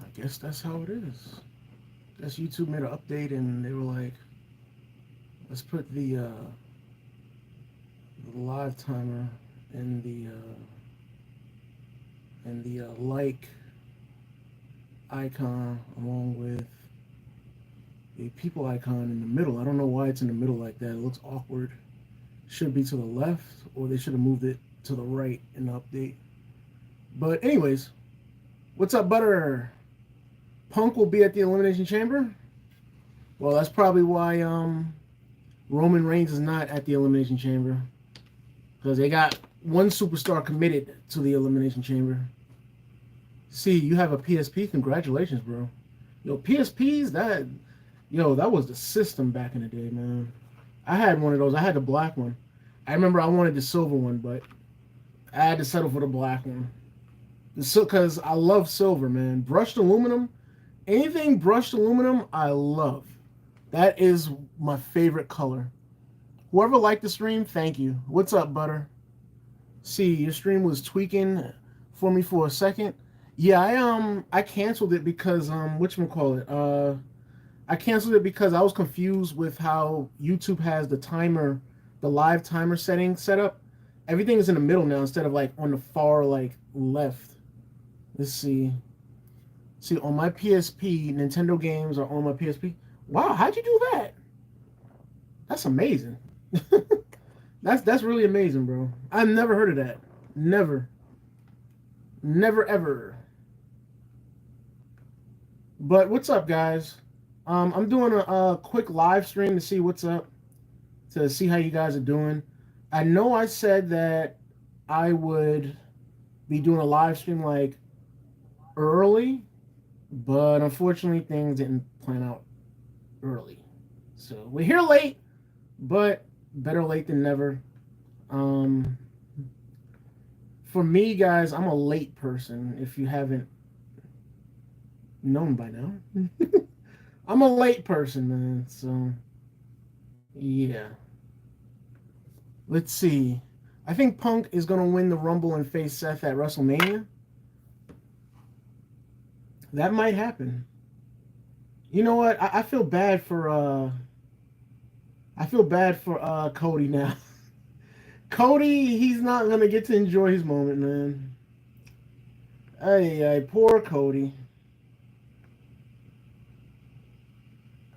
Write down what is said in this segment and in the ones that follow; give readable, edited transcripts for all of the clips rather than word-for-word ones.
I guess that's how it is. Guess YouTube made an update and they were like, let's put the live timer in the like icon along with a people icon in the middle. I don't know why it's in the middle like that. It looks awkward. Should be to the left, or they should have moved it to the right in the update. But anyways, what's up, Butter? Punk will be at the Elimination Chamber. Well, that's probably why Roman Reigns is not at the Elimination Chamber because they got one superstar committed to the Elimination Chamber. See, you have a PSP. Congratulations, bro. Yo, PSPs that was the system back in the day, man. I had one of those. I had the black one. I remember I wanted the silver one, but I had to settle for the black one. Because I love silver, man. Brushed aluminum, anything brushed aluminum, I love. That is my favorite color. Whoever liked the stream, thank you. What's up, Butter? See, your stream was tweaking for me for a second. Yeah, I canceled it because whatchamacallit? I canceled it because I was confused with how YouTube has the live timer setting set up. Everything is in the middle now instead of like on the far like left. Let's see. See, on my PSP, Nintendo games are on my PSP. Wow, how'd you do that? That's amazing. That's really amazing, bro. I've never heard of that. Never. Never ever. But what's up, guys? I'm doing a quick live stream to see what's up, to see how you guys are doing. I know I said that I would be doing a live stream like early, but unfortunately things didn't plan out early. So we're here late, but better late than never. Um, for me, guys, I'm a late person. If you haven't known by now, I'm a late person, man. So yeah. Let's see. I think Punk is gonna win the Rumble and face Seth at WrestleMania. That might happen. You know what? I feel bad for Cody now. Cody, he's not gonna get to enjoy his moment, man. Hey, poor Cody.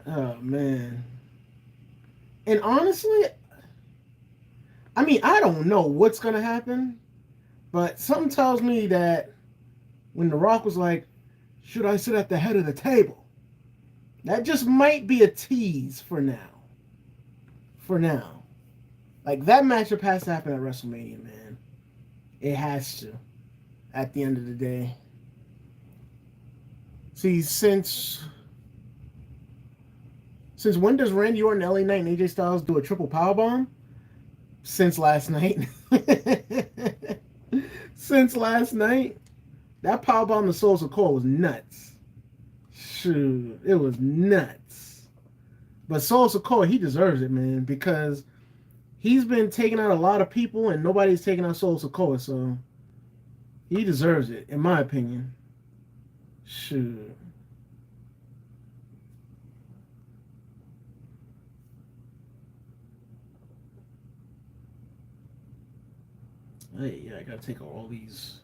Oh man. And honestly, I mean, I don't know what's gonna happen, but something tells me that when The Rock was like, "Should I sit at the head of the table?" That just might be a tease for now. For now, like that matchup has to happen at WrestleMania, man. It has to. At the end of the day, see, since when does Randy Orton, LA Knight, and AJ Styles do a triple power bomb? Since last night. Since last night, that power bomb to Souls of Cole was nuts. Shoot, it was nuts. But Souls of Cole, he deserves it, man, because he's been taking out a lot of people and nobody's taking out Souls of Cole, so he deserves it, in my opinion. Shoot. Hey, yeah, I gotta take all these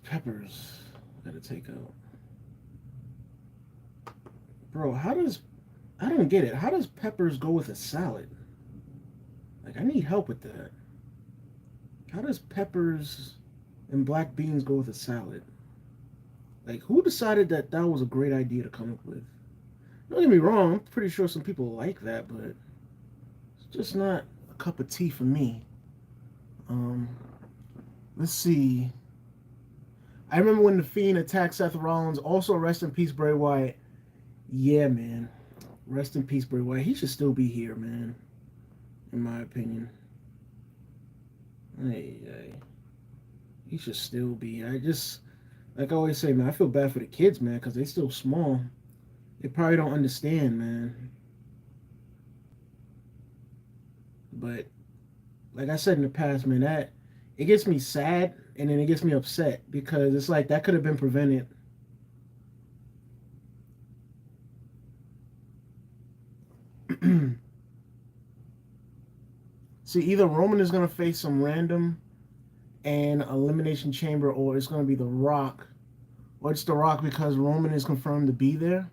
peppers. I gotta take out. Bro, I don't get it. How does peppers go with a salad? Like, I need help with that. How does peppers and black beans go with a salad? Like, who decided that that was a great idea to come up with? Don't get me wrong, I'm pretty sure some people like that, but it's just not a cup of tea for me. Um, let's see. I remember when The Fiend attacked Seth Rollins. Also, rest in peace, Bray Wyatt. Yeah, man. Rest in peace, Bray Wyatt. He should still be here, man. In my opinion. Hey. He should still be. Like I always say, man, I feel bad for the kids, man, because they still small. They probably don't understand, man. But like I said in the past, man, that it gets me sad and then it gets me upset because it's like that could have been prevented. See, either Roman is going to face some random and Elimination Chamber, or it's going to be The Rock, or it's The Rock because Roman is confirmed to be there.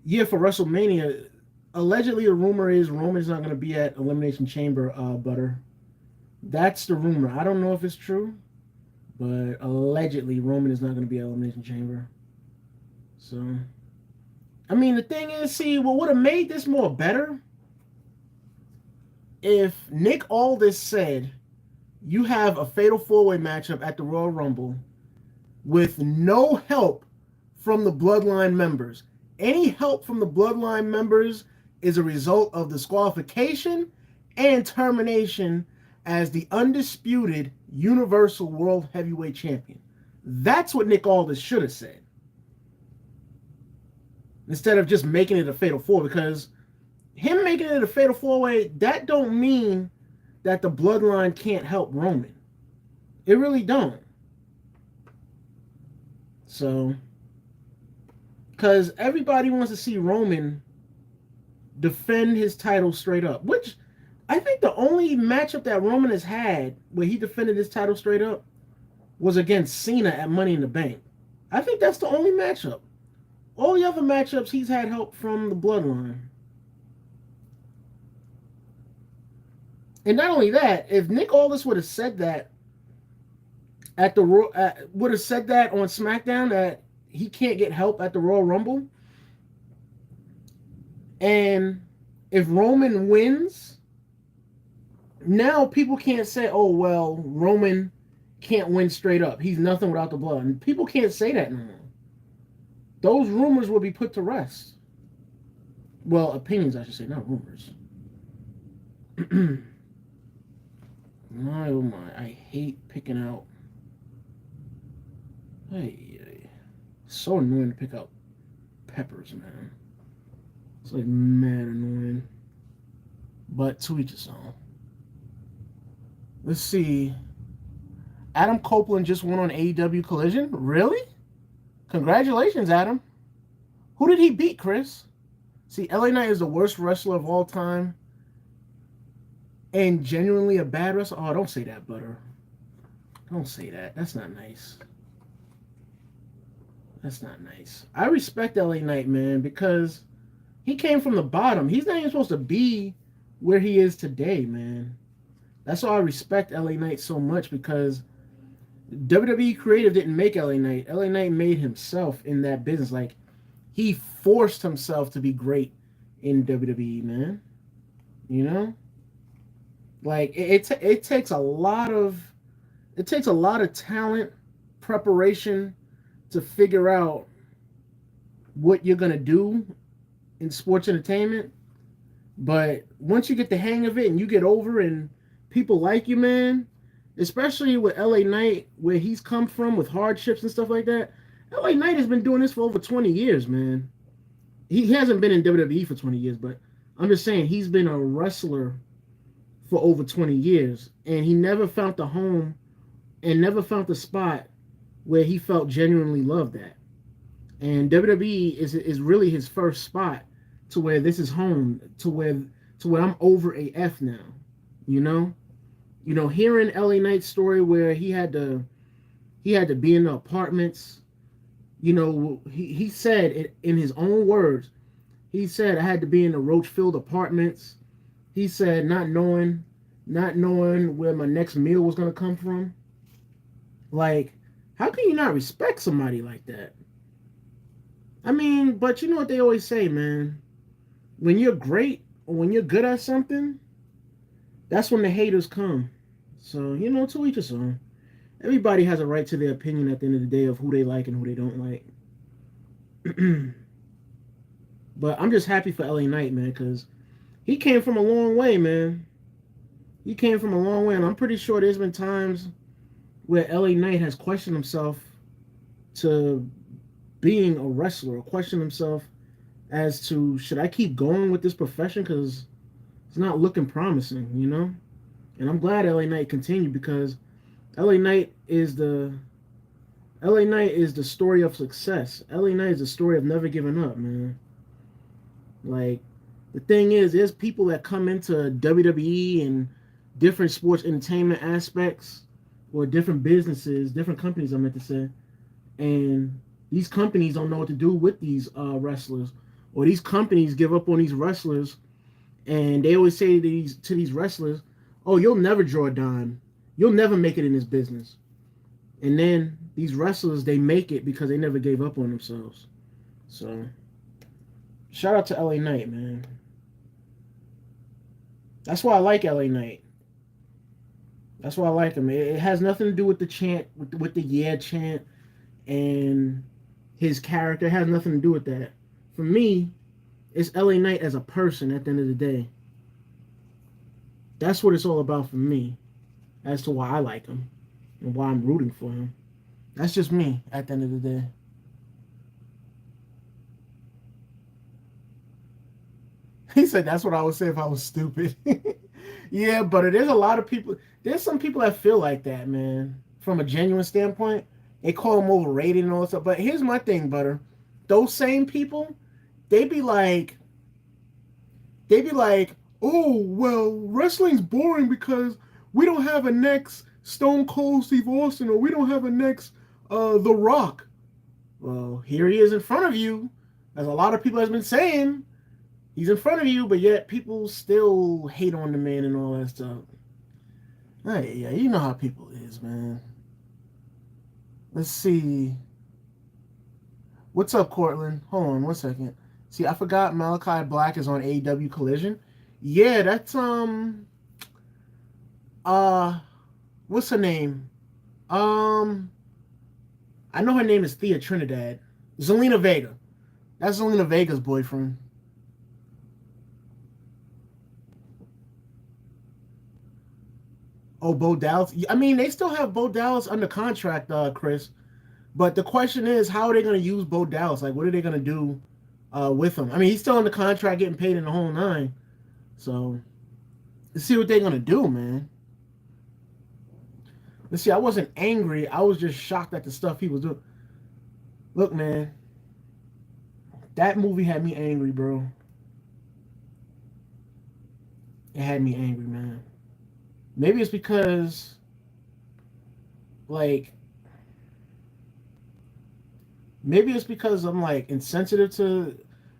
Yeah, for WrestleMania, allegedly the rumor is Roman is not going to be at Elimination Chamber. Butter. That's the rumor. I don't know if it's true, but allegedly Roman is not going to be at Elimination Chamber. So, I mean, the thing is, see, what would have made this more better if Nick Aldis said, you have a fatal four-way matchup at the Royal Rumble with no help from the Bloodline members. Any help from the Bloodline members is a result of disqualification and termination as the undisputed Universal World Heavyweight Champion. That's what Nick Aldis should have said. Instead of just making it a fatal four, because him making it a fatal four-way, that don't mean that the Bloodline can't help Roman. It really don't. So, because everybody wants to see Roman defend his title straight up, which I think the only matchup that Roman has had where he defended his title straight up was against Cena at Money in the Bank. I think that's the only matchup. All the other matchups, he's had help from the Bloodline. And not only that, if Nick Aldis would have said that would have said that on SmackDown, that he can't get help at the Royal Rumble, and if Roman wins, now people can't say, oh, well, Roman can't win straight up. He's nothing without the blood. And people can't say that no more. Those rumors will be put to rest. Well, opinions, I should say, not rumors. My, oh my, I hate picking out. Hey, so annoying to pick out peppers, man. It's like mad annoying. But to each his own. Let's see. Adam Copeland just won on AEW Collision? Really? Congratulations, Adam. Who did he beat, Chris? See, LA Knight is the worst wrestler of all time. And genuinely a bad wrestler? Oh, don't say that, Butter. Don't say that. That's not nice. That's not nice. I respect LA Knight, man, because he came from the bottom. He's not even supposed to be where he is today, man. That's why I respect LA Knight so much, because WWE Creative didn't make LA Knight. LA Knight made himself in that business. Like, he forced himself to be great in WWE, man. You know? Like, it takes a lot of talent, preparation to figure out what you're gonna do in sports entertainment. But once you get the hang of it and you get over and people like you, man, especially with LA Knight, where he's come from with hardships and stuff like that. LA Knight has been doing this for over 20 years, man. He hasn't been in WWE for 20 years, but I'm just saying he's been a wrestler for over 20 years, and he never found the home and never found the spot where he felt genuinely loved at. And WWE is really his first spot to where this is home, to where I'm over AF now, you know? You know, hearing LA Knight's story where he had to be in the apartments, you know, he said it in his own words. He said, I had to be in the roach-filled apartments. He said, not knowing where my next meal was going to come from. Like, how can you not respect somebody like that? I mean, but you know what they always say, man. When you're great, or when you're good at something, that's when the haters come. So, you know, to each his own. Everybody has a right to their opinion at the end of the day of who they like and who they don't like. But I'm just happy for LA Knight, man, because he came from a long way, man. He came from a long way, and I'm pretty sure there's been times where LA Knight has questioned himself to being a wrestler, or questioned himself as to, should I keep going with this profession, because it's not looking promising, you know? And I'm glad LA Knight continued, because LA Knight is the LA Knight is the story of success. LA Knight is the story of never giving up, man. Like the thing is, there's people that come into WWE and different sports entertainment aspects or different businesses, different companies I meant to say, and these companies don't know what to do with these wrestlers, or these companies give up on these wrestlers, and they always say to these wrestlers, "Oh, you'll never draw a dime, you'll never make it in this business." And then these wrestlers, they make it because they never gave up on themselves. So shout out to LA Knight, man. That's why I like LA Knight. That's why I like him. It has nothing to do with the chant, with the yeah chant, and his character. It has nothing to do with that. For me, it's LA Knight as a person at the end of the day. That's what it's all about for me, as to why I like him and why I'm rooting for him. That's just me at the end of the day. He said that's what I would say if I was stupid. Yeah, but there's a lot of people. There's some people that feel like that, man. From a genuine standpoint, they call them overrated and all that stuff. But here's my thing, Butter. Those same people, they be like, they be like, oh well, wrestling's boring because we don't have a next Stone Cold Steve Austin or we don't have a next The Rock. Well, here he is in front of you, as a lot of people has been saying. He's in front of you, but yet people still hate on the man and all that stuff. Hey, yeah, you know how people is, man. Let's see. What's up, Cortland? Hold on 1 second. See, I forgot Malachi Black is on AEW Collision. Yeah, that's uh what's her name? Um I know her name is Thea Trinidad. Zelina Vega. That's Zelina Vega's boyfriend. Oh, Bo Dallas. I mean, they still have Bo Dallas under contract, Chris. But the question is, how are they going to use Bo Dallas? Like, what are they going to do with him? I mean, he's still on the contract, getting paid in the whole nine. So let's see what they're going to do, man. Let's see. I wasn't angry. I was just shocked at the stuff he was doing. Look, man, that movie had me angry, bro. It had me angry, man. Maybe it's because, like, maybe it's because I'm like insensitive to.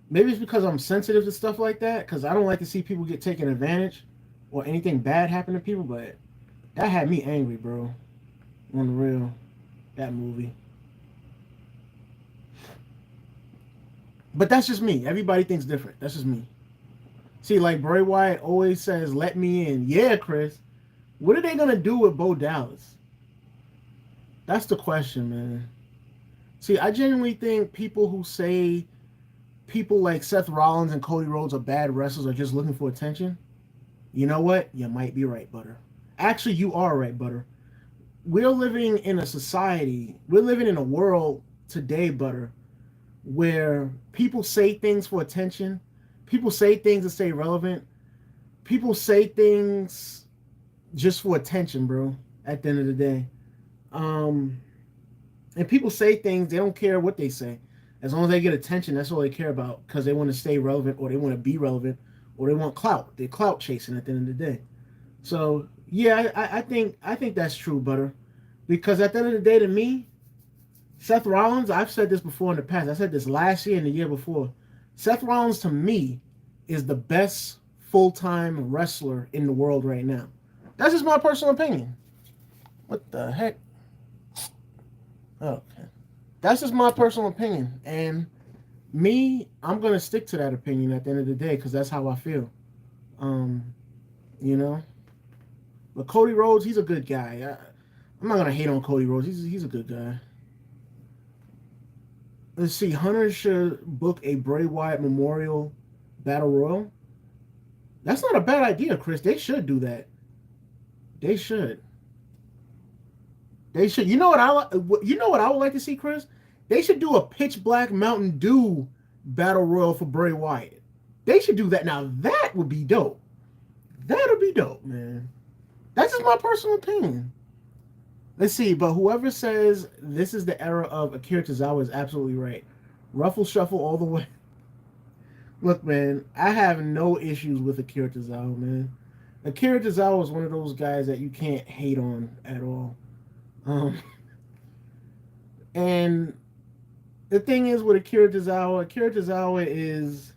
Maybe it's because I'm sensitive to stuff like that. Because I don't like to see people get taken advantage or anything bad happen to people. But that had me angry, bro. On the real, that movie. But that's just me. Everybody thinks different. That's just me. See, like Bray Wyatt always says, "Let me in." Yeah, Chris. What are they gonna do with Bo Dallas? That's the question, man. See, I genuinely think people who say people like Seth Rollins and Cody Rhodes are bad wrestlers are just looking for attention. You know what? You might be right, Butter. Actually, you are right, Butter. We're living in a society, we're living in a world today, Butter, where people say things for attention. People say things to stay relevant. People say things just for attention, bro, at the end of the day. Um, and people say things, they don't care what they say. As long as they get attention, that's all they care about because they want to stay relevant or they want to be relevant or they want clout. They're clout chasing at the end of the day. So yeah, I think that's true, Butter. Because at the end of the day, to me, Seth Rollins, I've said this before in the past. I said this last year and the year before. Seth Rollins to me is the best full-time wrestler in the world right now. That's just my personal opinion. What the heck? Okay. That's just my personal opinion. And me, I'm gonna stick to that opinion at the end of the day because that's how I feel. Um, you know. But Cody Rhodes, he's a good guy. I'm not gonna hate on Cody Rhodes. He's a good guy. Let's see. Hunter should book a Bray Wyatt Memorial Battle Royal. That's not a bad idea, Chris. They should do that. They should. They should. You know what You know what I would like to see, Chris? They should do a Pitch Black Mountain Dew Battle Royal for Bray Wyatt. They should do that. Now that would be dope. That would be dope, man. That's just my personal opinion. Let's see, but whoever says this is the era of Akira Tozawa is absolutely right. Ruffle shuffle all the way. Look, man, I have no issues with Akira Tozawa, man. Akira Tozawa is one of those guys that you can't hate on at all. Um, and the thing is with Akira Tozawa is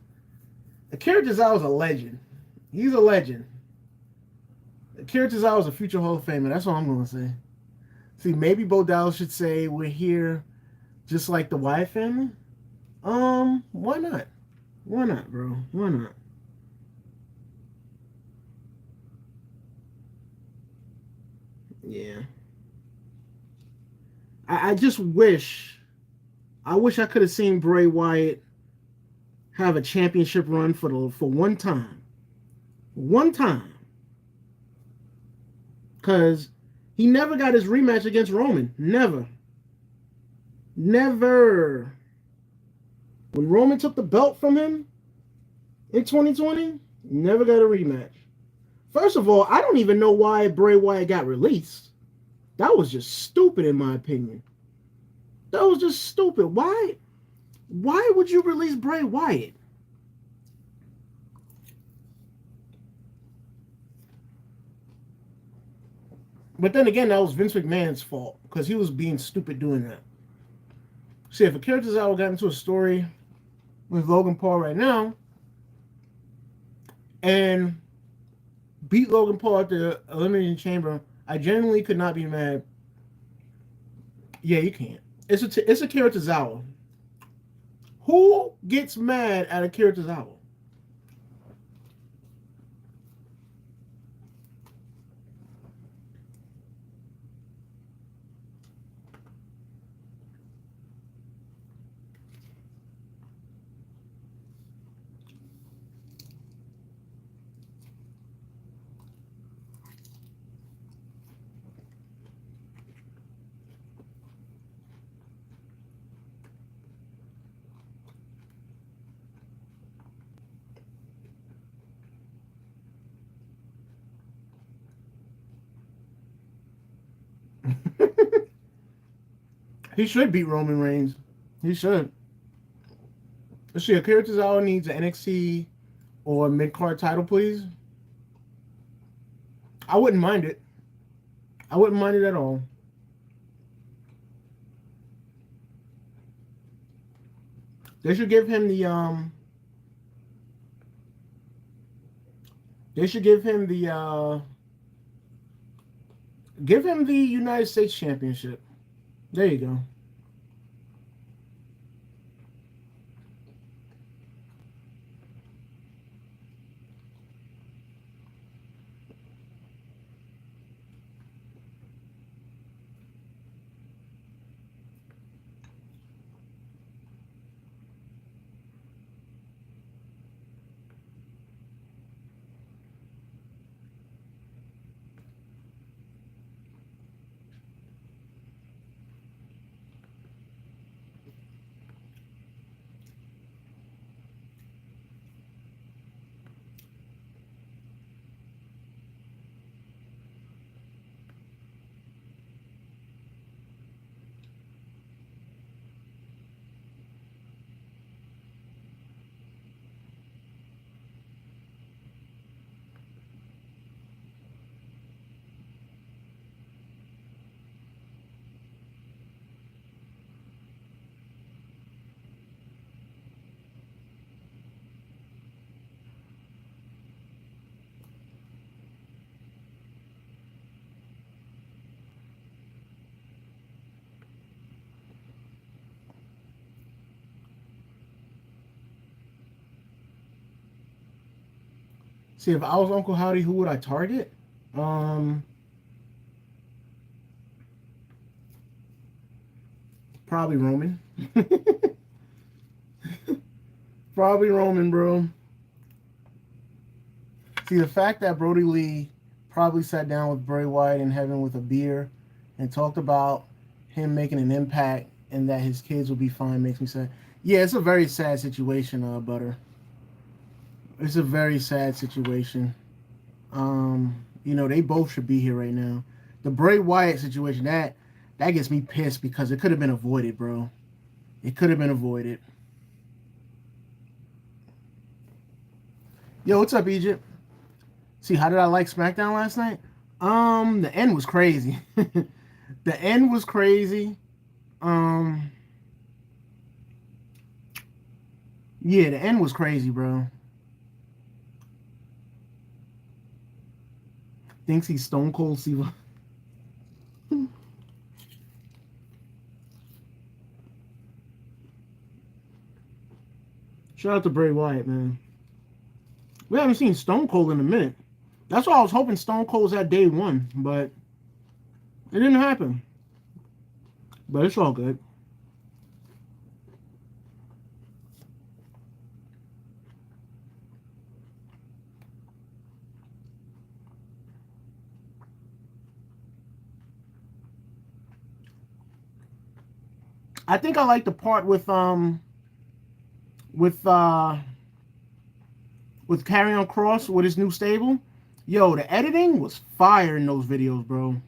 a legend. He's a legend. Akira Tozawa is a future Hall of Famer. That's all I'm going to say. See, maybe Bo Dallas should say we're here just like the Wyatt family. Why not? Why not, bro? Why not? Yeah. I just wish I could have seen Bray Wyatt have a championship run for one time. One time. Cause he never got his rematch against Roman. Never. Never. When Roman took the belt from him in 2020, never got a rematch. First of all, I don't even know why Bray Wyatt got released. That was just stupid in my opinion. That was just stupid. Why would you release Bray Wyatt? But then again, that was Vince McMahon's fault because he was being stupid doing that. See, if a character's out got into a story with Logan Paul right now and beat Logan Paul at the Elimination Chamber, I genuinely could not be mad. Yeah, you can't. It's Akira Tozawa. Who gets mad at Akira Tozawa? He should beat Roman Reigns. He should. Let's see, Akira Tozawa needs an NXT or mid card title, please. I wouldn't mind it. I wouldn't mind it at all. They should give him the They should give him the United States Championship. There you go. See, if I was Uncle Howdy, who would I target? Um, Probably Roman. Probably Roman, bro. See, the fact that Brody Lee probably sat down with Bray Wyatt in heaven with a beer and talked about him making an impact and that his kids will be fine makes me sad. Yeah, it's a very sad situation, Butter. It's a very sad situation. They both should be here right now. The Bray Wyatt situation, that gets me pissed because it could have been avoided, bro. It could have been avoided. Yo, what's up, Egypt? See, how did I like SmackDown last night? The end was crazy. The end was crazy. Um, yeah, the end was crazy, bro. Thinks he's Stone Cold Steve. Shout out to Bray Wyatt, man. We haven't seen Stone Cold in a minute. That's why I was hoping Stone Cold's at day one, but it didn't happen. But it's all good. I think I like the part with uh with Karrion Kross with his new stable. Yo, the editing was fire in those videos, bro.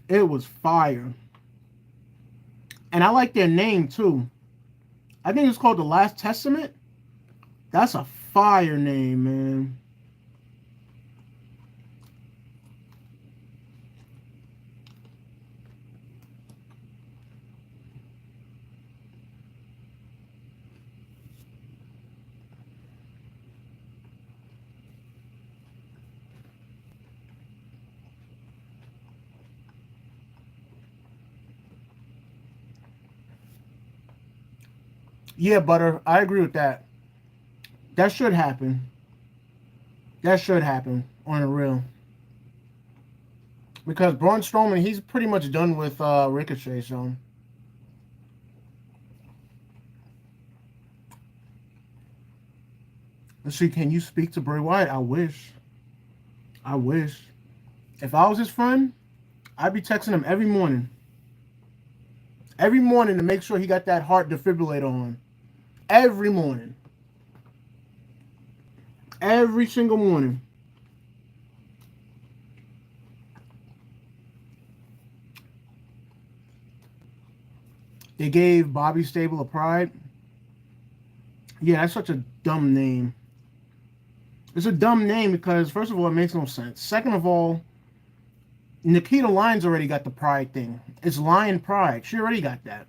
It was fire. And I like their name too. I think it's called The Last Testament. That's a fire name, man. Yeah, Butter, I agree with that. That should happen. That should happen on the real. Because Braun Strowman, he's pretty much done with Ricochet, so. Let's see, can you speak to Bray Wyatt? I wish. I wish. If I was his friend, I'd be texting him every morning. Every morning to make sure he got that heart defibrillator on. Every morning. Every single morning. They gave Bobby Stable a Pride. Yeah, that's such a dumb name. It's a dumb name because, first of all, it makes no sense. Second of all, Nikita Lyons already got the Pride thing. It's Lion Pride. She already got that.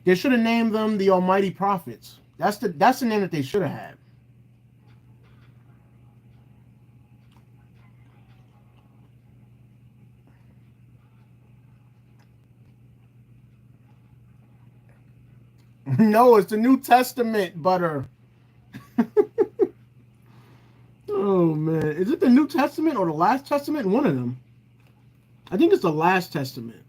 They should have named them the Almighty Prophets. That's the name that they should have had. No, it's the New Testament, Butter. Oh man, is it the New Testament or the Last Testament? One of them. I think it's the Last Testament.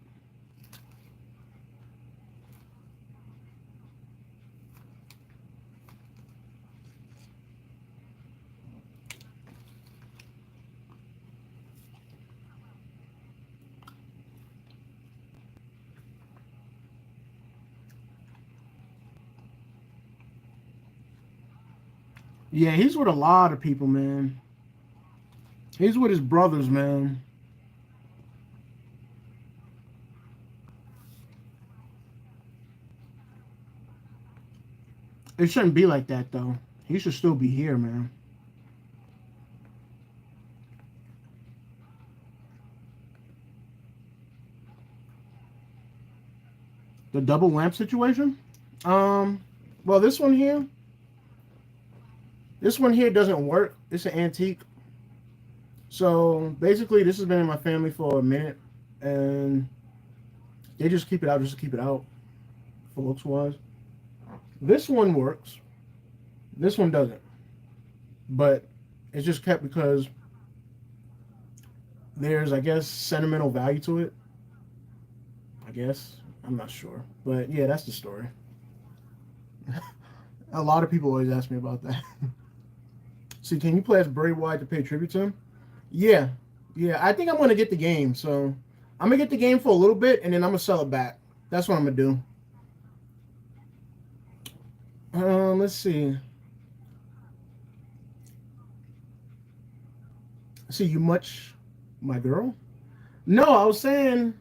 Yeah, he's with a lot of people, man. He's with his brothers, man. It shouldn't be like that, though. He should still be here, man. The double lamp situation? Um, well, this one here doesn't work. It's an antique. So basically, this has been in my family for a minute, and they just keep it out just to keep it out, for looks wise. This one works. This one doesn't. But it's just kept because there's, I guess, sentimental value to it. I guess. I'm not sure. But yeah, that's the story. A lot of people always ask me about that. See, can you play as Bray Wyatt to pay tribute to him? Yeah. Yeah, I think I'm going to get the game. So I'm going to get the game for a little bit, and then I'm going to sell it back. That's what I'm going to do. Let's see. See, you much, my girl? No, I was saying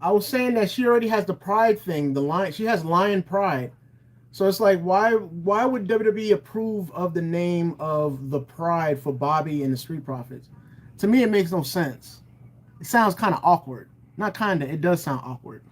that she already has the pride thing. The lion, she has lion pride. So it's like, why would WWE approve of the name of the Pride for Bobby and the Street Profits? To me, it makes no sense. It sounds kind of awkward. Not kind of. It does sound awkward.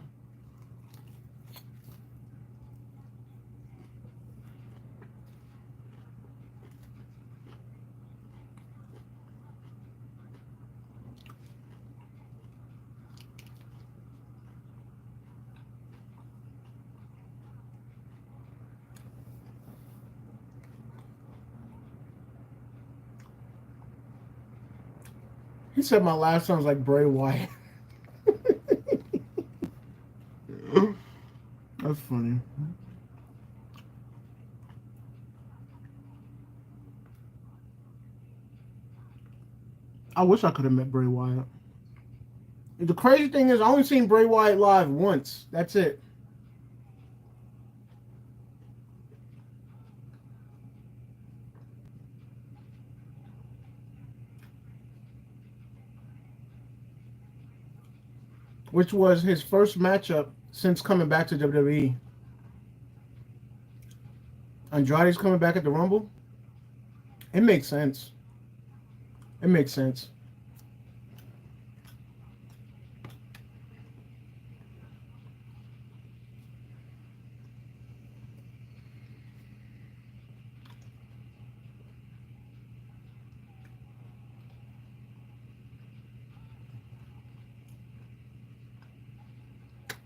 He said my laugh sounds like Bray Wyatt. That's funny. I wish I could have met Bray Wyatt. The crazy thing is, I only seen Bray Wyatt live once. That's it. Which was his first matchup since coming back to WWE. Andrade's coming back at the Rumble. It makes sense. It makes sense.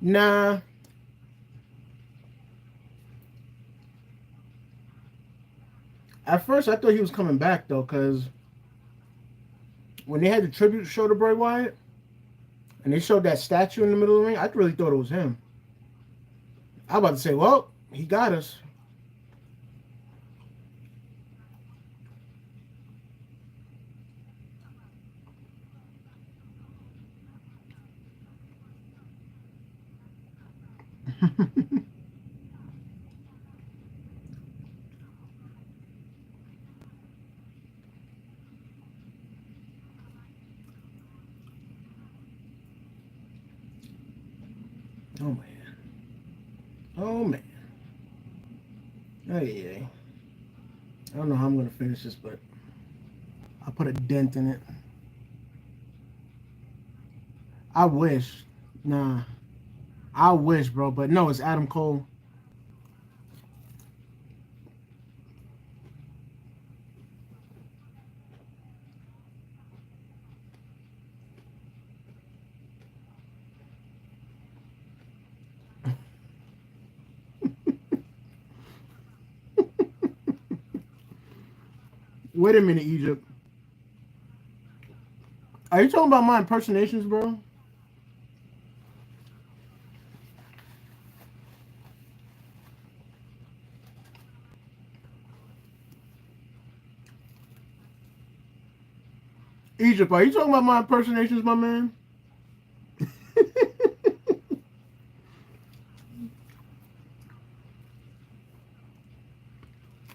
Nah. At first, I thought he was coming back though, because when they had the tribute show to Bray Wyatt, and they showed that statue in the middle of the ring, I really thought it was him. I was about to say, well, he got us. Oh man. Oh man. Oh yeah. I don't know how I'm gonna finish this, but I put a dent in it. I wish. Nah. I wish, bro, but no, it's Adam Cole. Wait a minute, Egypt. Are you talking about my impersonations, bro? Egypt, are you talking about my impersonations, my man?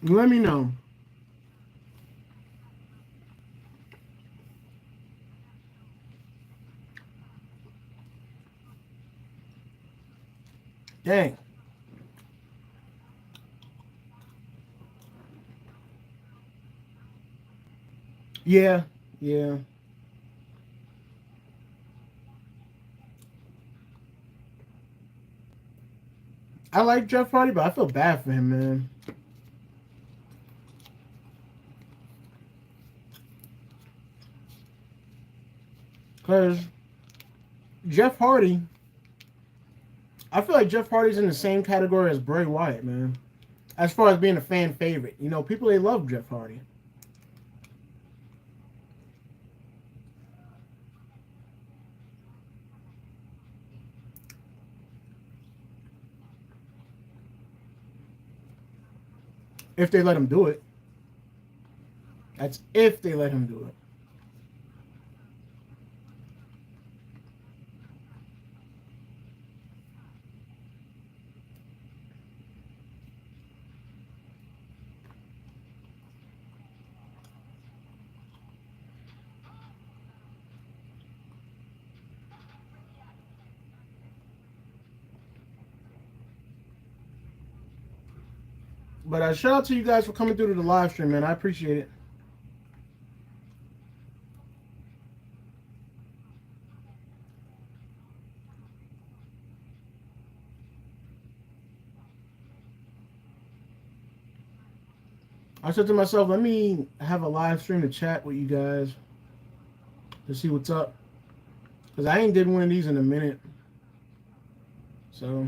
Let me know. Dang. Yeah, yeah. I like Jeff Hardy, but I feel bad for him, man. Because Jeff Hardy, I feel like Jeff Hardy's in the same category as Bray Wyatt, man. As far as being a fan favorite, you know, people they love Jeff Hardy. If they let him do it, that's if they let him do it. But shout out to you guys for coming through to the live stream, man. I appreciate it. I said to myself, let me have a live stream to chat with you guys to see what's up. Because I ain't did one of these in a minute. So,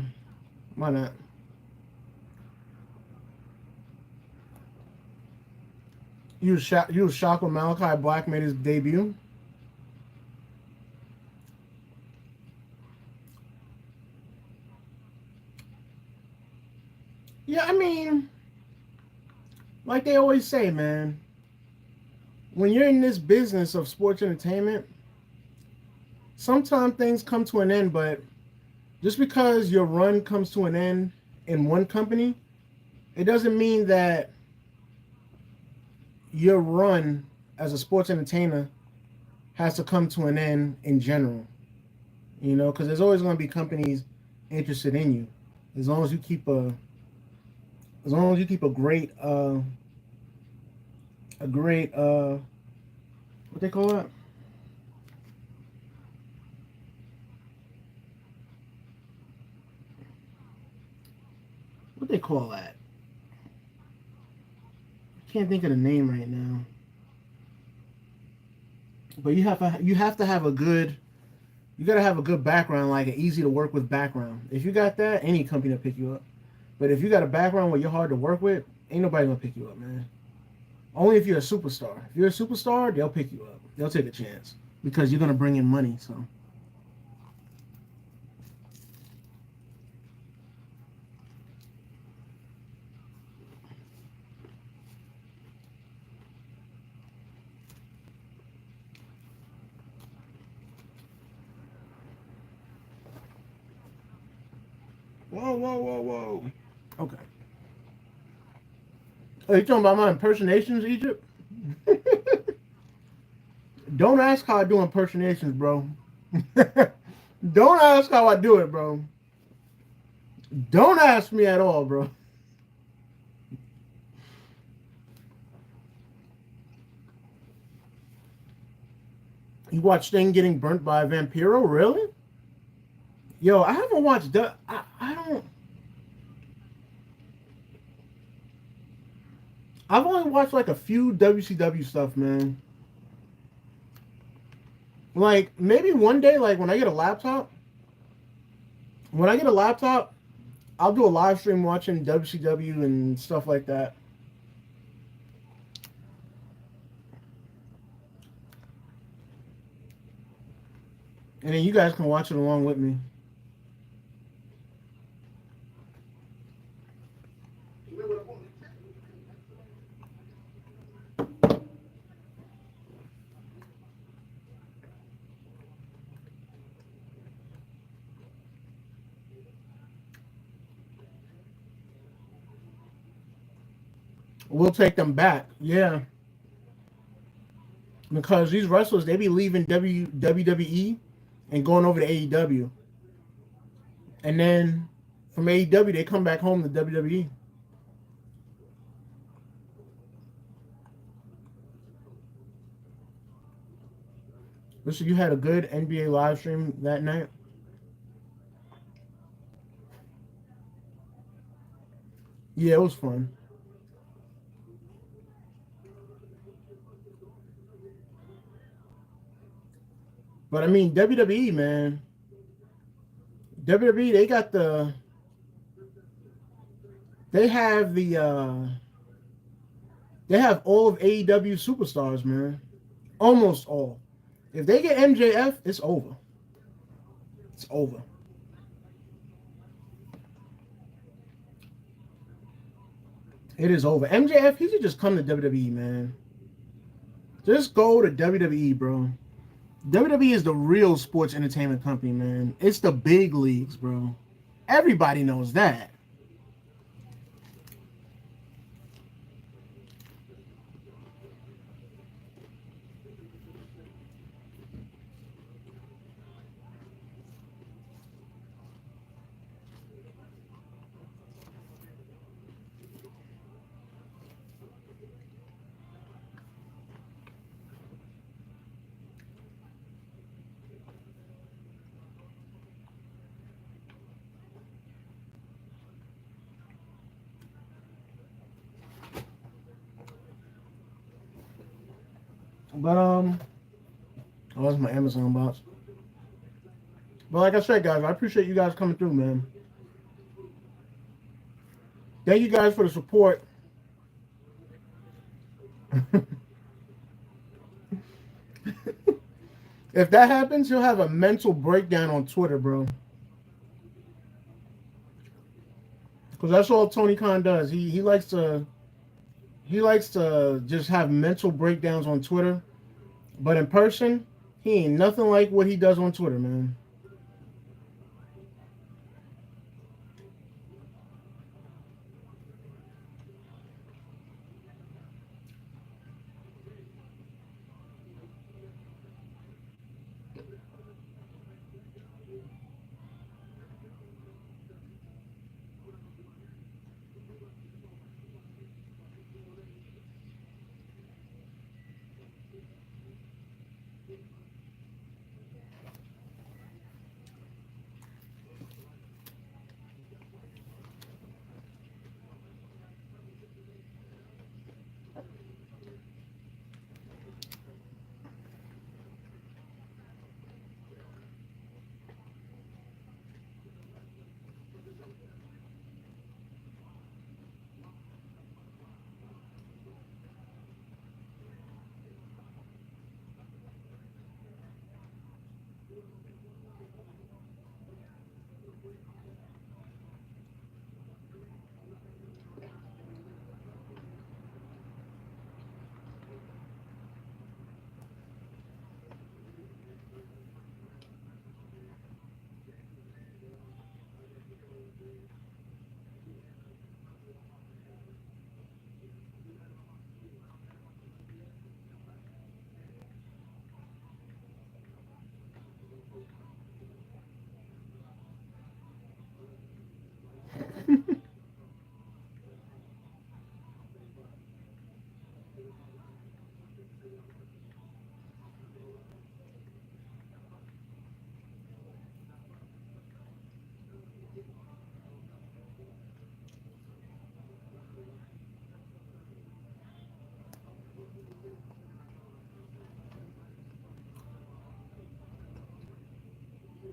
why not? You was shocked when Malachi Black made his debut? Yeah, I mean, like they always say, man, when you're in this business of sports entertainment, sometimes things come to an end, but just because your run comes to an end in one company, it doesn't mean that your run as a sports entertainer has to come to an end in general. You know, because there's always going to be companies interested in you, as long as you keep a great what they call that? What they call that? I can't think of the name right now. But you have to have a good, you gotta have a good background, like an easy to work with background. If you got that, any company will pick you up. But if you got a background where you're hard to work with, ain't nobody gonna pick you up, man. Only if you're a superstar. If you're a superstar, they'll pick you up. They'll take a chance because you're gonna bring in money. So. Whoa, whoa, whoa, whoa. Okay. Are you talking about my impersonations, Egypt? Don't ask how I do impersonations, bro. Don't ask how I do it, bro. Don't ask me at all, bro. You watched Sting getting burnt by a Vampiro? Really? Yo, I haven't watched that. I don't. I've only watched like a few WCW stuff, man. Like maybe one day, like when I get a laptop. When I get a laptop, I'll do a live stream watching WCW and stuff like that. And then you guys can watch it along with me. We'll take them back. Yeah. Because these wrestlers, they be leaving WWE and going over to AEW. And then from AEW, they come back home to WWE. Listen, you had a good NBA live stream that night. Yeah, it was fun. But I mean, WWE, man. WWE, they have they have all of AEW superstars, man. Almost all. If they get MJF, it's over. It's over. It is over. MJF, he should just come to WWE, man. Just go to WWE, bro. WWE is the real sports entertainment company, man. It's the big leagues, bro. Everybody knows that. But oh, that's my Amazon box. But like I said, guys, I appreciate you guys coming through, man. Thank you guys for the support. If that happens, he'll have a mental breakdown on Twitter, bro. Because that's all Tony Khan does. He likes to just have mental breakdowns on Twitter, but in person, he ain't nothing like what he does on Twitter, man.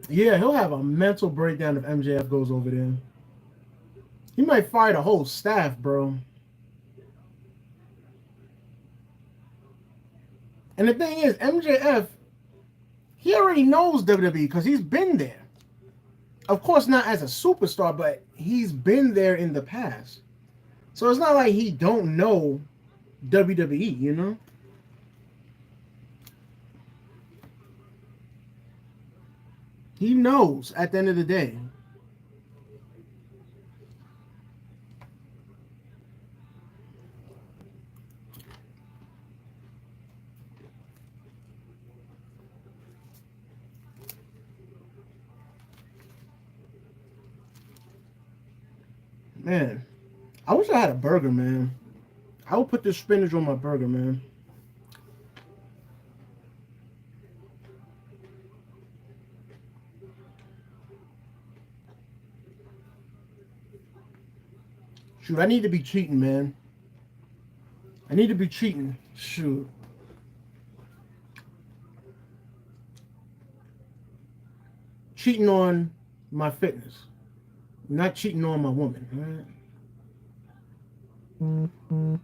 Yeah, he'll have a mental breakdown if MJF goes over there. He might fire the whole staff, bro. And the thing is, MJF, he already knows WWE because he's been there. Of course, not as a superstar, but he's been there in the past. So it's not like he don't know WWE, you know? He knows at the end of the day. Man, I wish I had a burger, man. I would put this spinach on my burger, man. Shoot, I need to be cheating, man. I need to be cheating. Shoot. Cheating on my fitness. Not cheating on my woman, right? Mm-hmm.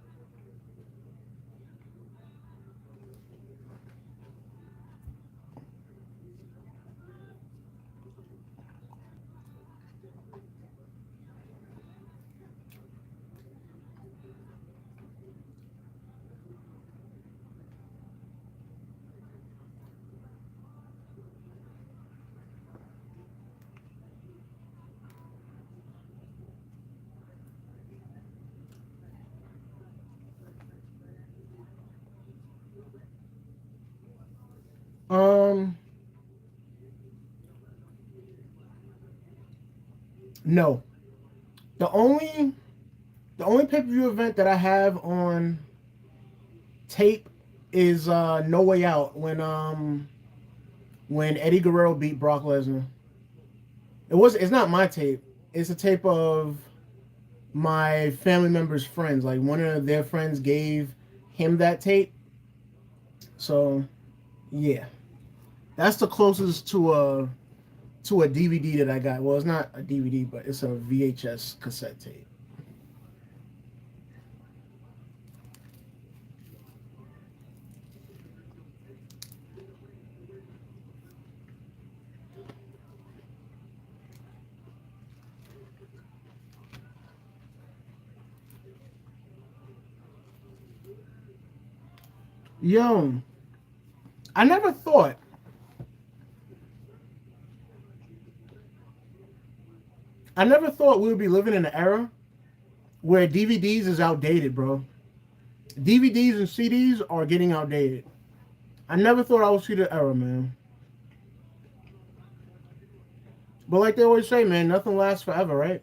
Um, no. The only the only pay-per-view event that I have on tape is No Way Out when Eddie Guerrero beat Brock Lesnar. It's not my tape. It's a tape of my family members' friends. Like one of their friends gave him that tape, So yeah, that's the closest to a DVD that I got. Well, it's not a DVD, but it's a VHS cassette tape. Yo, I never thought I never thought we would be living in an era where DVDs is outdated, bro. DVDs and CDs are getting outdated. I never thought I would see the era, man. But like they always say, man, nothing lasts forever, right?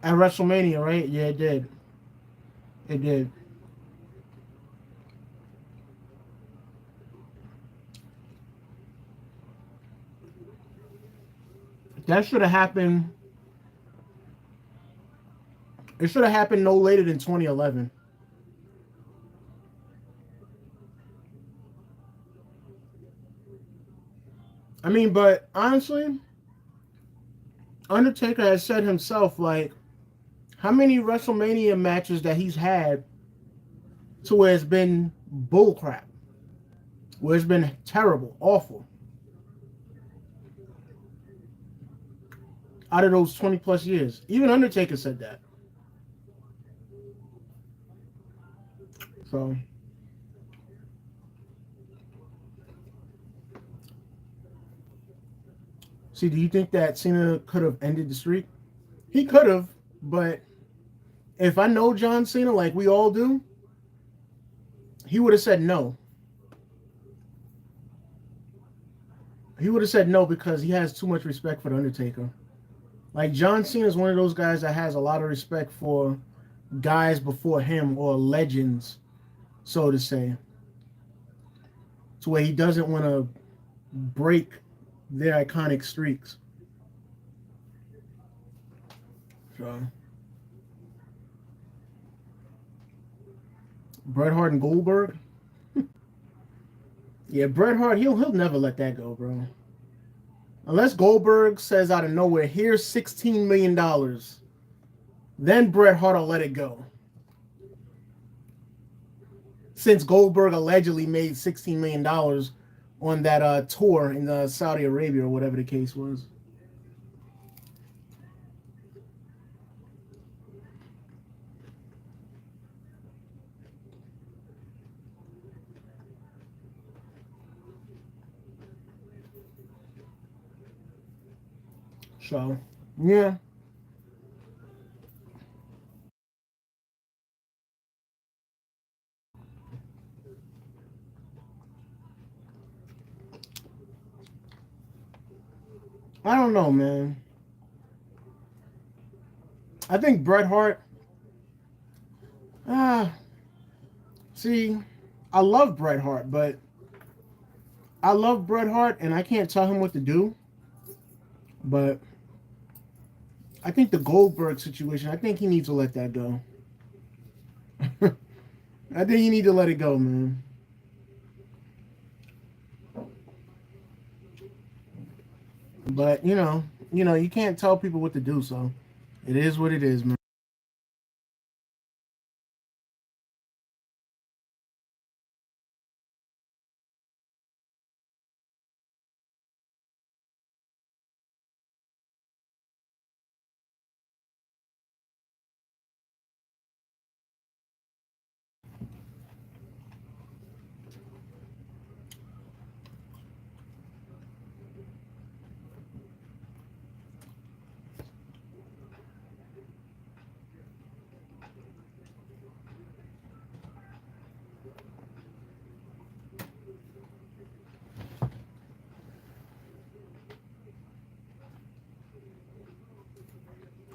At WrestleMania, right? Yeah, it did. It did. That should have happened. It should have happened no later than 2011. I mean, but honestly, Undertaker has said himself, like, how many WrestleMania matches that he's had to where it's been bullcrap, where it's been terrible, awful, out of those 20 plus years. Even Undertaker said that. So, see, do you think that Cena could have ended the streak? He could have, but if I know John Cena like we all do, he would have said no. He would have said no because he has too much respect for the Undertaker. Like John Cena is one of those guys that has a lot of respect for guys before him or legends, so to say, to where he doesn't want to break their iconic streaks. So Bret Hart and Goldberg, yeah, Bret Hart, he'll never let that go, bro. Unless Goldberg says out of nowhere, "Here's $16 million," then Bret Hart will let it go. Since Goldberg allegedly made $16 million on that tour in Saudi Arabia or whatever the case was. So, yeah, I don't know, man. I think Bret Hart. Ah, see, I love Bret Hart, but I love Bret Hart, and I can't tell him what to do. But I think the Goldberg situation. I think he needs to let that go. I think you need to let it go, man. But you know, you can't tell people what to do, so it is what it is, man.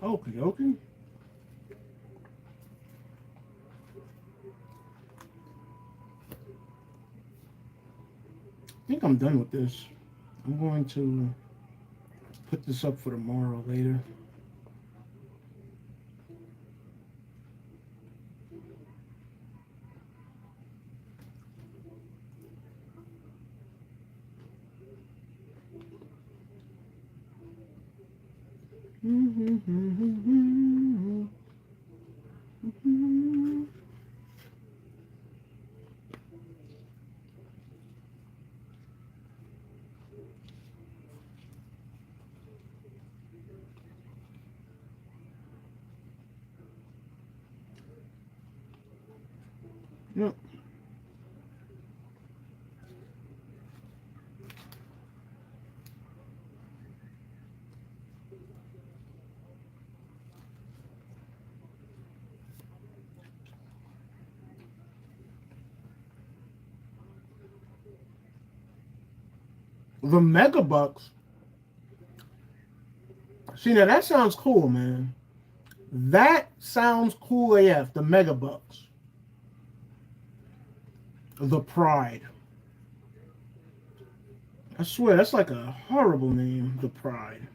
Okay, okay. I think I'm done with this. I'm going to put this up for tomorrow later. Yep. The Megabucks. See, now that sounds cool, man. That sounds cool AF. The Megabucks. The Pride. I swear, that's like a horrible name. The Pride.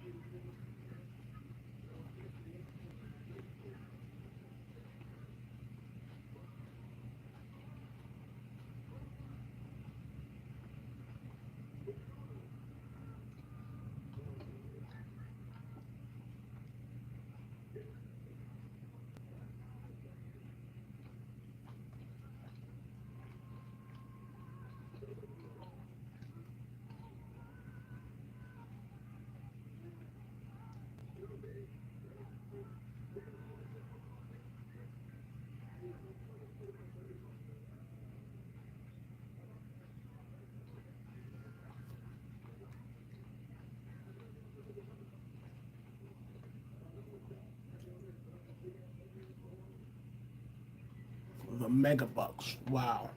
The Megabucks. Wow.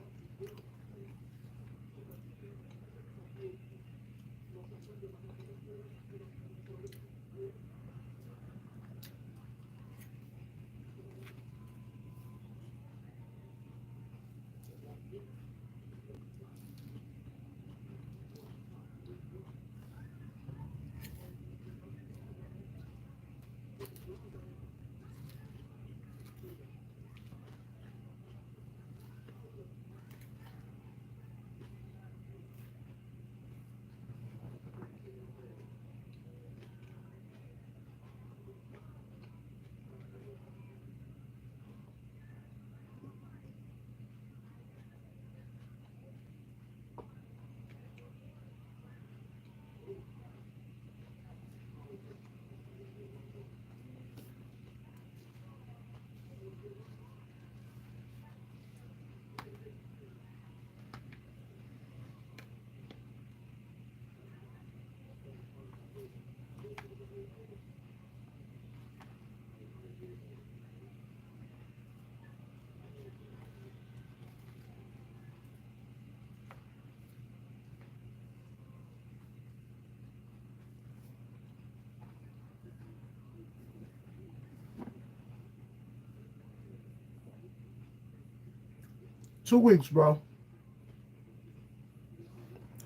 2 weeks, bro.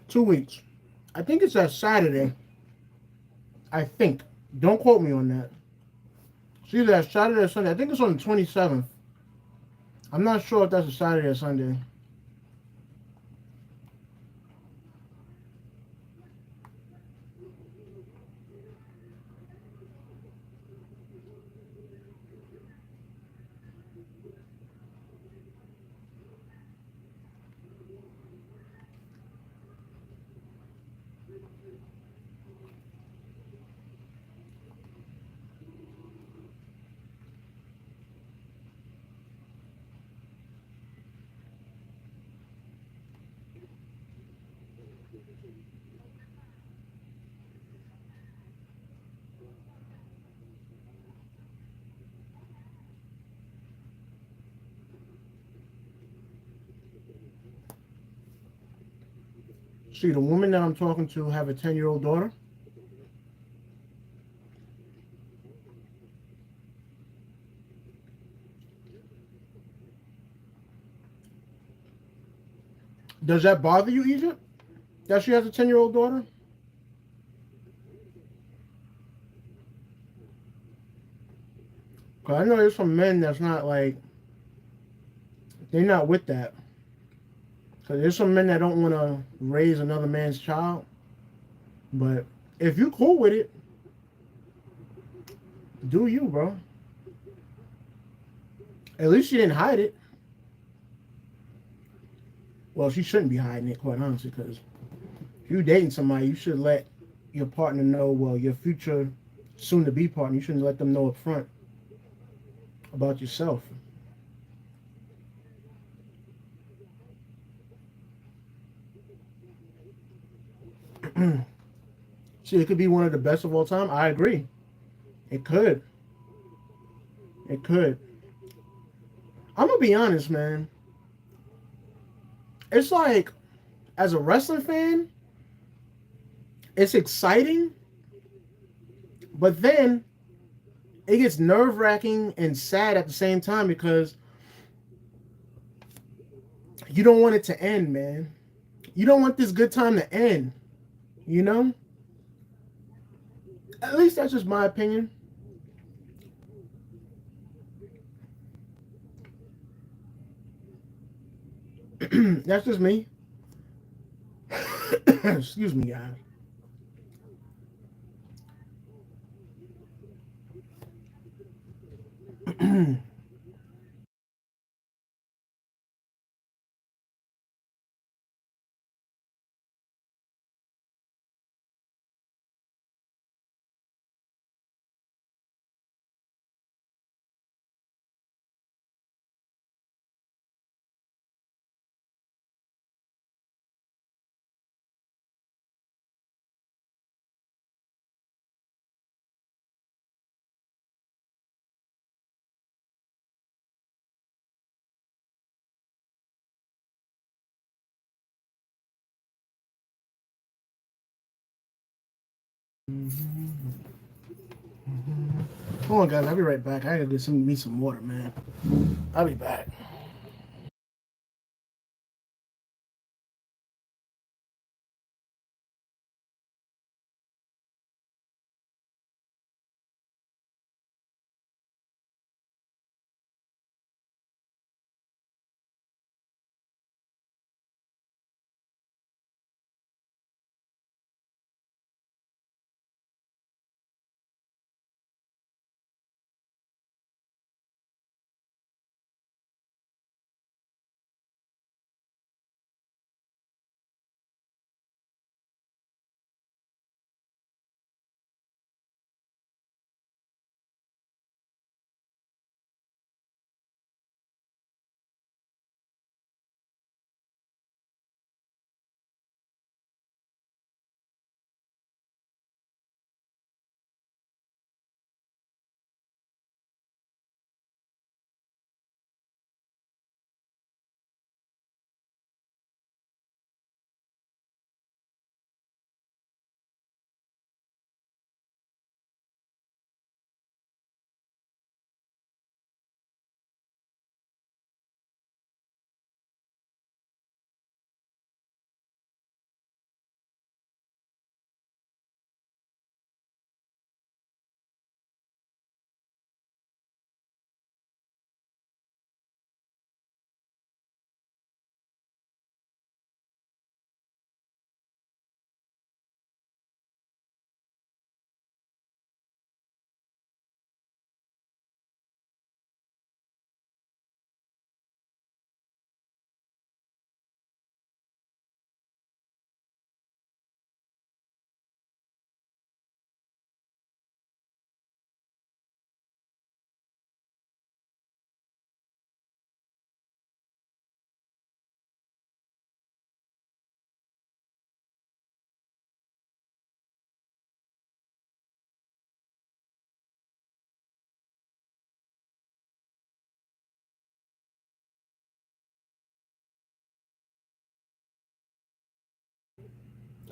2 weeks. I think it's that Saturday. I think. Don't quote me on that. It's either that Saturday or Sunday. I think it's on the 27th. I'm not sure if that's a Saturday or Sunday. See, the woman that I'm talking to have a 10-year-old daughter. Does that bother you, Egypt? That she has a 10-year-old daughter? Cause I know there's some men that's not like they're not with that. Cause there's some men that don't want to raise another man's child. But if you cool with it, do you, bro? At least she didn't hide it. Well, she shouldn't be hiding it, quite honestly, because if you're dating somebody, you should let your partner know, well, your future soon to be partner, you shouldn't let them know up front about yourself. See, it could be one of the best of all time. I agree. It could. It could. I'm gonna be honest, man. It's like, as a wrestling fan, it's exciting, but then it gets nerve wracking and sad at the same time because you don't want it to end, man. You don't want this good time to end, you know? At least that's just my opinion. That's just me. Excuse me, guys. Hold on, guys. I'll be right back. I gotta get me some water, man. I'll be back.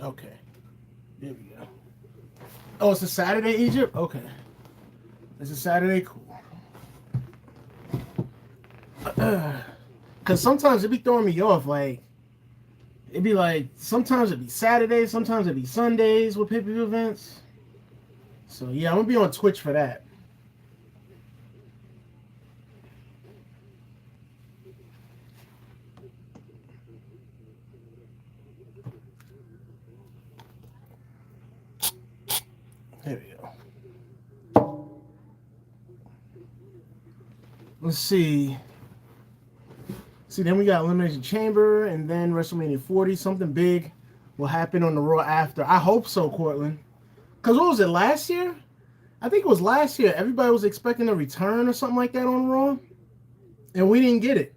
Okay. There we go. Oh, it's a Saturday, Egypt? Okay. It's a Saturday? Cool. Because sometimes it be throwing me off. Like, It'd be like sometimes it'd be Saturdays, sometimes it'd be Sundays with pay-per-view events. So yeah, I'm gonna be on Twitch for that. There we go. Let's see. See, then we got Elimination Chamber, and then WrestleMania 40. Something big will happen on the Raw after. I hope so, Cortland. Because what was it, last year? I think it was last year. Everybody was expecting a return or something like that on Raw, and we didn't get it.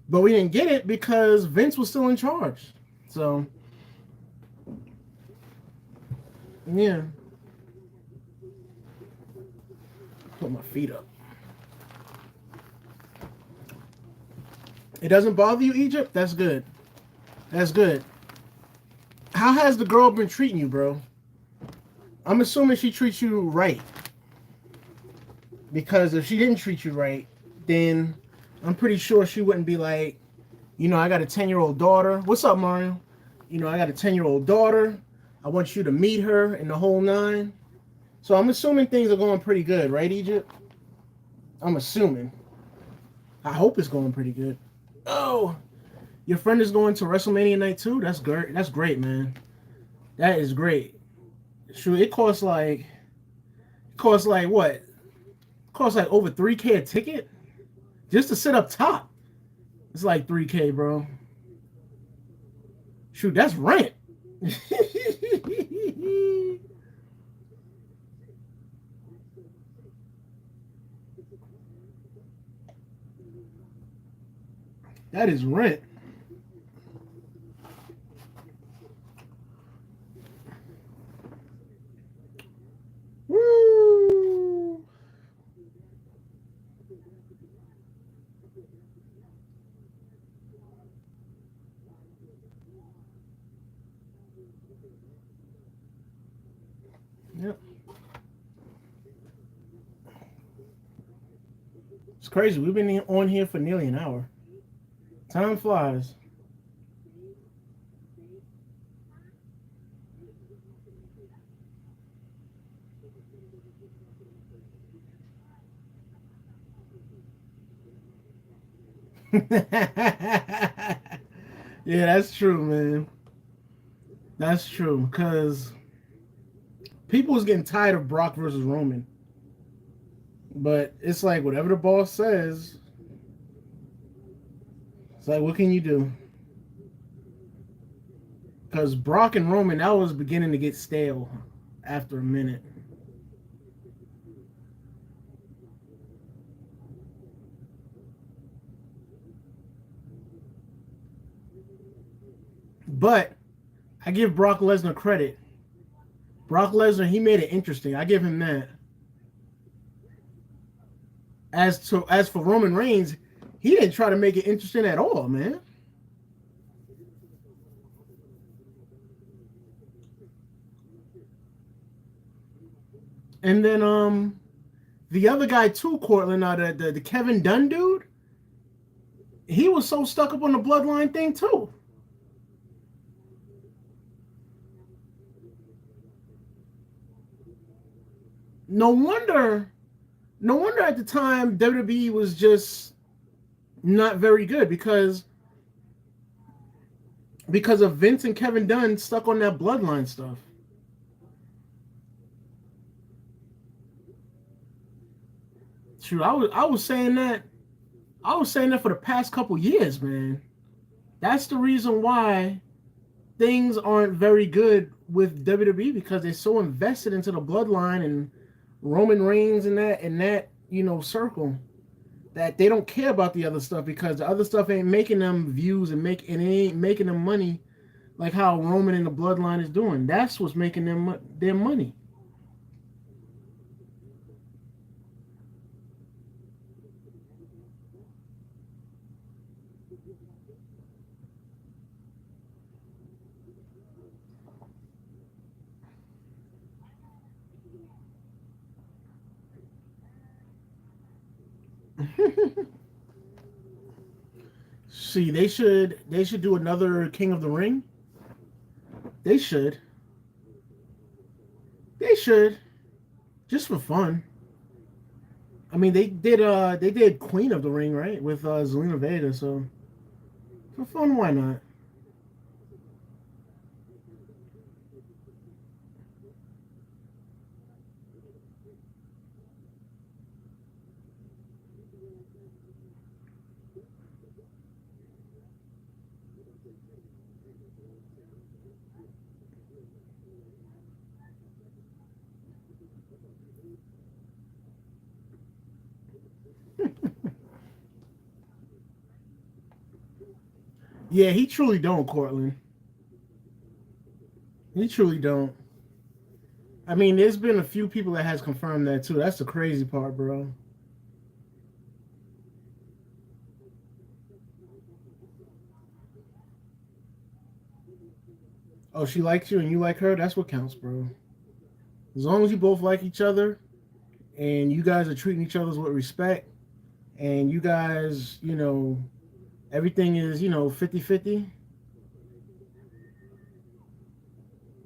But we didn't get it because Vince was still in charge. So, yeah. Put my feet up. It doesn't bother you, Egypt? That's good. That's good. How has the girl been treating you, bro? I'm assuming she treats you right. Because if she didn't treat you right, then I'm pretty sure she wouldn't be like, you know, I got a 10-year-old daughter. What's up, Mario? You know, I got a 10-year-old daughter. I want you to meet her in the whole nine. So I'm assuming things are going pretty good, right, Egypt? I'm assuming. I hope it's going pretty good. Oh, your friend is going to WrestleMania night too? That's great. That's great, man. That is great. Sure, it costs like what? It costs like over $3K a ticket just to sit up top. It's like $3K, bro. Shoot, that's rent. That is rent. Woo! Yep. It's crazy. We've been on here for nearly an hour. Time flies. Yeah, that's true, man. That's true. Because people was getting tired of Brock versus Roman. But it's like whatever the boss says, it's like, what can you do? Because Brock and Roman, that was beginning to get stale after a minute. But I give Brock Lesnar credit. Brock Lesnar, he made it interesting. I give him that. As for Roman Reigns, he didn't try to make it interesting at all, man. And then the other guy too, Cortland, the Kevin Dunn dude, he was so stuck up on the bloodline thing too. No wonder, no wonder at the time WWE was just not very good because of Vince and Kevin Dunn stuck on that bloodline stuff. True, I was saying that for the past couple years, man. That's the reason why things aren't very good with WWE because they're so invested into the bloodline and Roman Reigns and that circle that they don't care about the other stuff because the other stuff ain't making them views and it ain't making them money like how Roman and the bloodline is doing. That's what's making them their money. See, they should do another King of the Ring. They should. They should. Just for fun. I mean, they did Queen of the Ring, right? With Zelina Vega, so for fun, why not? Yeah, he truly don't, Cortland. He truly don't. I mean, there's been a few people that has confirmed that too. That's the crazy part, bro. Oh, she likes you and you like her. That's what counts, bro. As long as you both like each other and you guys are treating each other with respect and you guys, everything is, 50-50.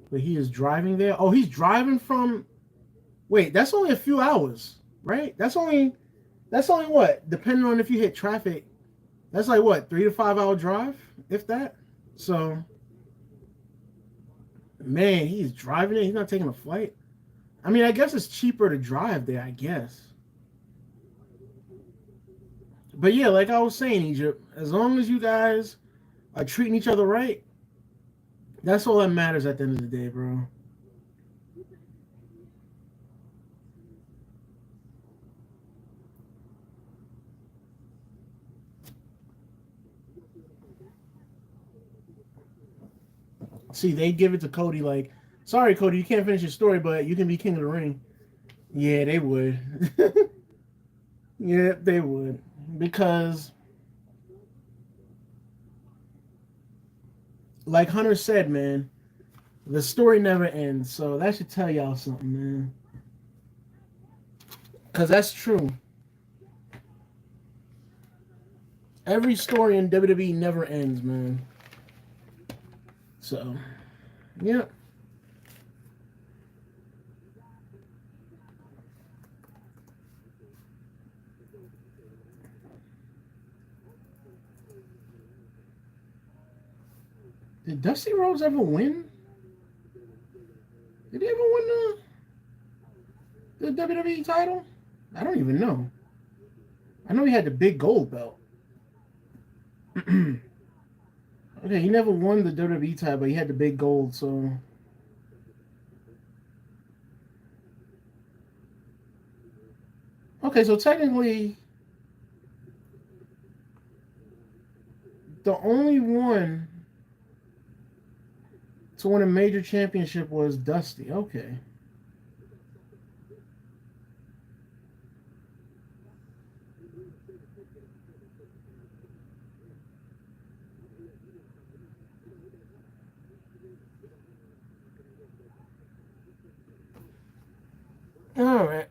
But he is driving there. Oh, he's driving from. Wait, that's only a few hours, right? That's only what? Depending on if you hit traffic, that's like what, 3 to 5 hour drive, if that. So, man, he's driving it. He's not taking a flight. I mean, I guess it's cheaper to drive there, I guess. But yeah, like I was saying, Egypt, as long as you guys are treating each other right, that's all that matters at the end of the day, bro. See, they give it to Cody like, sorry, Cody, you can't finish your story, but you can be king of the ring. Yeah, they would. Yeah, they would. Because, like Hunter said, man, the story never ends. So that should tell y'all something, man. Because that's true. Every story in WWE never ends, man. So, yeah. Did Dusty Rhodes ever win? Did he ever win the WWE title? I don't even know. I know he had the big gold belt. Okay, he never won the WWE title, but he had the big gold. So, okay, so technically, the only one to win a major championship was Dusty. Okay. All right.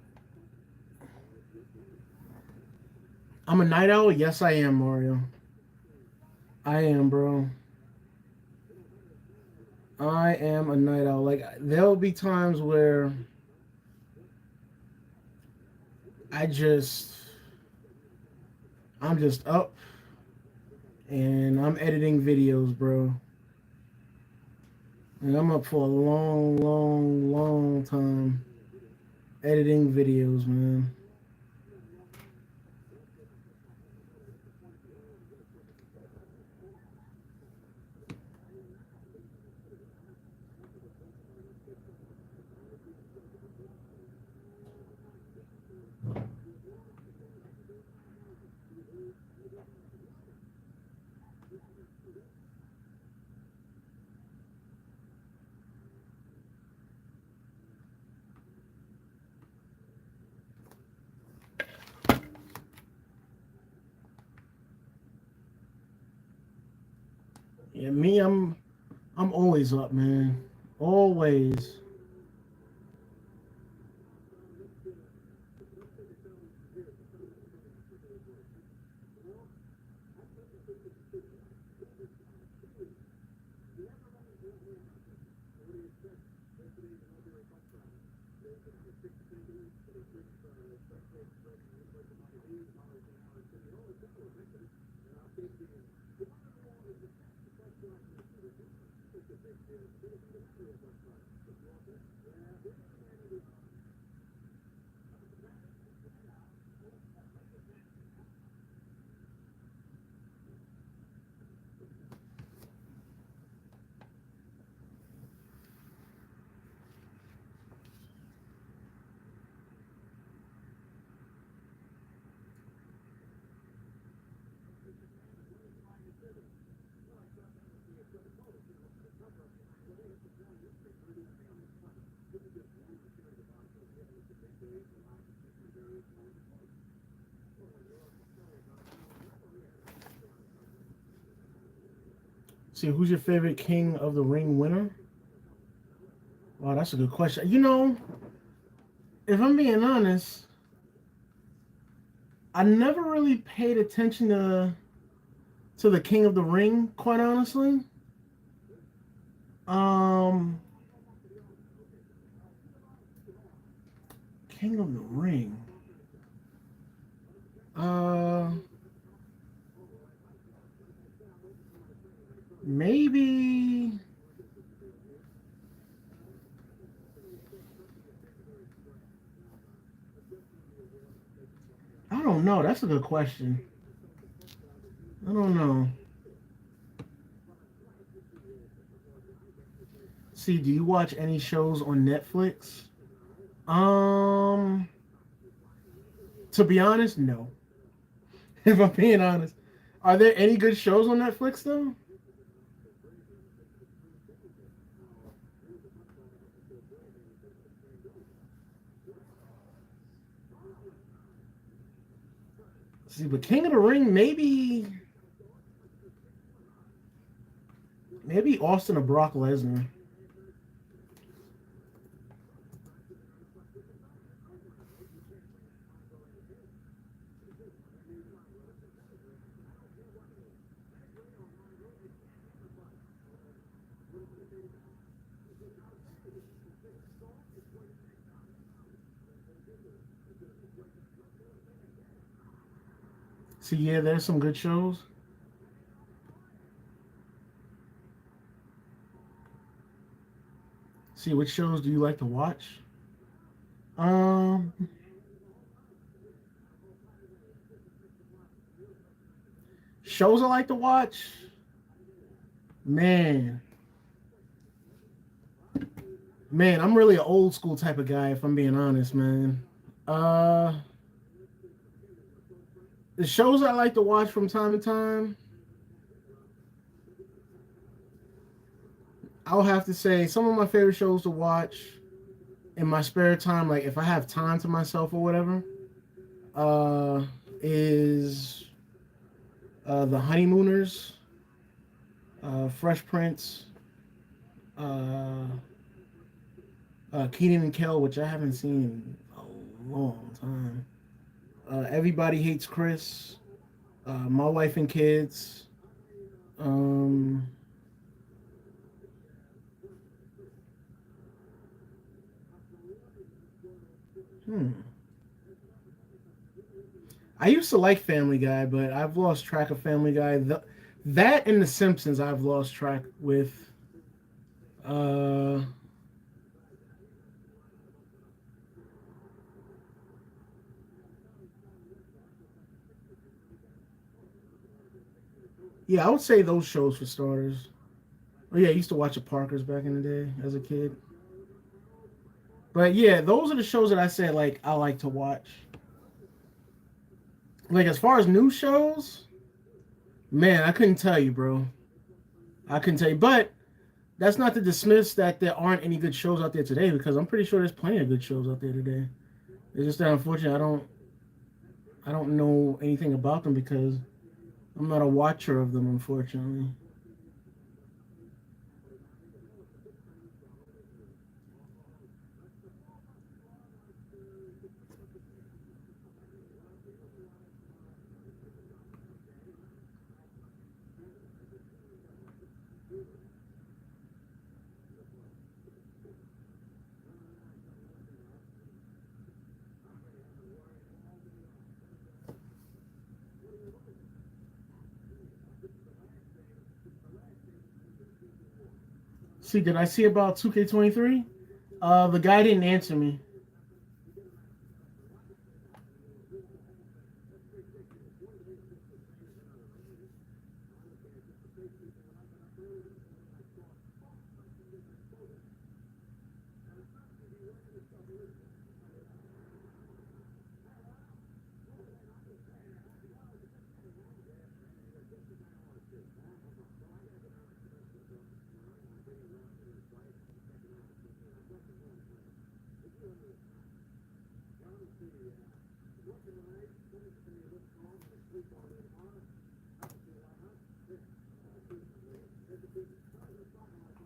I'm a night owl. Yes, I am, Mario. I am, bro. I am a night owl. Like there'll be times where I just I'm just up and I'm editing videos, bro. And I'm up for a long, long, long time editing videos, man. Yeah, me, I'm always up, man. Always. See, who's your favorite King of the Ring winner? Wow, that's a good question. You know, if I'm being honest, I never really paid attention to the King of the Ring, quite honestly. Um, King of the Ring. Uh, maybe. I don't know. That's a good question. I don't know. See, do you watch any shows on Netflix? Um, to be honest, no. If I'm being honest, are there any good shows on Netflix though? See, but King of the Ring, maybe Austin or Brock Lesnar. See, yeah, there's some good shows. See, which shows do you like to watch? Um, Shows I like to watch. Man, man, I'm really an old school type of guy. If I'm being honest, man. Uh, the shows I like to watch from time to time, I'll have to say some of my favorite shows to watch in my spare time, like if I have time to myself or whatever, uh, is The Honeymooners, Fresh Prince, uh, Keenan and Kel, which I haven't seen in a long time. Everybody Hates Chris, My Wife and Kids. Um, hmm. I used to like Family Guy, but I've lost track of Family Guy. That and The Simpsons, I've lost track with. Uh, yeah, I would say those shows for starters. Oh yeah, I used to watch the Parkers back in the day as a kid. But yeah, those are the shows that I said like I like to watch. Like as far as new shows, man, I couldn't tell you, bro. I couldn't tell you. But that's not to dismiss that there aren't any good shows out there today because I'm pretty sure there's plenty of good shows out there today. It's just that unfortunately I don't know anything about them because I'm not a watcher of them, unfortunately. See, did I see about 2K23? The guy didn't answer me.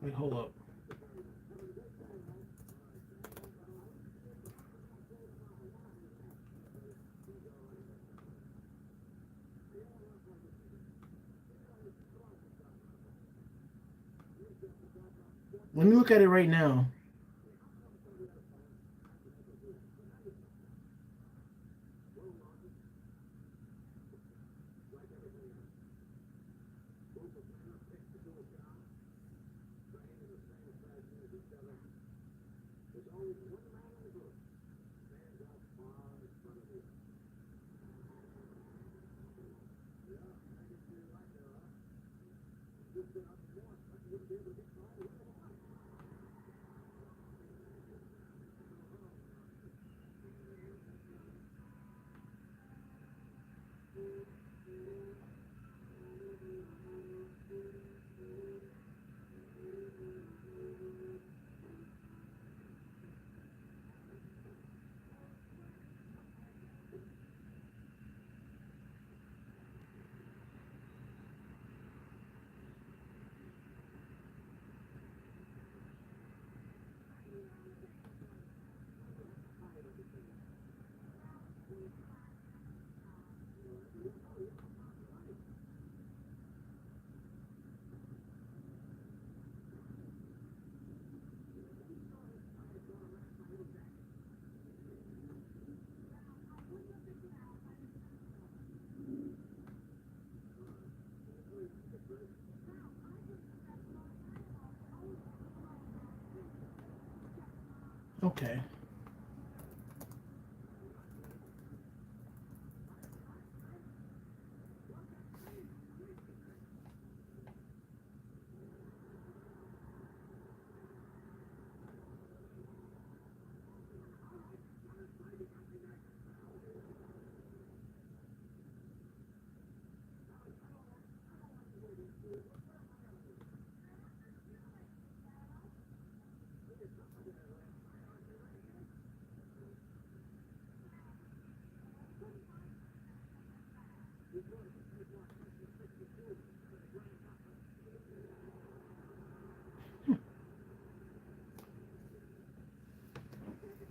Wait, hold up. Let me look at it right now. Okay.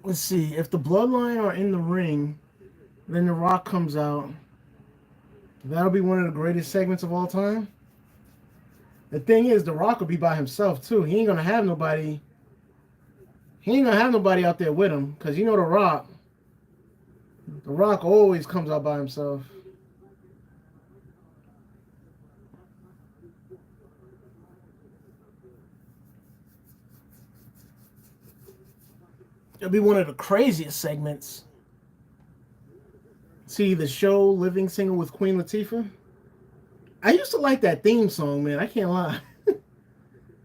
Let's see. If the Bloodline are in the ring, then The Rock comes out. That'll be one of the greatest segments of all time. The thing is, The Rock will be by himself too. He ain't gonna have nobody. He ain't gonna have nobody out there with him because you know The Rock. The Rock always comes out by himself. It'll be one of the craziest segments. See the show Living Single with Queen Latifah. I used to like that theme song, man. I can't lie.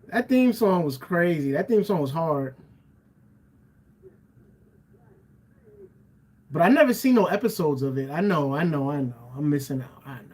That theme song was crazy. That theme song was hard. But I never seen no episodes of it. I know. I'm missing out. I know.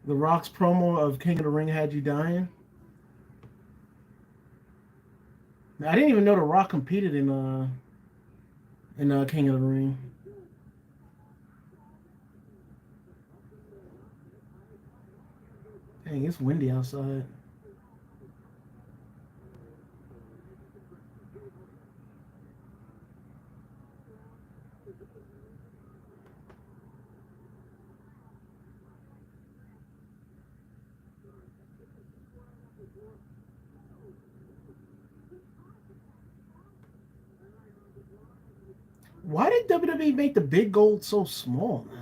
The Rock's promo of King of the Ring had you dying. Now, I didn't even know The Rock competed in King of the Ring. Dang, it's windy outside. Why did WWE make the big gold so small now?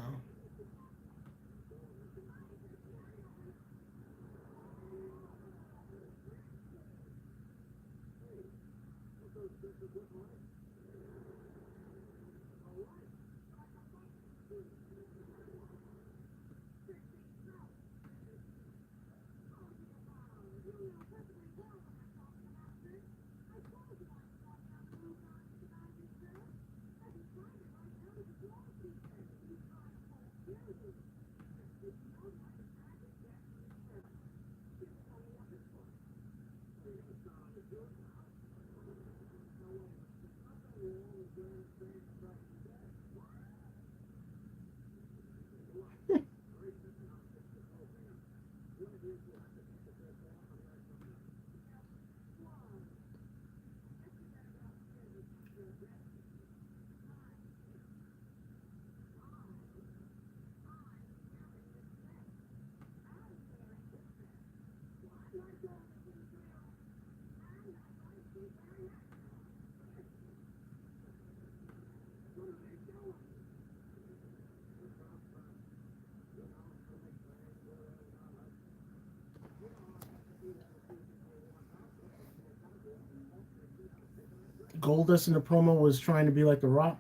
Goldust in the promo was trying to be like The Rock.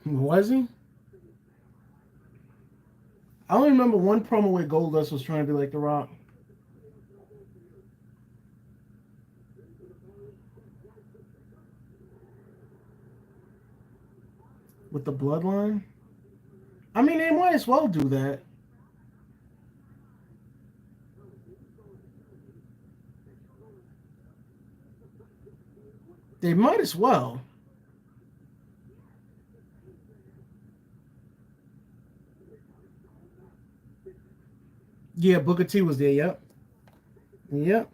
Was he? I only remember one promo where Goldust was trying to be like The Rock. With the bloodline? I mean, they might as well do that. They might as well. Yeah, Booker T was there. Yep. Yep.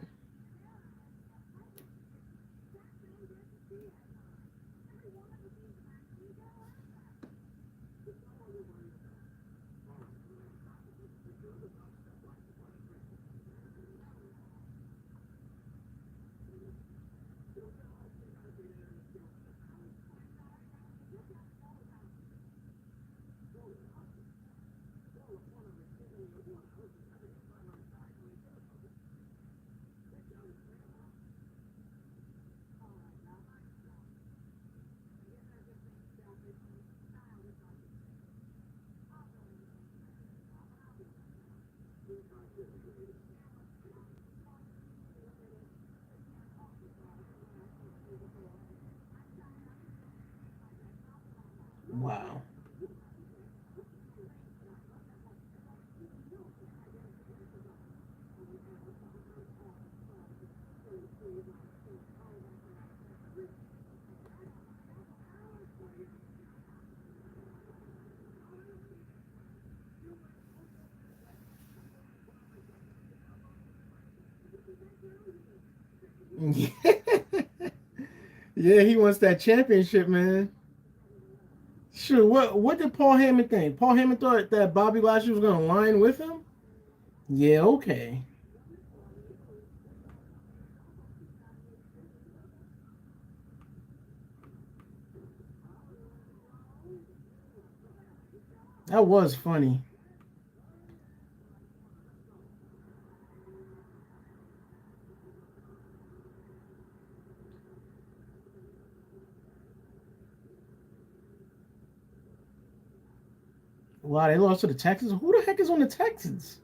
Wow. Yeah, he wants that championship, man. Sure. What did Paul Heyman think? Paul Heyman thought that Bobby Lashley was going to line with him. Yeah. Okay. That was funny. Wow, they lost to the Texans. Who the heck is on the Texans?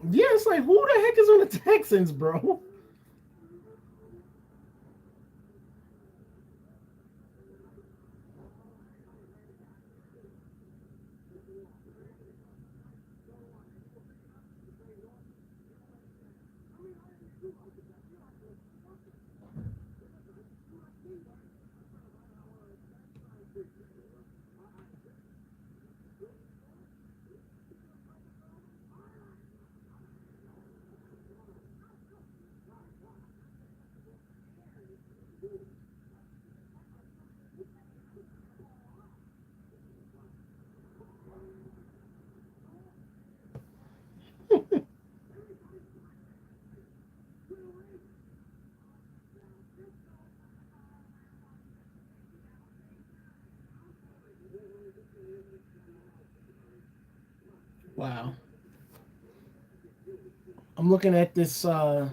Yeah, it's like who the heck is on the Texans, bro? Wow. I'm looking at this. I'm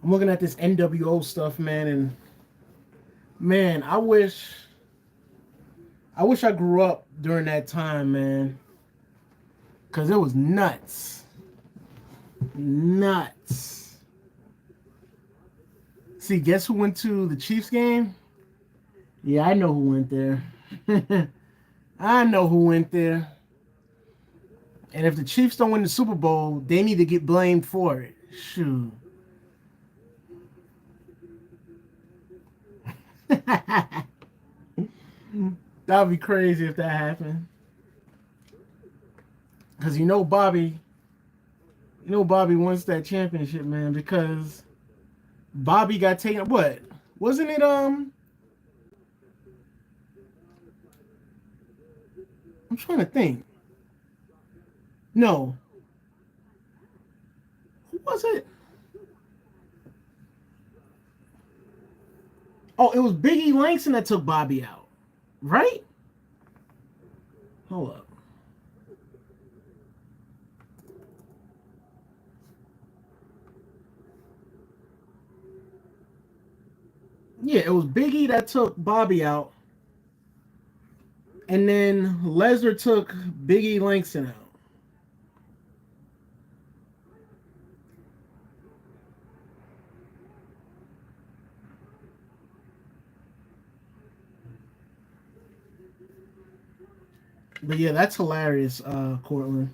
looking at this NWO stuff, man, and man, I wish I grew up during that time, man, because it was nuts, nuts. See, guess who went to the Chiefs game? Yeah, I know who went there. I know who went there. And if the Chiefs don't win the Super Bowl, they need to get blamed for it. Shoot. That'd be crazy if that happened. Because Bobby wants that championship, man, because Bobby got taken. What? Wasn't it, I'm trying to think. No. Who was it? Oh, it was Biggie Langston that took Bobby out, right? Hold up. Yeah, it was Biggie that took Bobby out, and then Lesnar took Biggie Langston out. But yeah, that's hilarious, Cortland.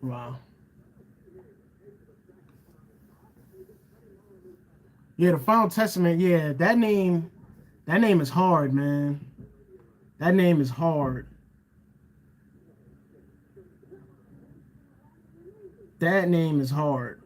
Wow. Yeah, the Final Testament. Yeah, that name. That name is hard, man. That name is hard. That name is hard.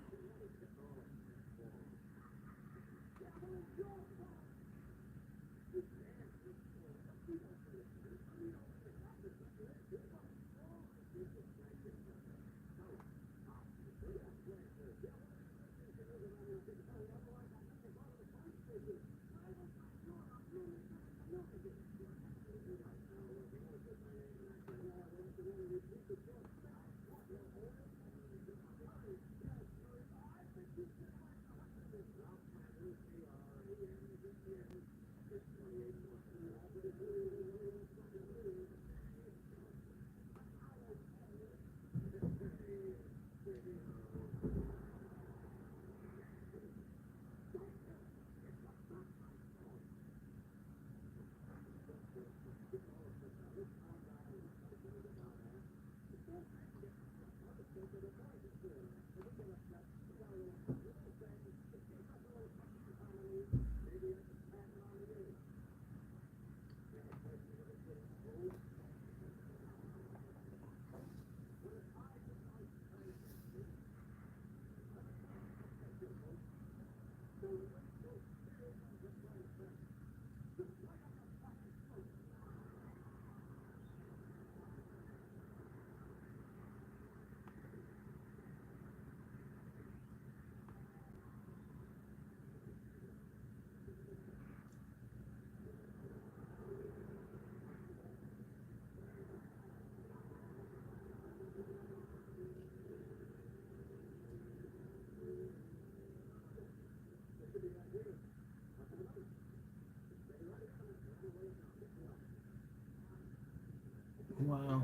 Wow.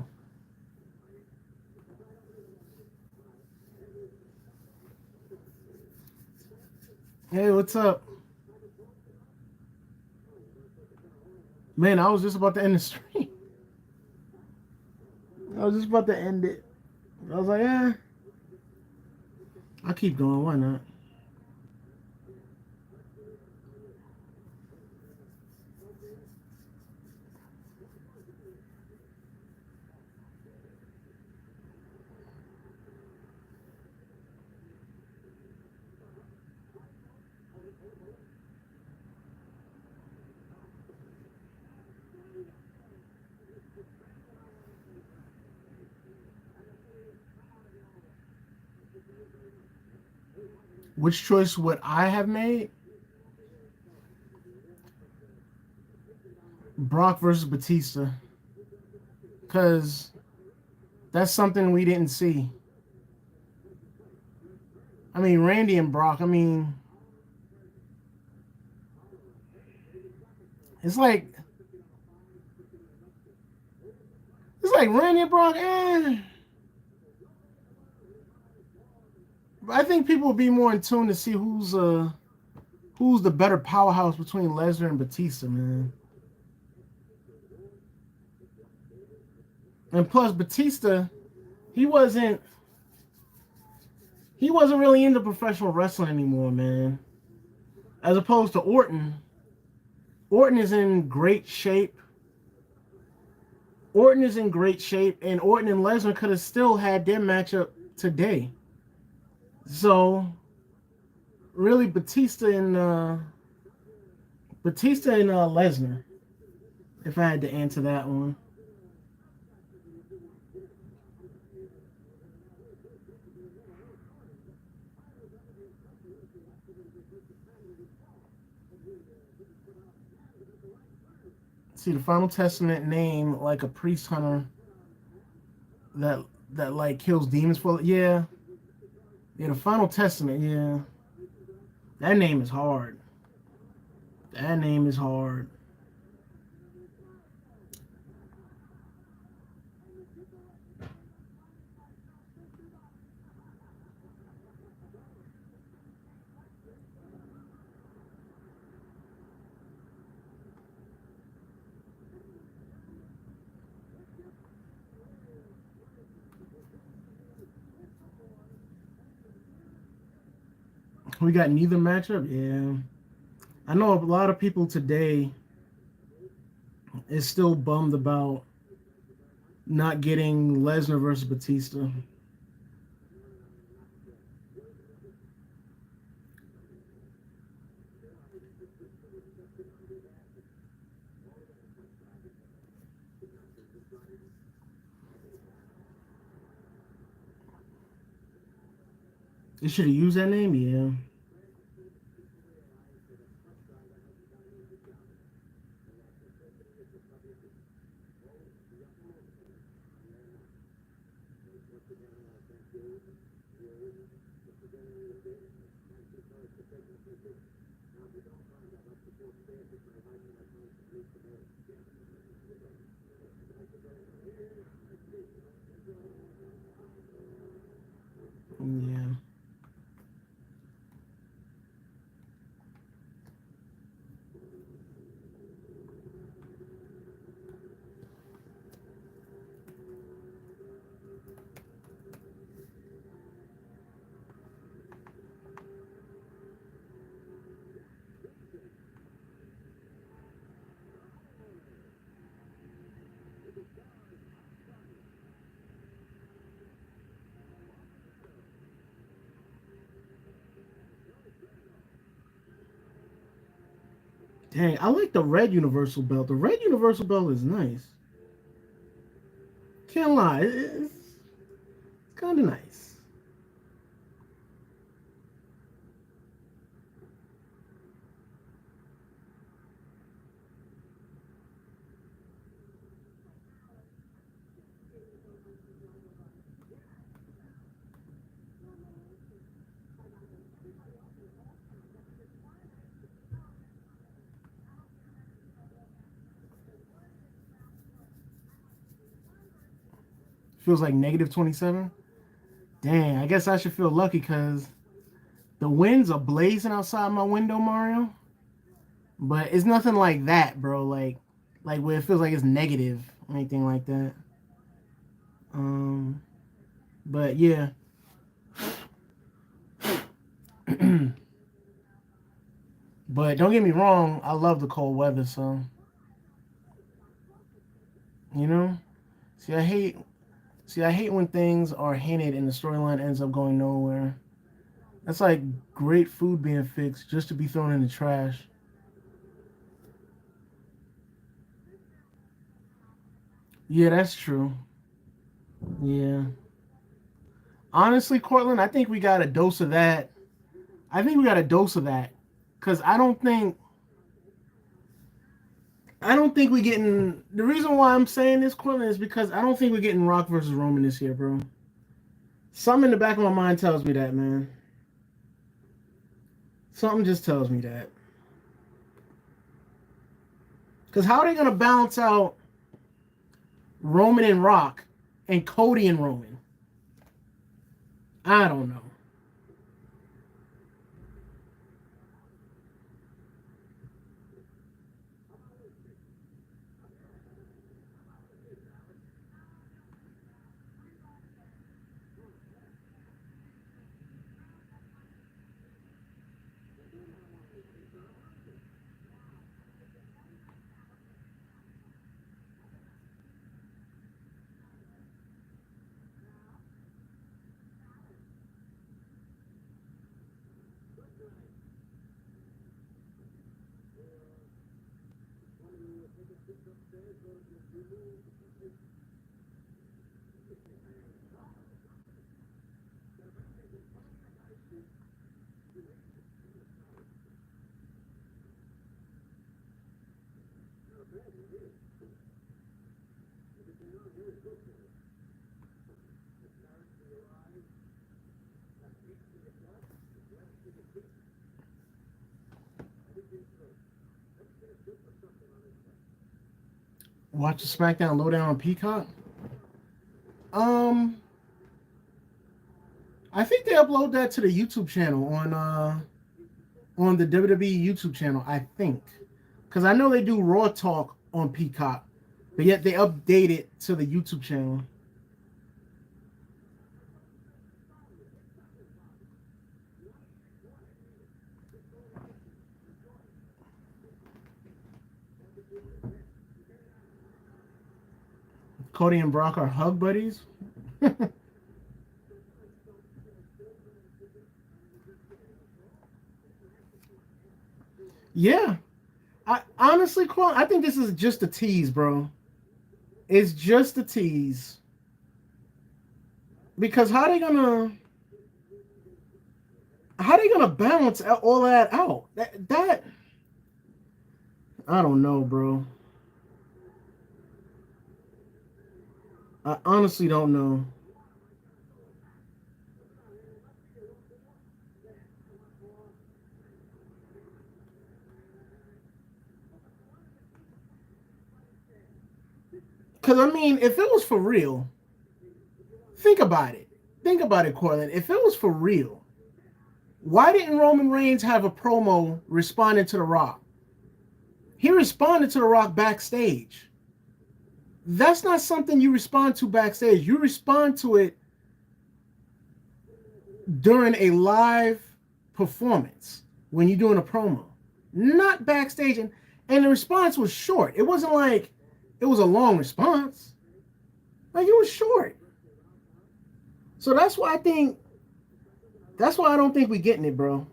Hey, what's up? Man, I was just about to end the stream. I was just about to end it. I was like, I'll keep going. Why not? Which choice would I have made? Brock versus Batista. Because that's something we didn't see. I mean, Randy and Brock, I mean, it's like Randy and Brock, I think people will be more in tune to see who's the better powerhouse between Lesnar and Batista, man. And plus Batista, he wasn't he wasn't really into professional wrestling anymore, man. As opposed to Orton. Orton is in great shape. Orton is in great shape, and Orton and Lesnar could have still had their matchup today. So, really, Batista and Lesnar. If I had to answer that one, see the Final Testament name like a priest hunter that like kills demons for yeah the Final Testament that name is hard. That name is hard. We got neither matchup. Yeah, I know a lot of people today is still bummed about not getting Lesnar versus Batista. They should have used that name. Yeah. Yeah. Dang, I like the red Universal belt. The red Universal belt is nice. Can't lie, it's kind of nice. Feels like negative 27. Dang, I guess I should feel lucky because the winds are blazing outside my window, Mario. But it's nothing like that, bro. Like where it feels like it's negative or anything like that. Um, but yeah. But don't get me wrong, I love the cold weather, so you know. See, I hate when things are hinted and the storyline ends up going nowhere. That's like great food being fixed just to be thrown in the trash. Yeah, that's true. Yeah. Honestly, Cortland, I think we got a dose of that. I think we got a dose of that. Cause I don't think we getting the reason why I'm saying this, Cortland, is because I don't think we're getting Rock versus Roman this year, bro. Something in the back of my mind tells me that, man. Something just tells me that. Cause how are they gonna balance out Roman and Rock and Cody and Roman? I don't know. Watch the SmackDown Lowdown on Peacock. Um, I think they upload that to the YouTube channel on the WWE YouTube channel. I think because I know they do Raw Talk on Peacock, but yet they update it to the YouTube channel. Cody and Brock are hug buddies. Yeah, I honestly, Quan, I think this is just a tease, bro. It's just a tease because how they gonna balance all that out? That I don't know, bro. I honestly don't know. Because I mean, if it was for real, think about it. Think about it, Corlin. If it was for real, why didn't Roman Reigns have a promo responding to The Rock? He responded to The Rock backstage. That's not something you respond to backstage. You respond to it during a live performance when you're doing a promo, not backstage. And the response was short. It wasn't like it was a long response. Like it was short. So that's why I don't think we're getting it, bro.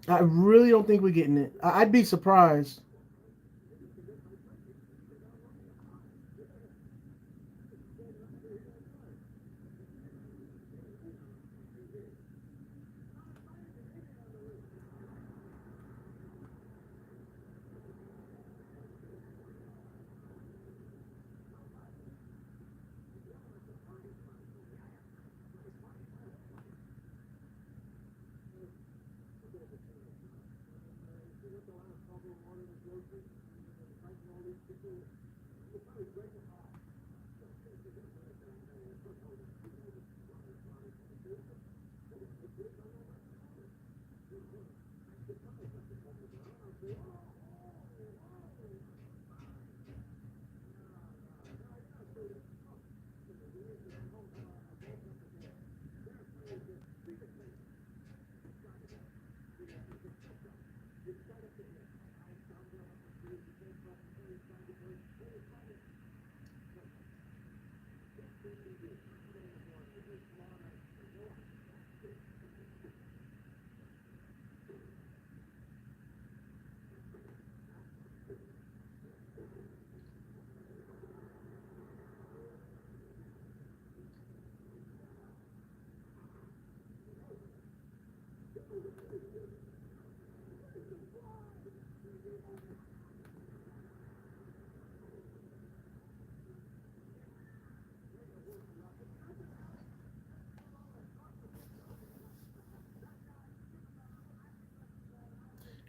I really don't think we're getting it. I'd be surprised.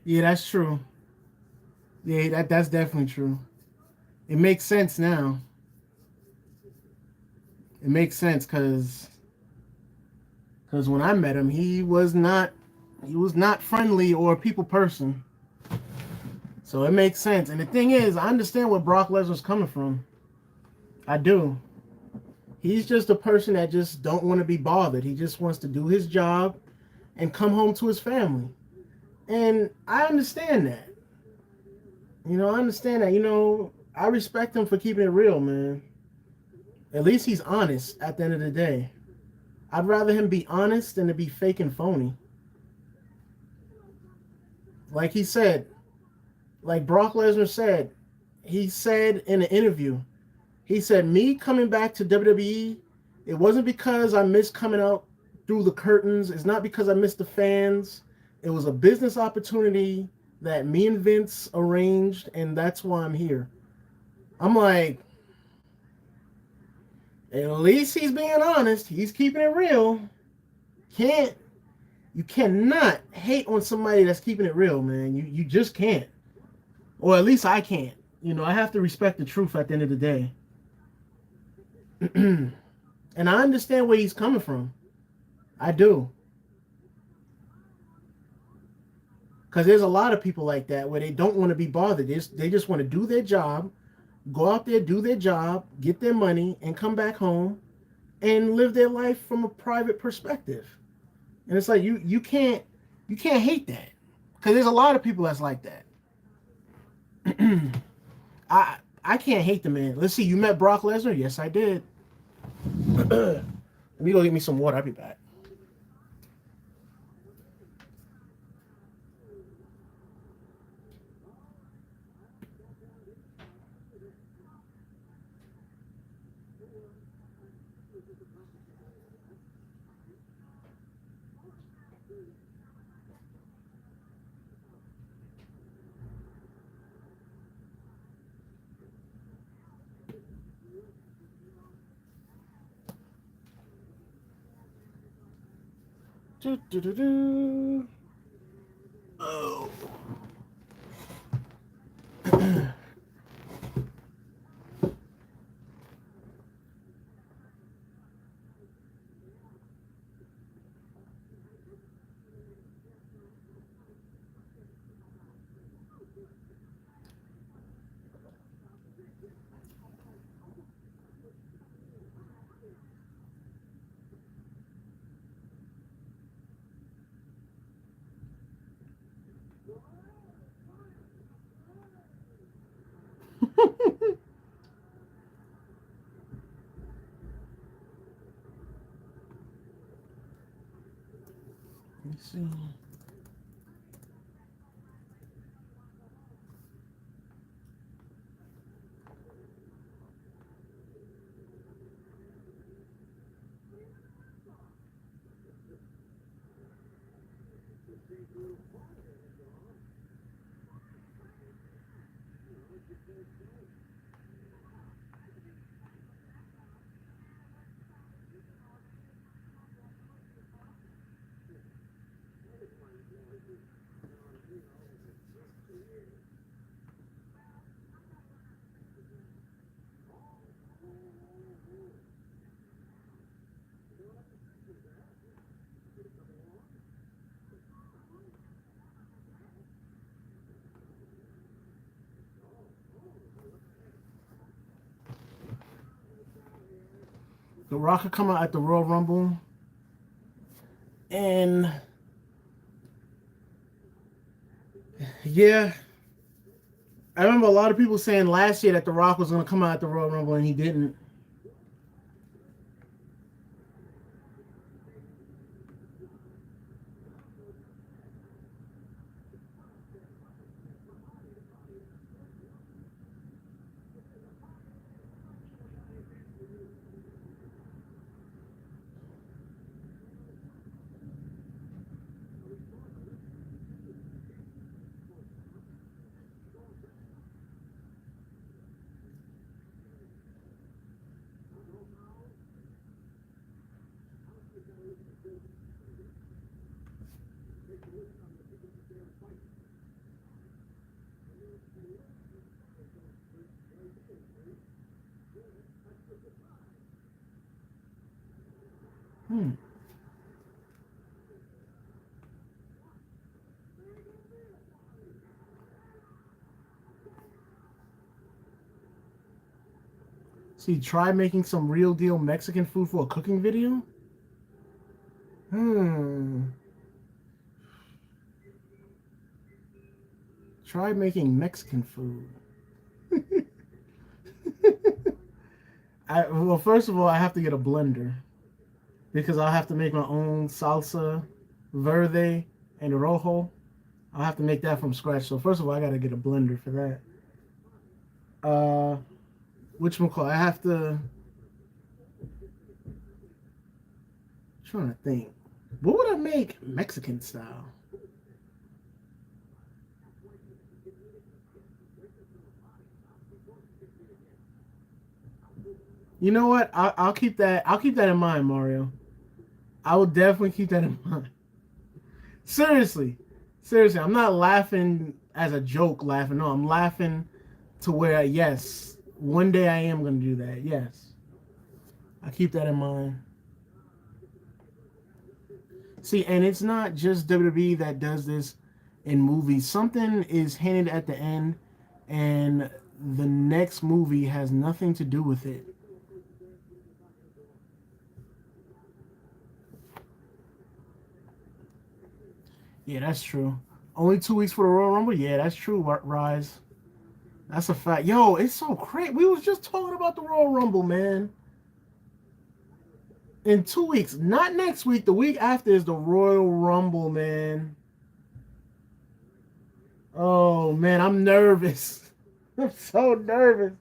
Yeah, that's true. Yeah, that's definitely true. It makes sense now. It makes sense because when I met him, he was not friendly or a people person. So it makes sense. And the thing is, I understand where Brock Lesnar's coming from. I do. He's just a person that just don't want to be bothered. He just wants to do his job and come home to his family. And I understand that. I understand that. I respect him for keeping it real, man. At least he's honest at the end of the day. I'd rather him be honest than to be fake and phony. Like he said, like Brock Lesnar said, he said in an interview, he said, me coming back to WWE, it wasn't because I missed coming out through the curtains. It's not because I missed the fans. It was a business opportunity that me and Vince arranged, and that's why I'm here. I'm like, at least he's being honest. He's keeping it real. Can't You cannot hate on somebody that's keeping it real, man. You just can't. Or at least I can't. I have to respect the truth at the end of the day. And I understand where he's coming from. I do. Because there's a lot of people like that where they don't want to be bothered. They just want to do their job, go out there, do their job, get their money, and come back home and live their life from a private perspective. And it's like you can't hate that. Because there's a lot of people that's like that. I can't hate the man. Let's see, you met Brock Lesnar? Yes, I did. Let me go get me some water. I'll be back. Do, do, do, do. Oh. Let me see. The Rock could come out at the Royal Rumble, and yeah, I remember a lot of people saying last year that The Rock was going to come out at the Royal Rumble, and he didn't. Hmm. See, try making some real deal Mexican food for a cooking video. Hmm. Try making Mexican food. Well, first of all, I have to get a blender because I'll have to make my own salsa verde and rojo. I'll have to make that from scratch. So first of all, I gotta get a blender for that. Uh, which I have to. Trying to think. What would I make Mexican style? You know what? I'll keep that. I'll keep that in mind, Mario. I will definitely keep that in mind. Seriously, seriously, I'm not laughing as a joke. Laughing. No, I'm laughing to where yes, one day I am gonna do that. Yes, I keep that in mind. See, and it's not just WWE that does this in movies. Something is hinted at the end, and the next movie has nothing to do with it. Yeah, that's true. Only 2 weeks for the Royal Rumble. Yeah, that's true. Rise. That's a fact. Yo, it's so crazy. We was just talking about the Royal Rumble, man. In 2 weeks, not next week. The week after is the Royal Rumble, man. Oh man, I'm nervous. I'm so nervous.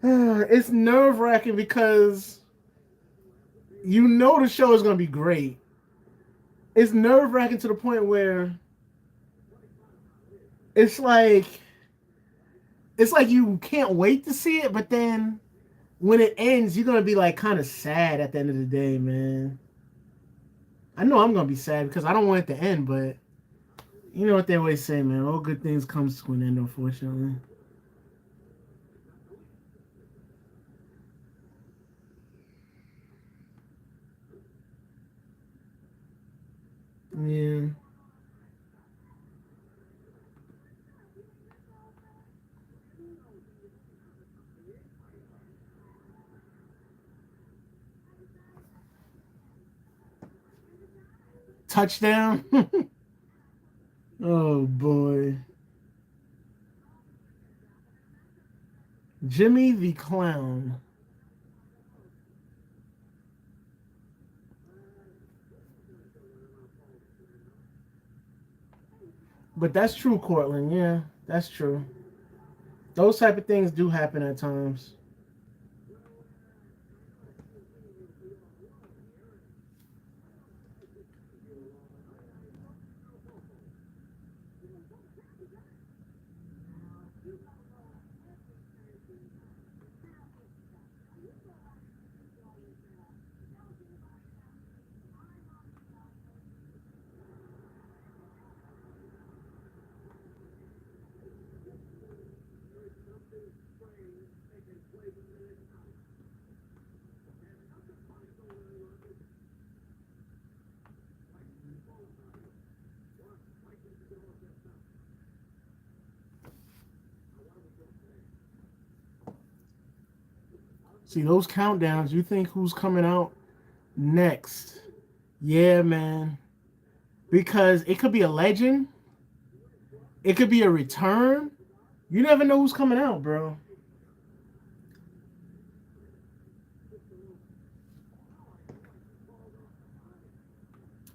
It's nerve wracking because you know the show is gonna be great. It's nerve wracking to the point where it's like it's like you can't wait to see it, but then when it ends, you're gonna be like kind of sad at the end of the day, man. I know I'm gonna be sad because I don't want it to end, but you know what they always say, man. All good things comes to an end, unfortunately. Yeah. Touchdown. Oh boy. Jimmy the Clown. But that's true, Cortland. Yeah, that's true. Those type of things do happen at times. See those countdowns, you think who's coming out next? Yeah, man. Because it could be a legend, it could be a return. You never know who's coming out, bro.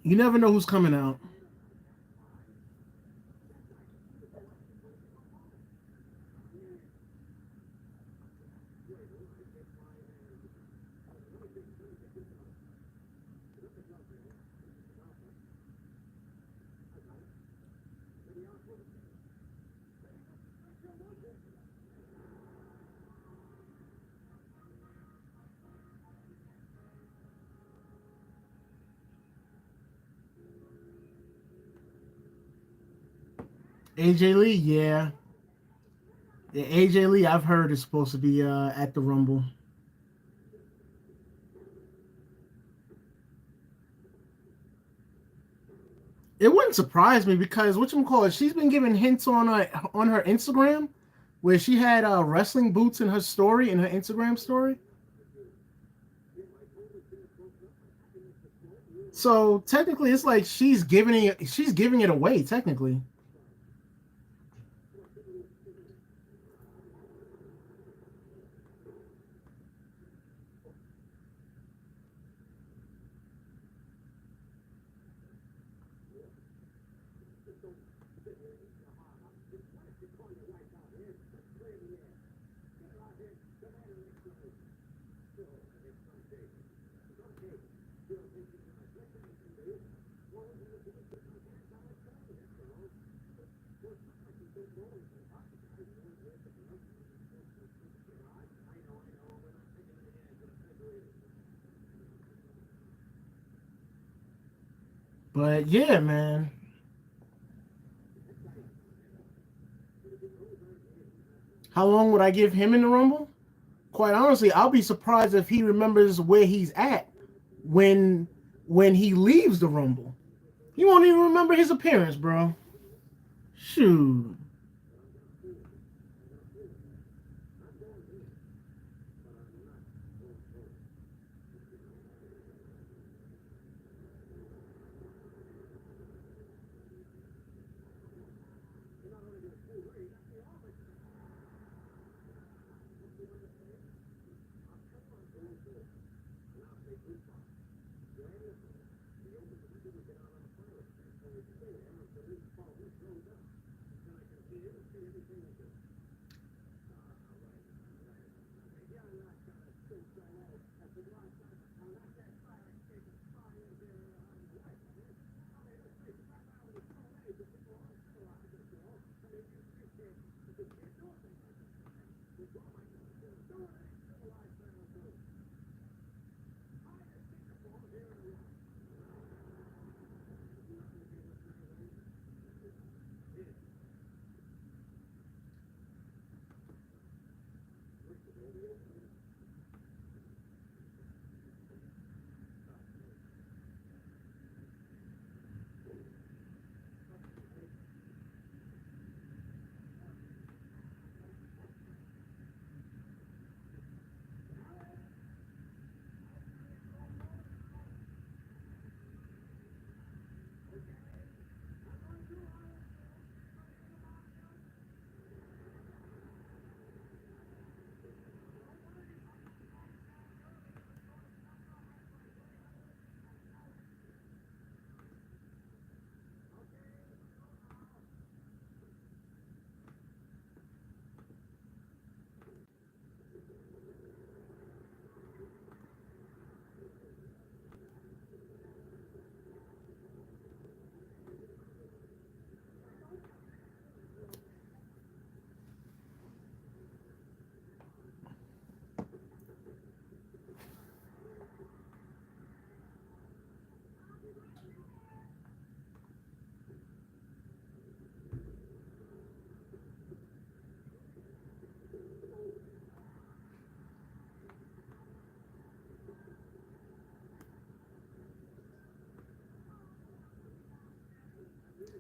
You never know who's coming out. AJ Lee, yeah. Yeah, AJ Lee, I've heard is supposed to be at the Rumble. It wouldn't surprise me because whatchamacallit, she's been giving hints on her Instagram where she had wrestling boots in her story in her Instagram story. So technically, it's like she's giving it away. Technically, but yeah, man. How long would I give him in the Rumble? Quite honestly, I'll be surprised if he remembers where he's at when when he leaves the Rumble. He won't even remember his appearance, bro. Shoot.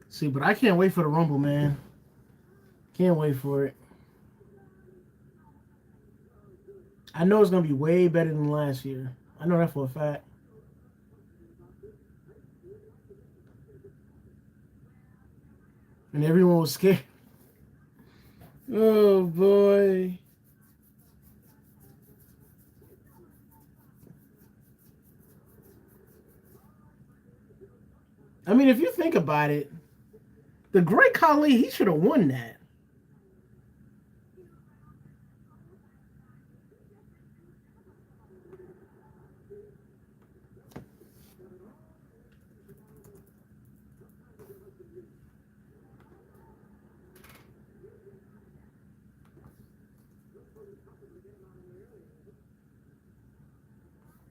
See, but I can't wait for the Rumble, man. Can't wait for it. I know it's gonna be way better than last year. I know that for a fact. And everyone was scared. Oh boy. I mean, if you think about it, the Great Khali, he should have won that.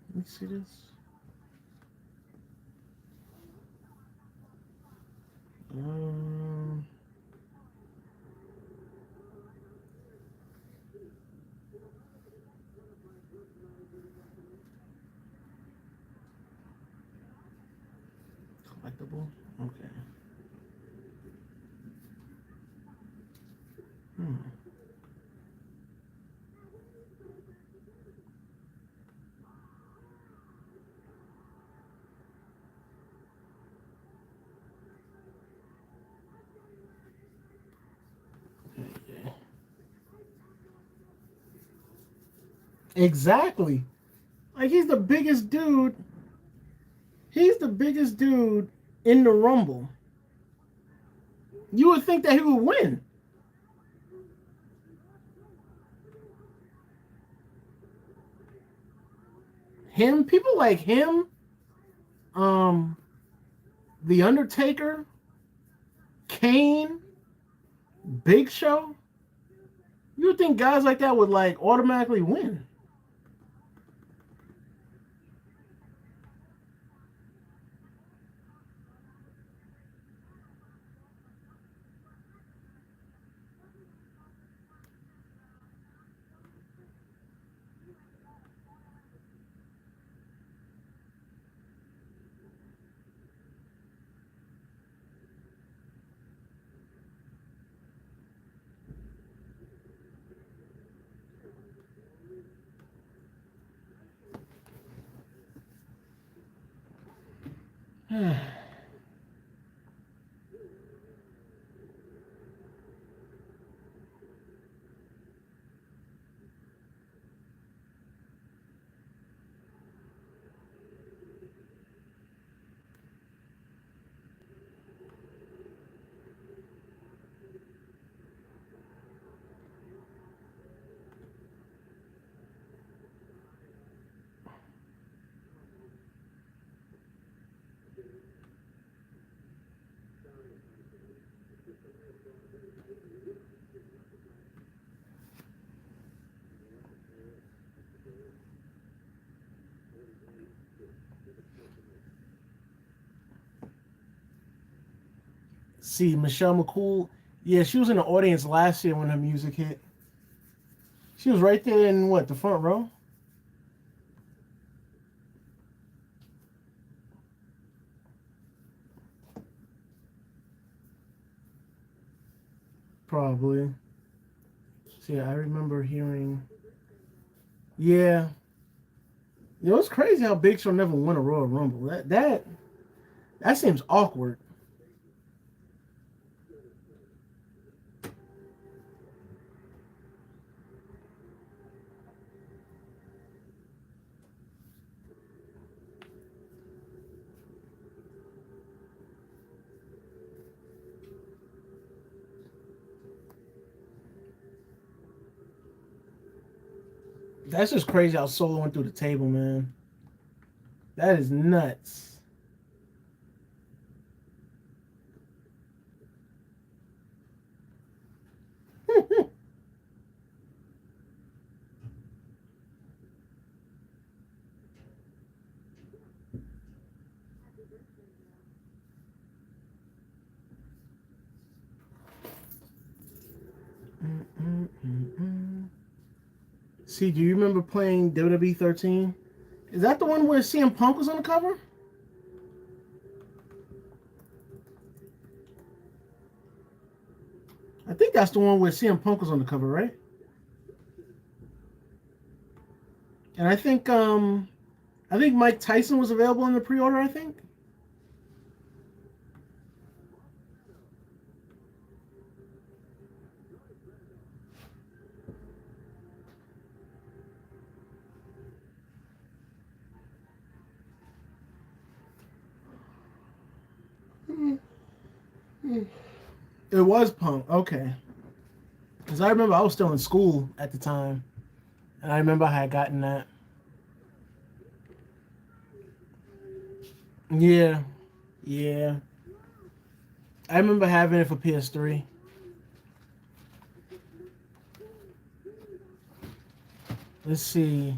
Let me see this. Um, Collectible. Okay. Exactly. Like he's the biggest dude. He's the biggest dude in the Rumble. You would think that he would win. Him, people like him, um, The Undertaker, Kane, Big Show. You would think guys like that would like automatically win. See, Michelle McCool, yeah, she was in the audience last year when her music hit. She was right there in what, the front row? Probably. See, I remember hearing. Yeah, it was crazy how Big Show never won a Royal Rumble. That seems awkward. That's just crazy how Solo went through the table, man. That is nuts. See, do you remember playing WWE 13? Is that the one where CM Punk was on the cover? I think that's the one where CM Punk was on the cover, right? And I think Mike Tyson was available in the pre-order, I think. It was Punk. Okay. Because I remember I was still in school at the time. And I remember I had gotten that. Yeah. Yeah. I remember having it for PS3. Let's see.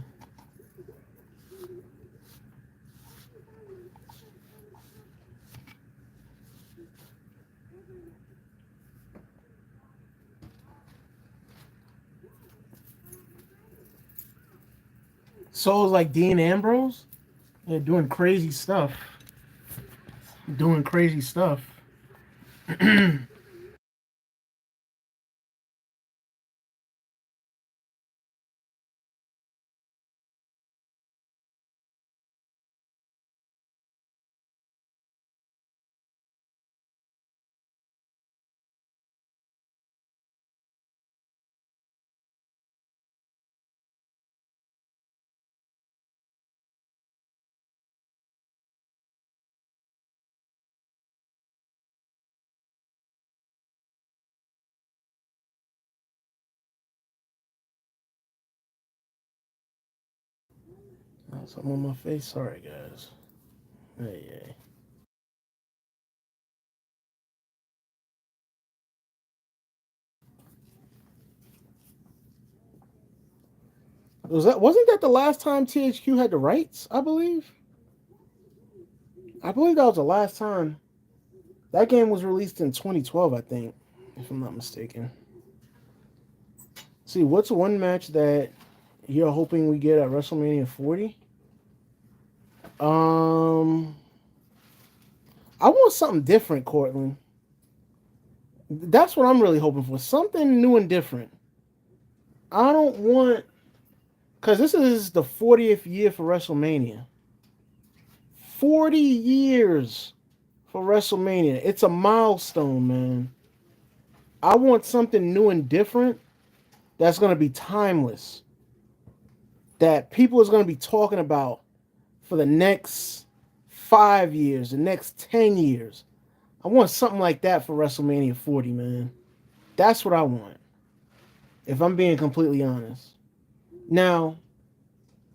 Souls like Dean Ambrose? Yeah, doing crazy stuff. Doing crazy stuff. Something on my face. Sorry, guys. Hey. Wasn't that the last time THQ had the rights? I believe. I believe that was the last time. That game was released in 2012, I think, if I'm not mistaken. See, what's one match that you're hoping we get at WrestleMania 40? I want something different, Cortland. That's what I'm really hoping for. Something new and different. I don't want, because this is the 40th year for WrestleMania. 40 years for WrestleMania. It's a milestone, man. I want something new and different that's going to be timeless. That people is going to be talking about for the next 5 years, the next 10 years. I want something like that for WrestleMania 40, man. That's what I want. If I'm being completely honest. Now,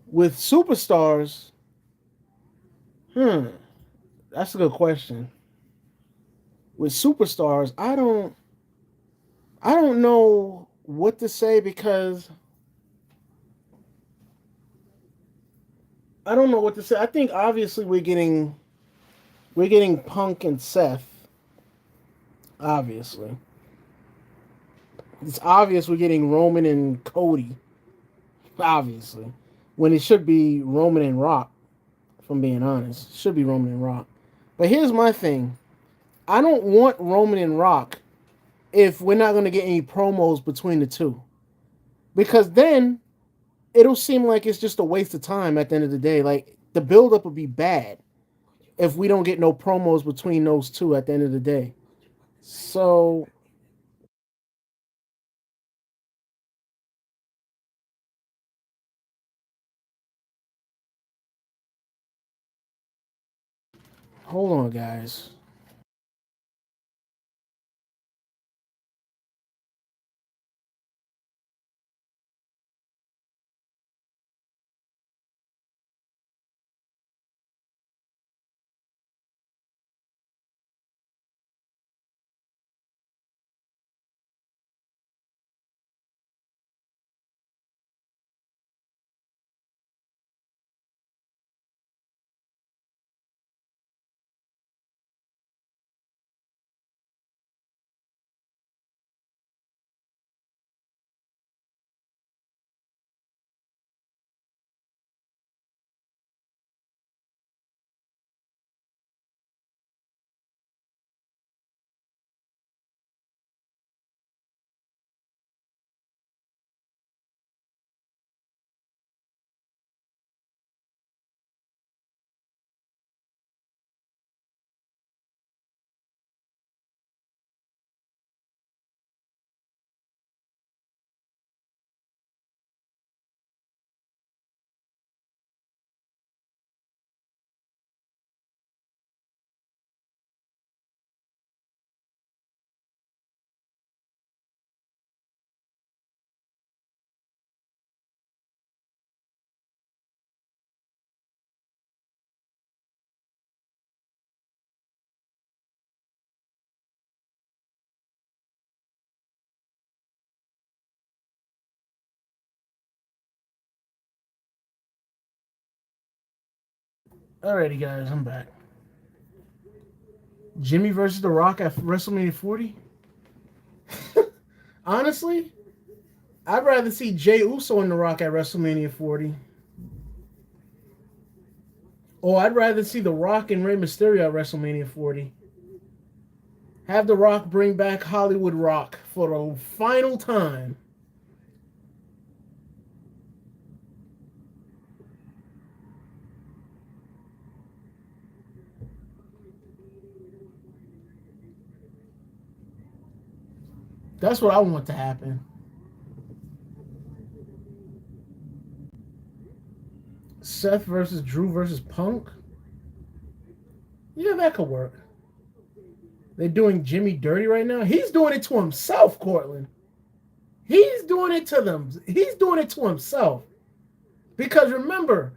with superstars, that's a good question. With superstars, I don't know what to say because I don't know what to say. I think obviously we're getting Punk and Seth. Obviously, it's obvious we're getting Roman and Cody. Obviously, when it should be Roman and Rock. If I'm being honest, it should be Roman and Rock. But here's my thing: I don't want Roman and Rock if we're not going to get any promos between the two, because then it'll seem like it's just a waste of time at the end of the day. Like the buildup will be bad if we don't get no promos between those two at the end of the day. So hold on, guys. Alrighty, guys, I'm back. Jimmy versus The Rock at WrestleMania 40. Honestly, I'd rather see Jay Uso and The Rock at WrestleMania 40. Or I'd rather see The Rock and Rey Mysterio at WrestleMania 40. Have The Rock bring back Hollywood Rock for the final time. That's what I want to happen. Seth versus Drew versus Punk. Yeah, that could work. They're doing Jimmy dirty right now. He's doing it to himself, Cortland. He's doing it to them. He's doing it to himself. Because remember,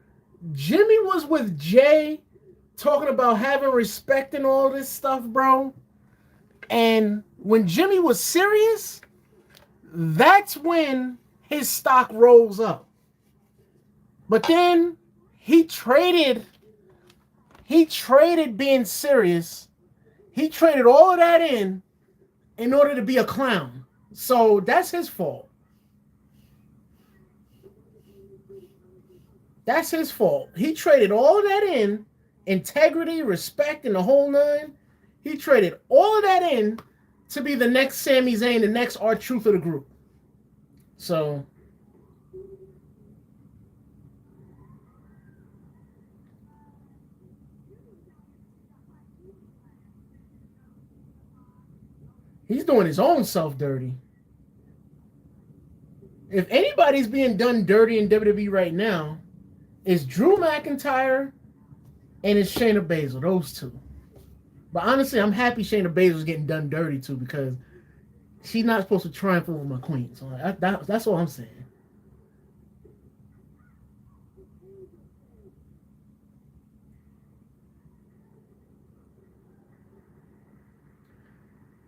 Jimmy was with Jay talking about having respect and all this stuff, bro. And when Jimmy was serious, that's when his stock rolls up. But then he traded being serious. He traded all of that in order to be a clown. So that's his fault. That's his fault. He traded all of that in, integrity, respect, and the whole nine. He traded all of that in to be the next Sami Zayn, the next R-Truth of the group. So he's doing his own self dirty. If anybody's being done dirty in WWE right now, it's Drew McIntyre and it's Shayna Baszler, those two. But honestly, I'm happy Shayna Baszler's getting done dirty too because she's not supposed to triumph over my queen. So that's all I'm saying.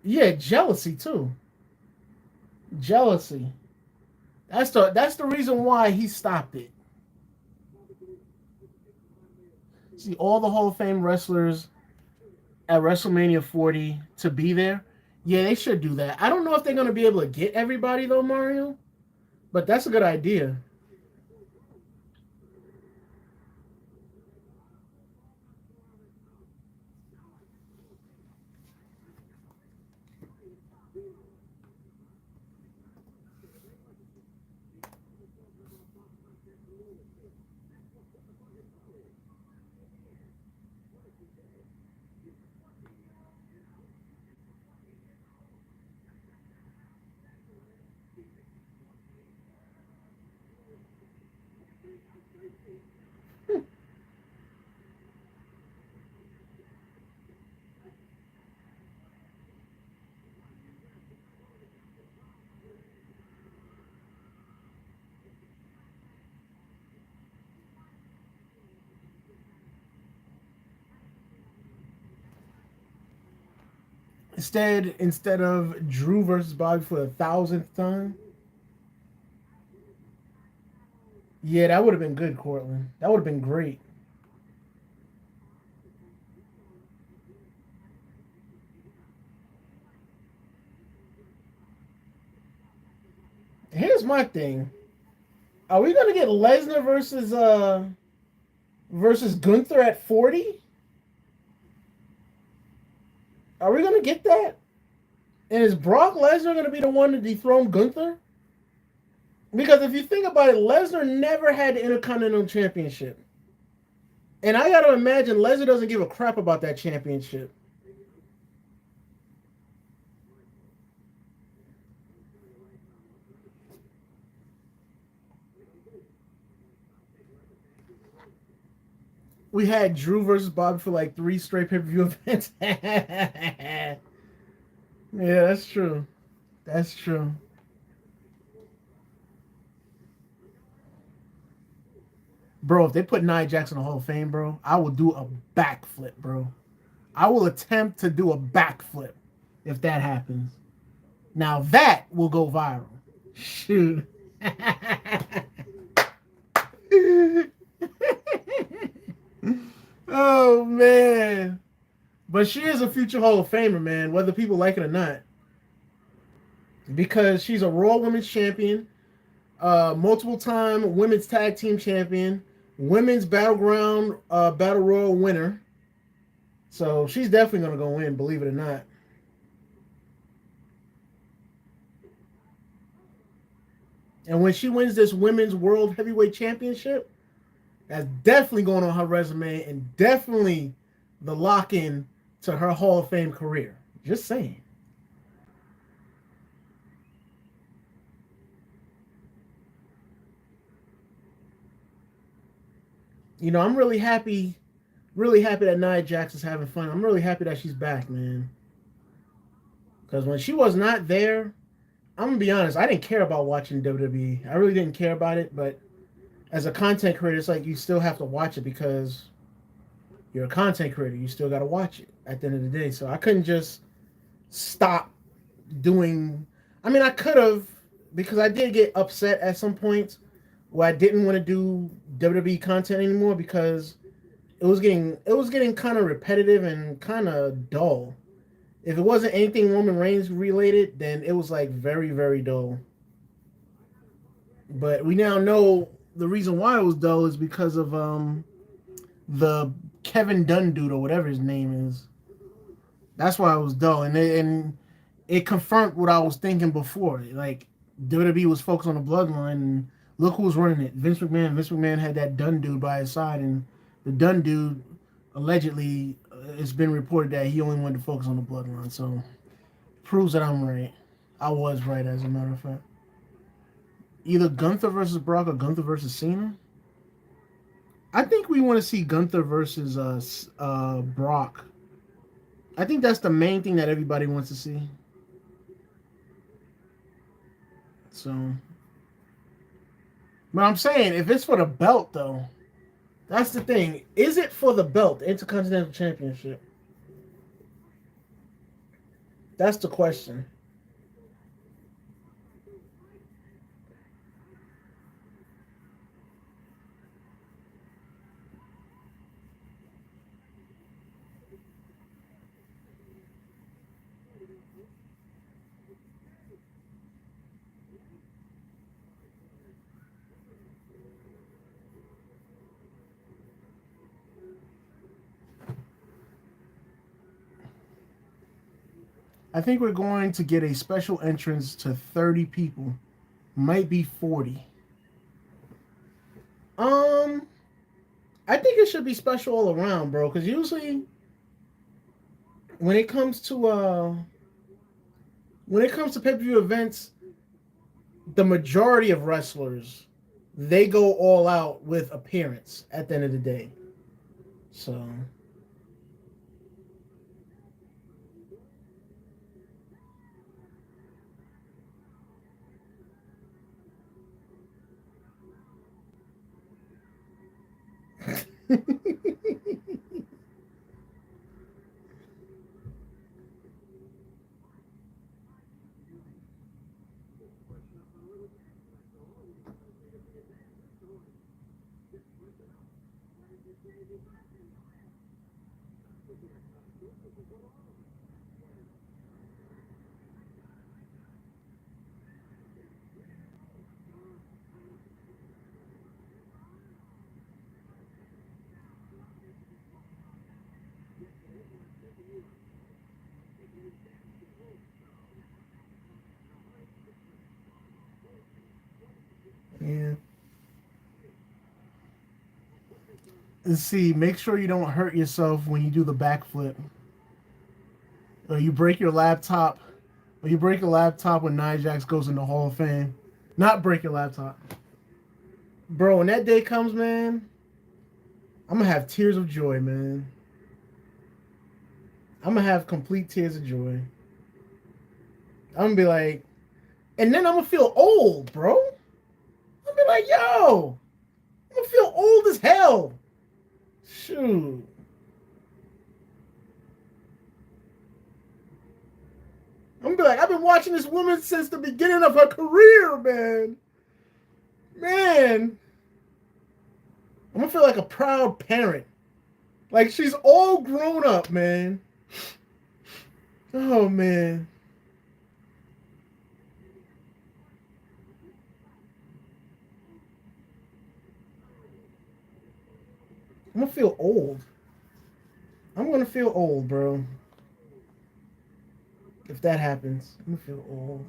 Yeah, jealousy too. Jealousy. That's the reason why he stopped it. See, all the Hall of Fame wrestlers at WrestleMania 40 to be there. Yeah, they should do that. I don't know if they're going to be able to get everybody though, Mario, but that's a good idea. Instead of Drew versus Bobby for the thousandth time. Yeah, that would have been good, Cortland. That would have been great. Here's my thing. Are we gonna get Lesnar versus Gunther at 40? Are we gonna get that? And is Brock Lesnar gonna be the one to dethrone Gunther? Because if you think about it, Lesnar never had the Intercontinental Championship. And I gotta imagine Lesnar doesn't give a crap about that championship. We had Drew versus Bobby for like 3 straight pay-per-view events. Yeah, that's true. That's true. Bro, if they put Nia Jax in the Hall of Fame, bro, I will do a backflip, bro. I will attempt to do a backflip if that happens. Now that will go viral. Shoot. Oh man. But she is a future Hall of Famer, man, whether people like it or not. Because she's a Raw Women's Champion, multiple time Women's Tag Team Champion, Women's Battleground Battle Royal winner. So she's definitely going to go in, believe it or not. And when she wins this Women's World Heavyweight Championship, that's definitely going on her resume and definitely the lock in to her Hall of Fame career. Just saying. You know, I'm really happy that Nia Jax is having fun. I'm really happy that she's back, man. Because when she was not there, I'm gonna be honest, I didn't care about watching WWE. I really didn't care about it, but as a content creator, it's like you still have to watch it because you're a content creator. You still got to watch it at the end of the day. So I couldn't just stop doing. I mean, I could have because I did get upset at some points where I didn't want to do WWE content anymore because it was getting kind of repetitive and kind of dull. If it wasn't anything Roman Reigns related, then it was like very very dull. But we now know the reason why it was dull is because of the Kevin Dunn dude or whatever his name is. That's why it was dull, and it confirmed what I was thinking before. Like WWE was focused on the bloodline, and look who's running it. Vince McMahon. Vince McMahon had that Dunn dude by his side, and the Dunn dude allegedly it's been reported that he only wanted to focus on the bloodline. So proves that I'm right. I was right, as a matter of fact. Either Gunther versus Brock or Gunther versus Cena. I think we want to see Gunther versus Brock. I think that's the main thing that everybody wants to see. So, but I'm saying if it's for the belt though, that's the thing. Is it for the belt, the Intercontinental Championship? That's the question. I think we're going to get a special entrance to 30 people. Might be 40. Um, I think it should be special all around, bro. Because usually when it comes to pay per view events, the majority of wrestlers they go all out with appearance at the end of the day. So yeah. And see, make sure you don't hurt yourself when you do the backflip, or you break your laptop, or you break a laptop when Nia Jax goes in the Hall of Fame. Not break your laptop, bro. When that day comes, man, I'm gonna have tears of joy, man. I'm gonna have complete tears of joy. I'm gonna be like, and then I'm gonna feel old, bro. I'm gonna be like, yo, I'm gonna feel old as hell. Shoot. I'm gonna be like, I've been watching this woman since the beginning of her career, man. Man, I'm gonna feel like a proud parent. Like she's all grown up, man. Oh man. I'm gonna feel old. I'm gonna feel old, bro. If that happens, I'm gonna feel old.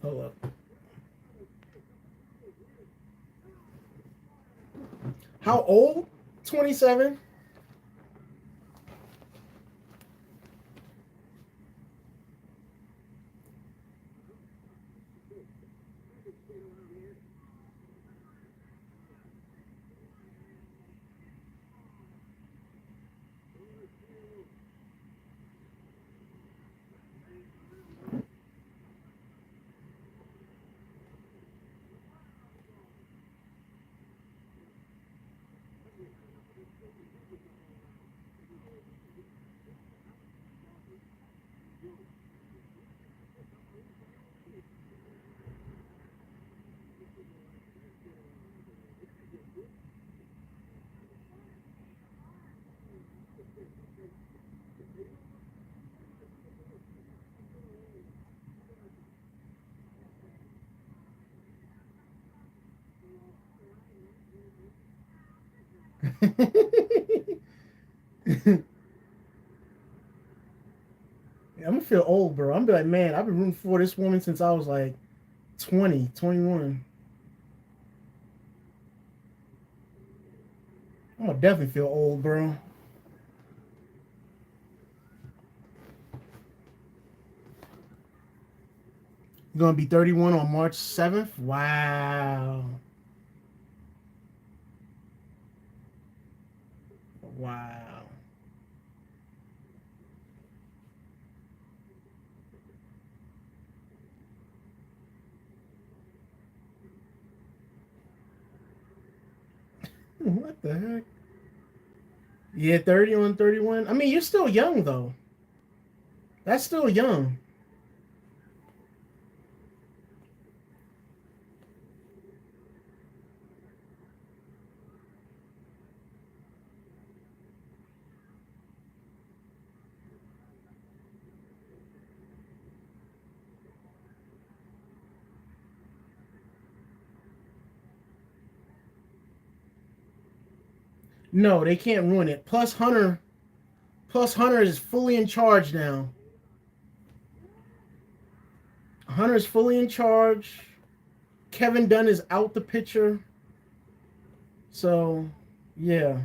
Hold up. How old? 27. I'm gonna feel old, bro. I'm gonna be like, man, I've been rooting for this woman since I was like 20, 21. I'm gonna definitely feel old, bro. You're gonna be 31 on March 7th? Wow. Wow. What the heck? Yeah, 30 on 31. I mean, you're still young though. That's still young. No, they can't ruin it. Plus Hunter is fully in charge now. Hunter is fully in charge. Kevin Dunn is out the picture. So, yeah.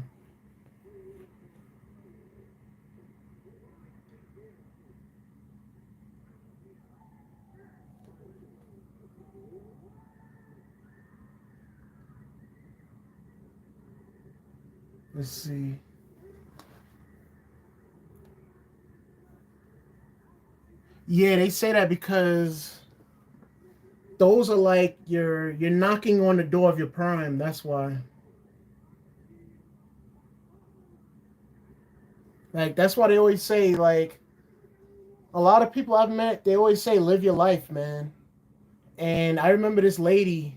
Let's see. Yeah, they say that because those are like you're knocking on the door of your prime. That's why. Like that's why they always say like a lot of people I've met, they always say live your life, man. And I remember this lady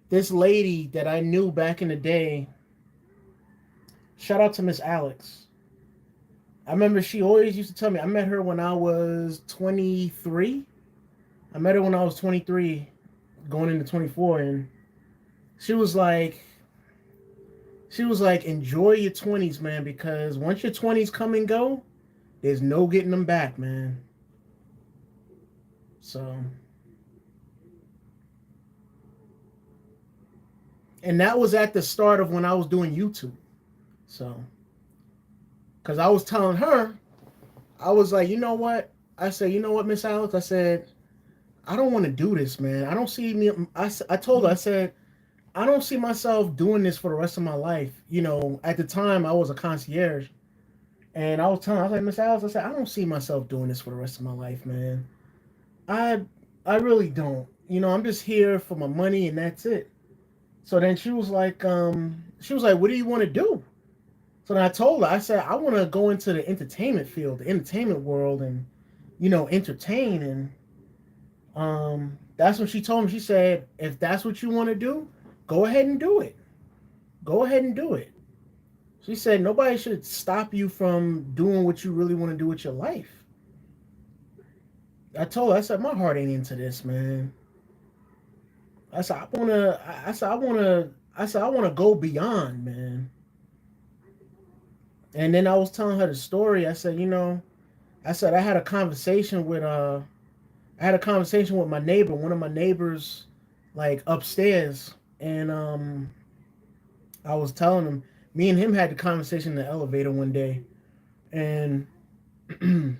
that I knew back in the day. Shout out to Miss Alex. I remember she always used to tell me. I met her when I was 23. I met her when I was 23, going into 24, and she was like, enjoy your 20s, man, because once your 20s come and go, there's no getting them back, man. So, and that was at the start of when I was doing YouTube. So, because I was telling her, I was like, you know what? I said, you know what, Miss Alex? I said, I don't want to do this, man. I don't see me. I told her, I said, I don't see myself doing this for the rest of my life. You know, at the time I was a concierge, and I was telling her, I was like, Miss Alex, I said, I don't see myself doing this for the rest of my life, man. I I really don't. You know, I'm just here for my money and that's it. So then she was like, what do you want to do? So then I told her, I said, I want to go into the entertainment field, the entertainment world, and entertain. And that's what she told me. She said, if that's what you want to do, go ahead and do it. Go ahead and do it. She said, nobody should stop you from doing what you really want to do with your life. I told her, I said, my heart ain't into this, man. I said, I wanna go beyond, man. And then I was telling her the story. I said, I said I had a conversation with my neighbor, one of my neighbors, like upstairs, and I was telling him, me and him had the conversation in the elevator one day, and I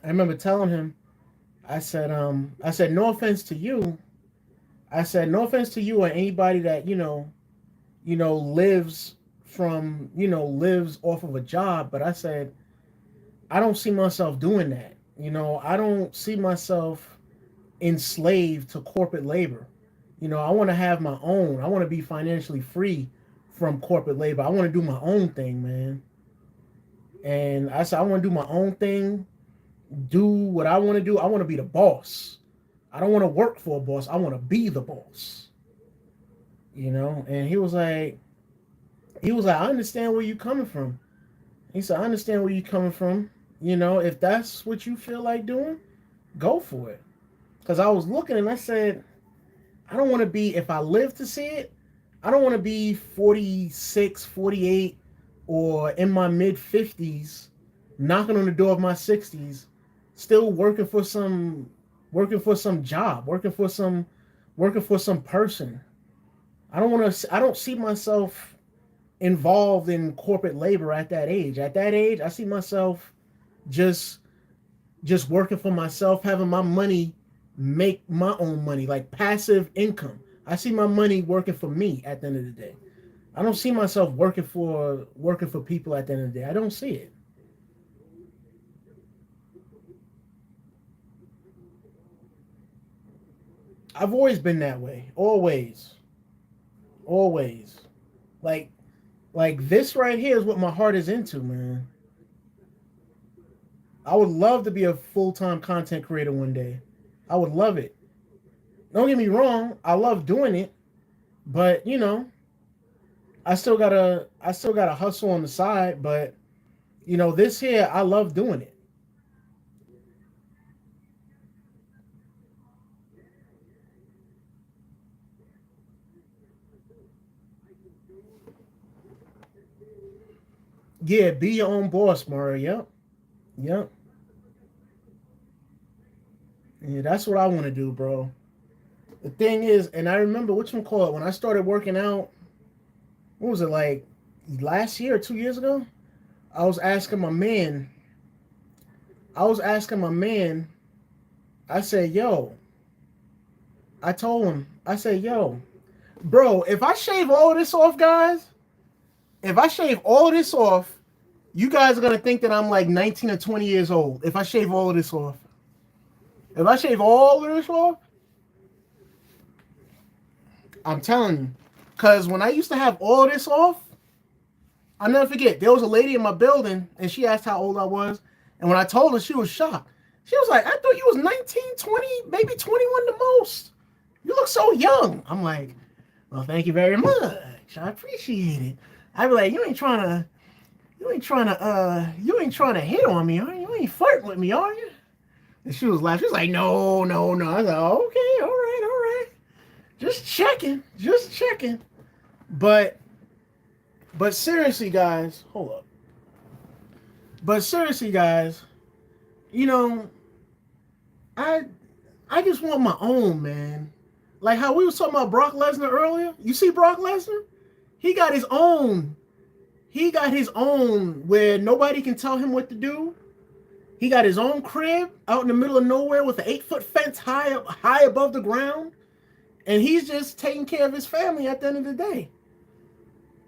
remember telling him, I said, no offense to you. I said, no offense to you or anybody that, lives lives off of a job, but I said, I don't see myself doing that. I don't see myself enslaved to corporate labor. I want to have my own. I want to be financially free from corporate labor. I want to do my own thing, man. And I said, I want to do my own thing, do what I want to do. I want to be the boss. I don't want to work for a boss. I want to be the boss. And he was like, I understand where you're coming from. He said, I understand where you're coming from. If that's what you feel like doing, go for it. Because I was looking and I said, I don't want to be, if I live to see it, I don't want to be 46, 48, or in my mid 50s, knocking on the door of my 60s, still working for some job, working for some person. I don't see myself involved in corporate labor at that age. At that age, I see myself just just working for myself, having my money make my own money, like passive income. I see my money working for me at the end of the day. I don't see myself working for people at the end of the day. I don't see it. I've always been that way. Always. Always. Like like this right here is what my heart is into, man. I would love to be a full-time content creator one day. I would love it. Don't get me wrong, I love doing it, but I still gotta hustle on the side, but this here I love doing it. Yeah, be your own boss, Mario. Yep. Yep. Yeah, that's what I want to do, bro. The thing is, and I remember which one called when I started working out, what was it like last year or 2 years ago? I was asking my man, I was asking my man, I said, yo, I told him, I said, yo, bro, if I shave all of this off, guys, if I shave all of this off, you guys are gonna think that I'm like 19 or 20 years old. If I shave all of this off, if I shave all of this off, I'm telling you, because when I used to have all of this off, I'll never forget. There was a lady in my building, and she asked how old I was, and when I told her, she was shocked. She was like, "I thought you was 19, 20, maybe 21 the most. You look so young." I'm like, "Well, thank you very much. I appreciate it." I'd be like, you ain't trying to hit on me, are you? You ain't flirting with me, are you?" And she was laughing. She was like, "No, no, no." I was like, "Okay, all right, all right. Just checking, just checking." But but seriously, guys, hold up. But seriously, guys, you know, I I just want my own, man. Like how we was talking about Brock Lesnar earlier. You see Brock Lesnar? He got his own. He got his own where nobody can tell him what to do. He got his own crib out in the middle of nowhere with an 8 foot fence high above the ground, and he's just taking care of his family at the end of the day.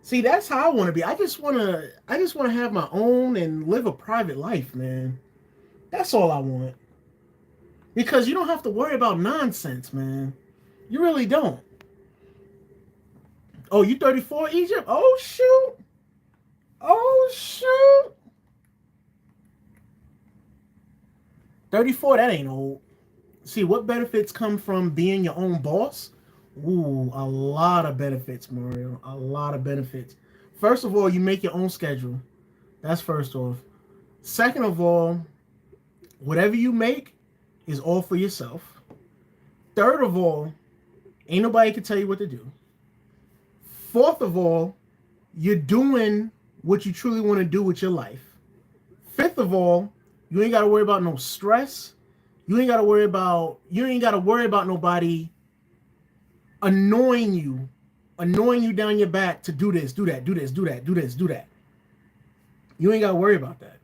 See, that's how I want to be. I just want to have my own and live a private life, man. That's all I want. Because you don't have to worry about nonsense, man. You really don't. Oh, you 34, Egypt? Oh shoot. Oh shoot. 34, that ain't old. See, what benefits come from being your own boss? Ooh, a lot of benefits, Mario. A lot of benefits. First of all, you make your own schedule. That's first off. Second of all, whatever you make is all for yourself. Third of all, ain't nobody can tell you what to do. Fourth of all, you're doing what you truly want to do with your life. Fifth of all, you ain't got to worry about no stress. You ain't got to worry about nobody annoying you, annoying you down your back to do this, do that, do this, do that, do this, do that. You ain't got to worry about that.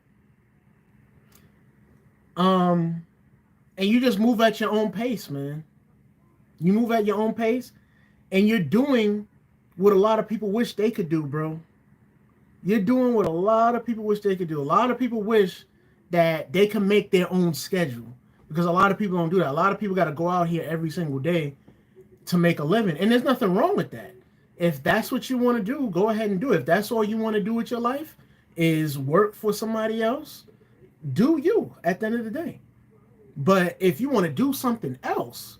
Um, and you just move at your own pace, man. You move at your own pace, and you're doing what a lot of people wish they could do, bro. You're doing what a lot of people wish they could do. A lot of people wish that they can make their own schedule because a lot of people don't do that. A lot of people got to go out here every single day to make a living, and there's nothing wrong with that. If that's what you want to do, go ahead and do it. If that's all you want to do with your life is work for somebody else, do you at the end of the day. But if you want to do something else,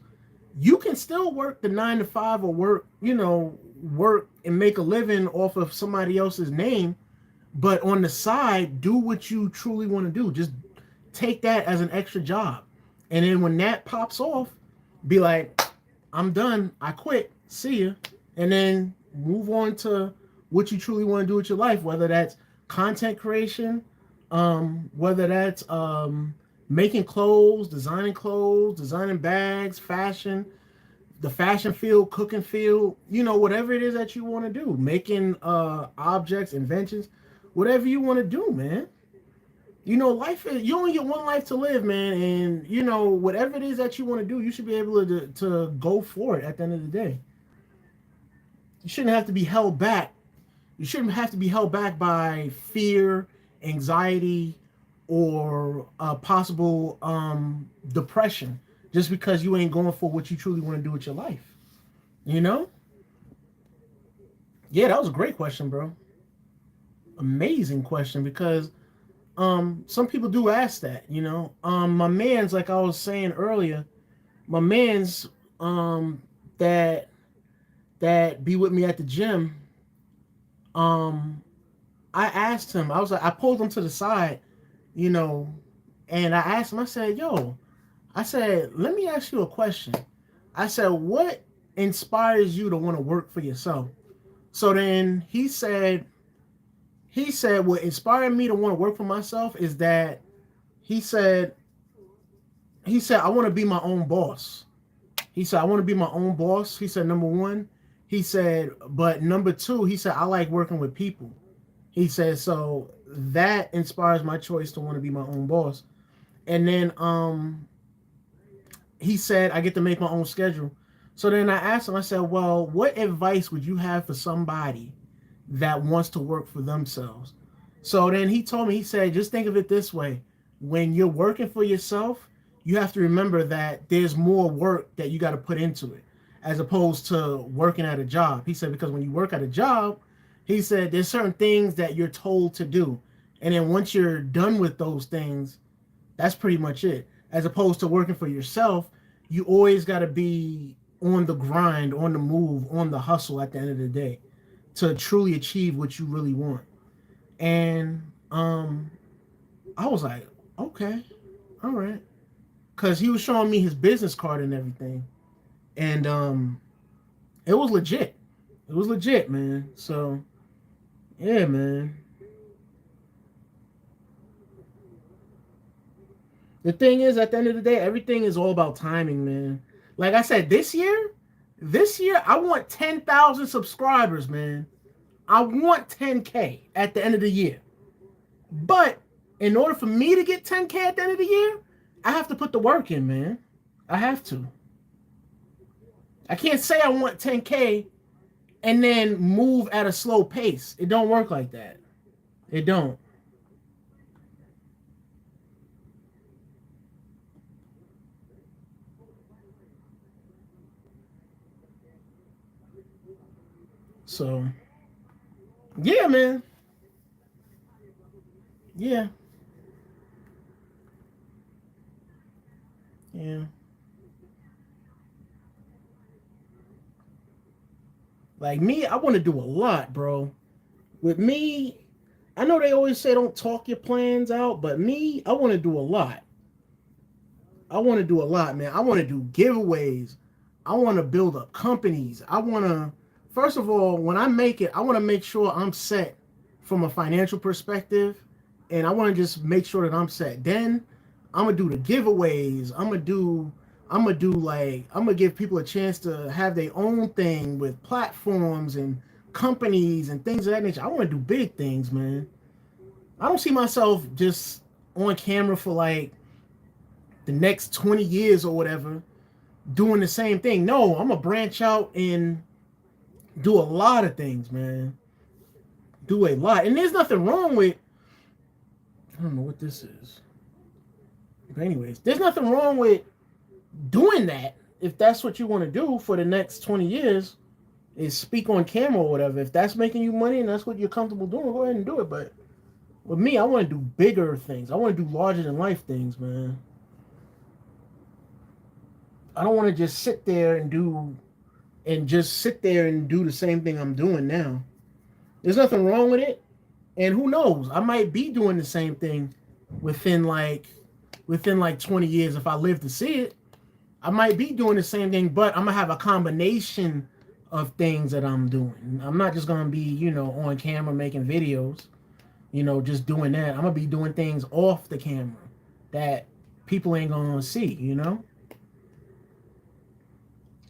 you can still work the 9 to 5 or work and make a living off of somebody else's name. But on the side, do what you truly want to do. Just take that as an extra job. And then when that pops off, be like, "I'm done. I quit. See ya." And then move on to what you truly want to do with your life, whether that's content creation, whether that's making clothes, designing bags, fashion, the fashion field, cooking field, whatever it is that you want to do, making objects, inventions, whatever you want to do, man. Life is, you only get one life to live, man, and whatever it is that you want to do, you should be able to go for it at the end of the day. You shouldn't have to be held back. You shouldn't have to be held back by fear, anxiety, or possible depression just because you ain't going for what you truly want to do with your life. Yeah, that was a great question, bro. Amazing question, because some people do ask that. My man's, like I was saying earlier, my man's that be with me at the gym. I asked him, I pulled him to the side, and I asked him, I said, let me ask you a question. I said, what inspires you to want to work for yourself? So then he said, what inspired me to want to work for myself is that he said, I want to be my own boss. He said, I want to be my own boss. He said, number one. He said, but number two, he said, I like working with people. He said, so that inspires my choice to want to be my own boss. And then he said, I get to make my own schedule. So then I asked him, I said, well, what advice would you have for somebody that wants to work for themselves? So then he told me, he said, just think of it this way. When you're working for yourself, you have to remember that there's more work that you got to put into it as opposed to working at a job. He said, because when you work at a job, he said, there's certain things that you're told to do. And then once you're done with those things, that's pretty much it. As opposed to working for yourself, you always got to be on the grind, on the move, on the hustle at the end of the day to truly achieve what you really want. And I was like, okay, all right. Because he was showing me his business card and everything. And it was legit. It was legit, man. So, yeah, man. The thing is, at the end of the day, everything is all about timing, man. Like I said, this year, I want 10,000 subscribers, man. I want 10K at the end of the year. But in order for me to get 10K at the end of the year, I have to put the work in, man. I have to. I can't say I want 10K and then move at a slow pace. It don't work like that. It don't. So, yeah, man. Yeah. Yeah. Like me, I want to do a lot, bro. With me, I know they always say don't talk your plans out, but me, I want to do a lot. I want to do a lot, man. I want to do giveaways. I want to build up companies. I want to, first of all, when I make it, I want to make sure I'm set from a financial perspective. And I want to just make sure that I'm set. Then I'm going to do the giveaways. I'm going to give people a chance to have their own thing with platforms and companies and things of that nature. I want to do big things, man. I don't see myself just on camera for like the next 20 years or whatever doing the same thing. No, I'm going to branch out and do a lot of things, man. Do a lot. And there's nothing wrong with, I don't know what this is. But anyways, there's nothing wrong with doing that if that's what you want to do for the next 20 years is speak on camera or whatever. If that's making you money and that's what you're comfortable doing, go ahead and do it. But with me, I want to do bigger things. I want to do larger than life things, man. I don't want to just sit there and do the same thing I'm doing now. There's nothing wrong with it. And who knows? I might be doing the same thing within like 20 years if I live to see it. I might be doing the same thing, but I'm gonna have a combination of things that I'm doing. I'm not just gonna be, on camera making videos, just doing that. I'm gonna be doing things off the camera that people ain't gonna see.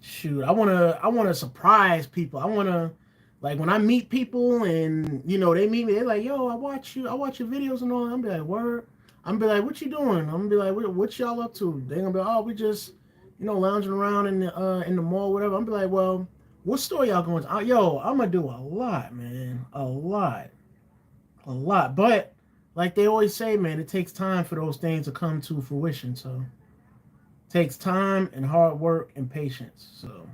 Shoot, I wanna surprise people. I wanna, like, when I meet people and they meet me, they're like, yo, I watch your videos and all. I'm be like, word. I'm be like, what you doing? I'm gonna be like, what y'all up to? They gonna be, oh, we just, lounging around in the mall, whatever. I'm be like, well, what store y'all going to? Yo, I'm gonna do a lot, man, a lot. But like they always say, man, it takes time for those things to come to fruition. So it takes time and hard work and patience. So.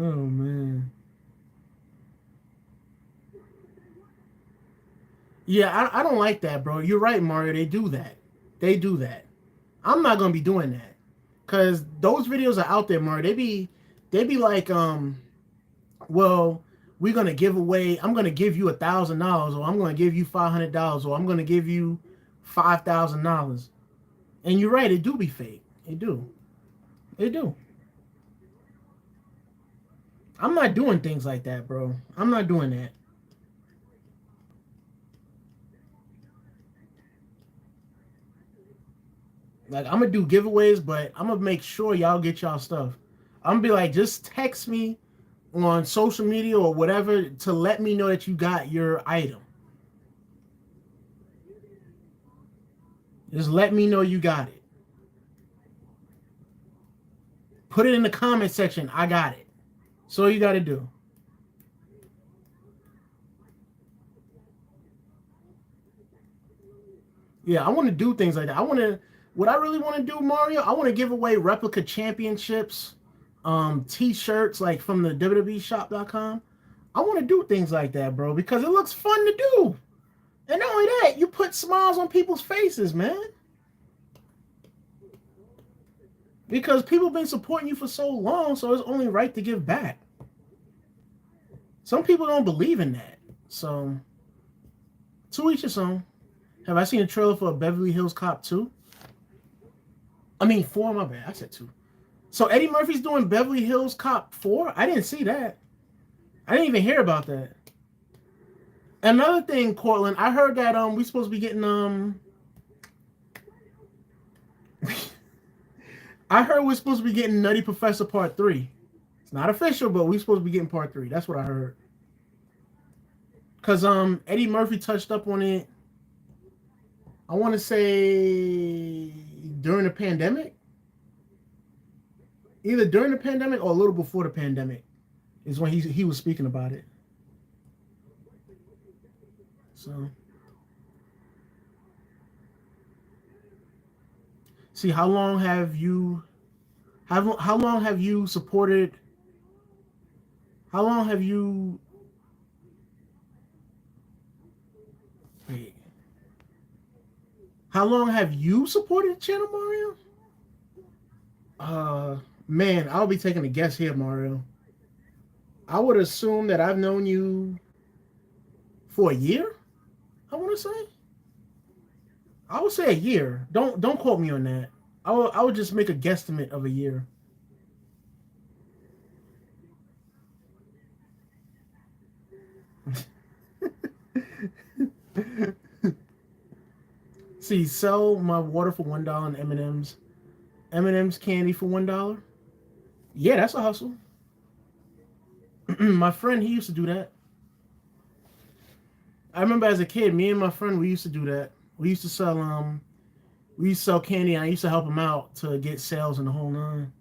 Oh man. Yeah, I don't like that, bro. You're right, Mario. They do that. They do that. I'm not gonna be doing that. Cause those videos are out there, Mario. They be like, well, we're gonna give away, I'm gonna give you $1,000, or I'm gonna give you $500, or I'm gonna give you $5,000. And you're right, it do be fake. It do. It do. I'm not doing things like that, bro. I'm not doing that. Like, I'm gonna do giveaways, but I'm gonna make sure y'all get y'all stuff. I'm gonna be like, just text me on social media or whatever to let me know that you got your item. Just let me know you got it. Put it in the comment section. I got it. So all you got to do. Yeah, I want to do things like that. I want to. What I really want to do, Mario, I want to give away replica championships, t-shirts like from the WWEshop.com. I want to do things like that, bro, because it looks fun to do. And not only that, you put smiles on people's faces, man. Because people been supporting you for so long, so it's only right to give back. Some people don't believe in that. So, to each his own. Have I seen a trailer for Beverly Hills Cop 2? I mean, 4, my bad. I said 2. So Eddie Murphy's doing Beverly Hills Cop 4? I didn't see that. I didn't even hear about that. Another thing, Cortland, I heard that we supposed to be getting I heard we're supposed to be getting Nutty Professor Part 3. It's not official, but we're supposed to be getting Part 3. That's what I heard. Cause Eddie Murphy touched up on it. I want to say during the pandemic, either during the pandemic or a little before the pandemic, is when he was speaking about it. So, see, how long have you supported? How long have you? Wait, how long have you supported the channel, Mario? Man, I'll be taking a guess here, Mario. I would assume that I've known you for a year. I want to say. I would say a year. Don't quote me on that. I would just make a guesstimate of a year. See, sell my water for $1 and M&M's. M&M's candy for $1. Yeah, that's a hustle. My friend, he used to do that. I remember as a kid, me and my friend, we used to do that. We used to sell candy. And I used to help him out to get sales in the whole nine.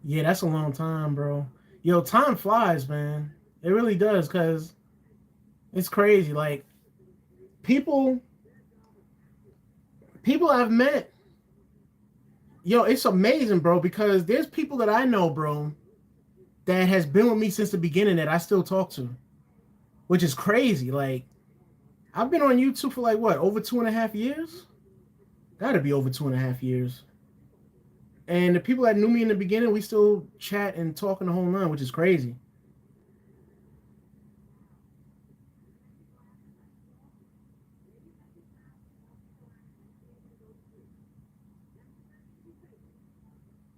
Yeah, that's a long time, bro. Yo, time flies, man. It really does, because it's crazy. Like people, people I've met, yo, it's amazing, bro. Because there's people that I know, bro, that has been with me since the beginning that I still talk to, which is crazy. Like I've been on YouTube for like what, over 2.5 years? Got to be over 2.5 years. And the people that knew me in the beginning, we still chat and talk in the whole nine, which is crazy.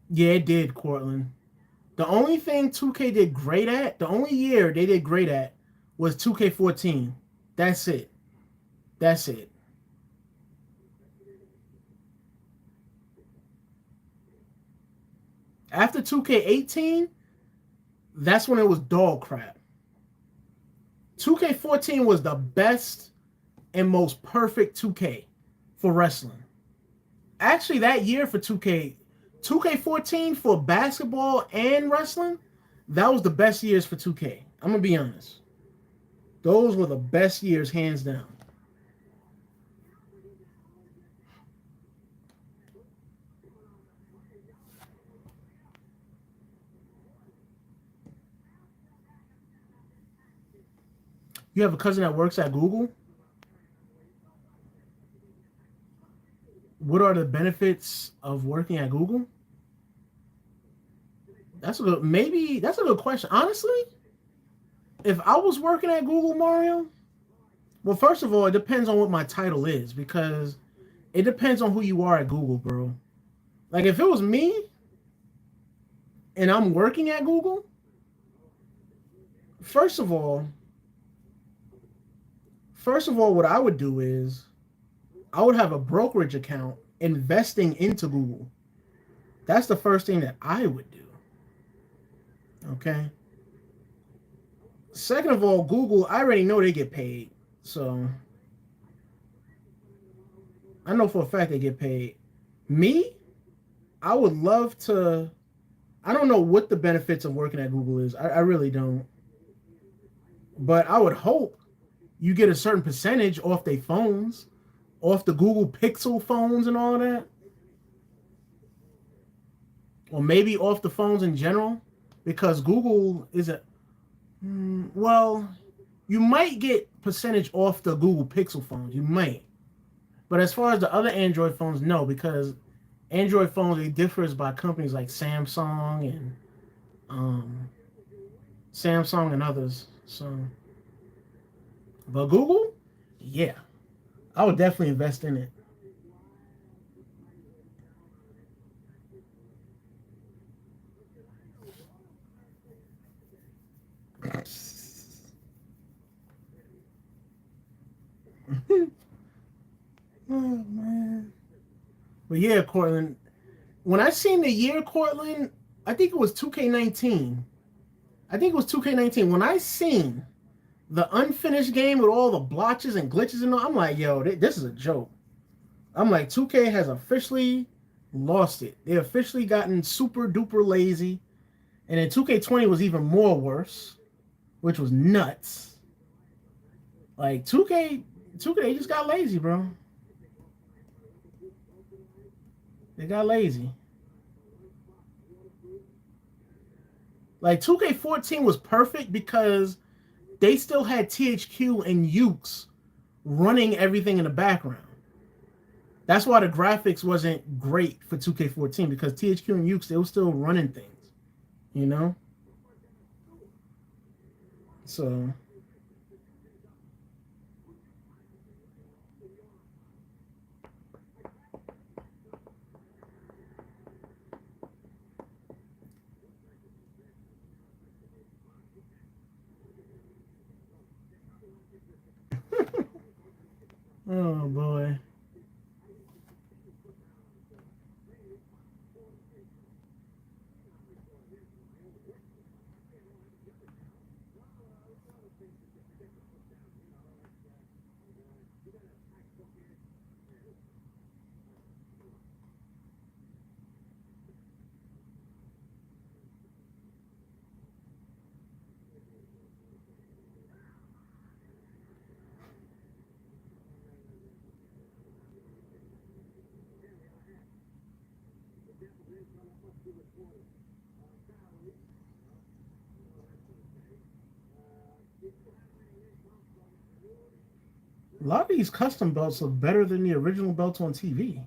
Yeah, it did, Cortland. The only thing 2K did great at, the only year they did great at, was 2K14. That's it. That's it. After 2K18, that's when it was dog crap. 2K14 was the best and most perfect 2K for wrestling. Actually, that year for 2K, 2K14 for basketball and wrestling, that was the best years for 2K. I'm gonna be honest. Those were the best years, hands down. You have a cousin that works at Google. What are the benefits of working at Google? That's a good question. Honestly, if I was working at Google, Mario, well, first of all, it depends on what my title is because it depends on who you are at Google, bro. Like if it was me and I'm working at Google, first of all, what I would do is I would have a brokerage account investing into Google. That's the first thing that I would do. Okay. Second of all, Google, I already know they get paid. So I know for a fact they get paid. Me, I would love to. I don't know what the benefits of working at Google is. I really don't. But I would hope you get a certain percentage off their phones, off the Google Pixel phones and all that. Or maybe off the phones in general. Because Google is a. Well, you might get percentage off the Google Pixel phones. You might. But as far as the other Android phones, no, because Android phones it differs by companies like um, Samsung and others. So, but Google, yeah, I would definitely invest in it. Oh man, but yeah, Cortland. When I seen the year Cortland, I think it was 2K19. I think it was 2K19. When I seen the unfinished game with all the blotches and glitches and all, I'm like, yo, this is a joke. I'm like, 2K has officially lost it. They officially gotten super duper lazy. And then 2K20 was even more worse, which was nuts. Like 2K they just got lazy, bro. They got lazy. Like 2K14 was perfect because they still had THQ and Ukes running everything in the background. That's why the graphics wasn't great for 2K14 because THQ and Ukes they were still running things, you know. So, oh boy. A lot of these custom belts look better than the original belts on TV.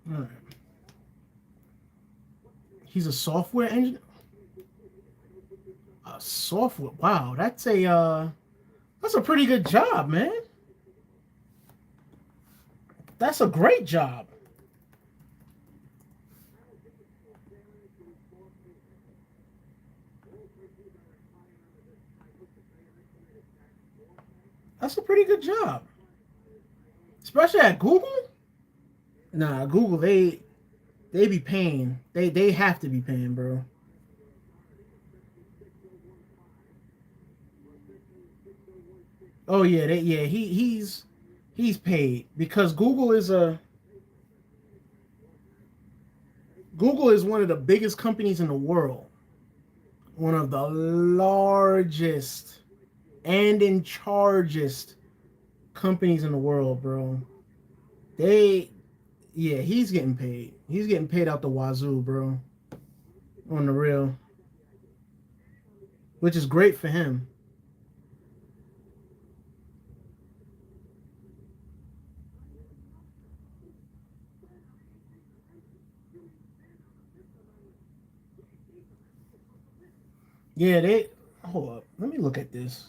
All right. He's a software engineer. A software. Wow, that's a pretty good job, man. That's a great job. That's a pretty good job, especially at Google. Nah, Google they be paying. They have to be paying, bro. Oh yeah, he's paid because Google is one of the biggest companies in the world, one of the largest and in chargest companies in the world, bro. They Yeah, he's getting paid. He's getting paid out the wazoo, bro. On the real, which is great for him. Yeah, they hold up. Let me look at this.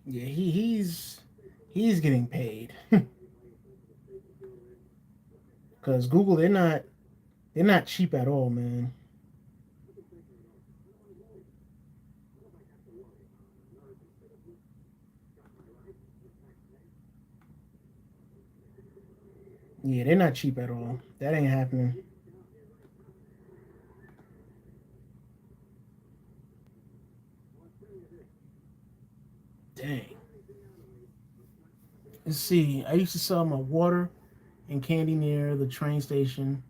Yeah, he's getting paid because Google They're not cheap at all, man. Yeah, they're not cheap at all. That ain't happening. Dang. Let's see. I used to sell my water and candy near the train station.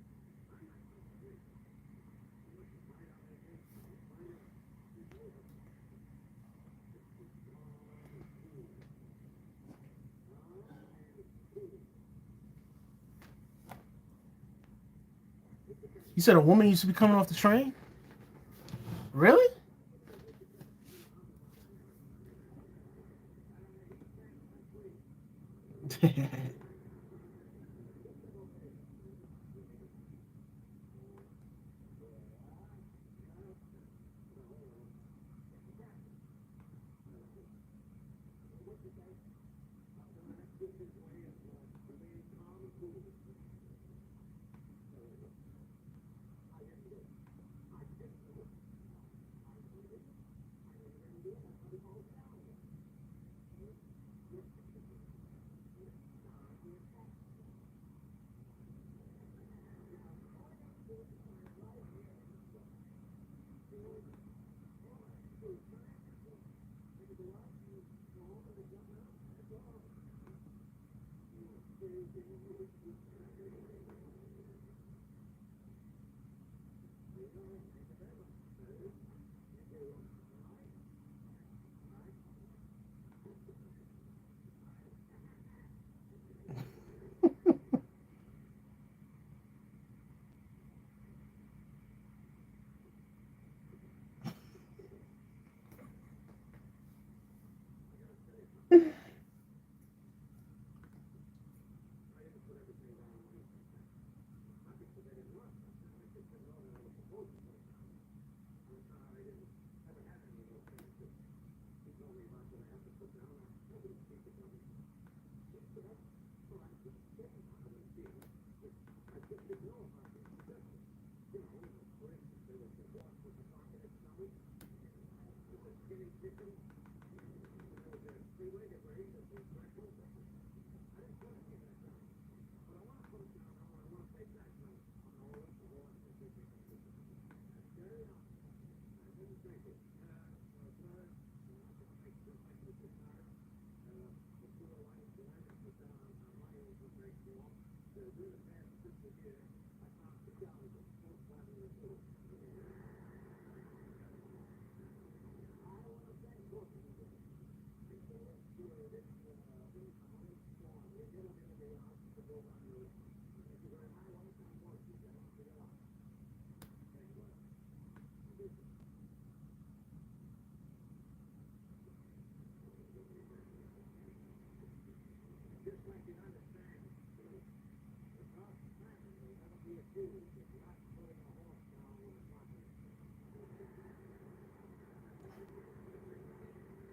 You said a woman used to be coming off the train? Really?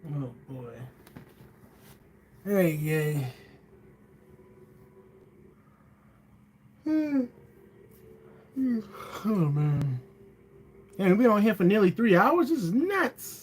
Oh boy. Hey, yay. Oh man. Hey, we've been on here for nearly 3 hours. This is nuts.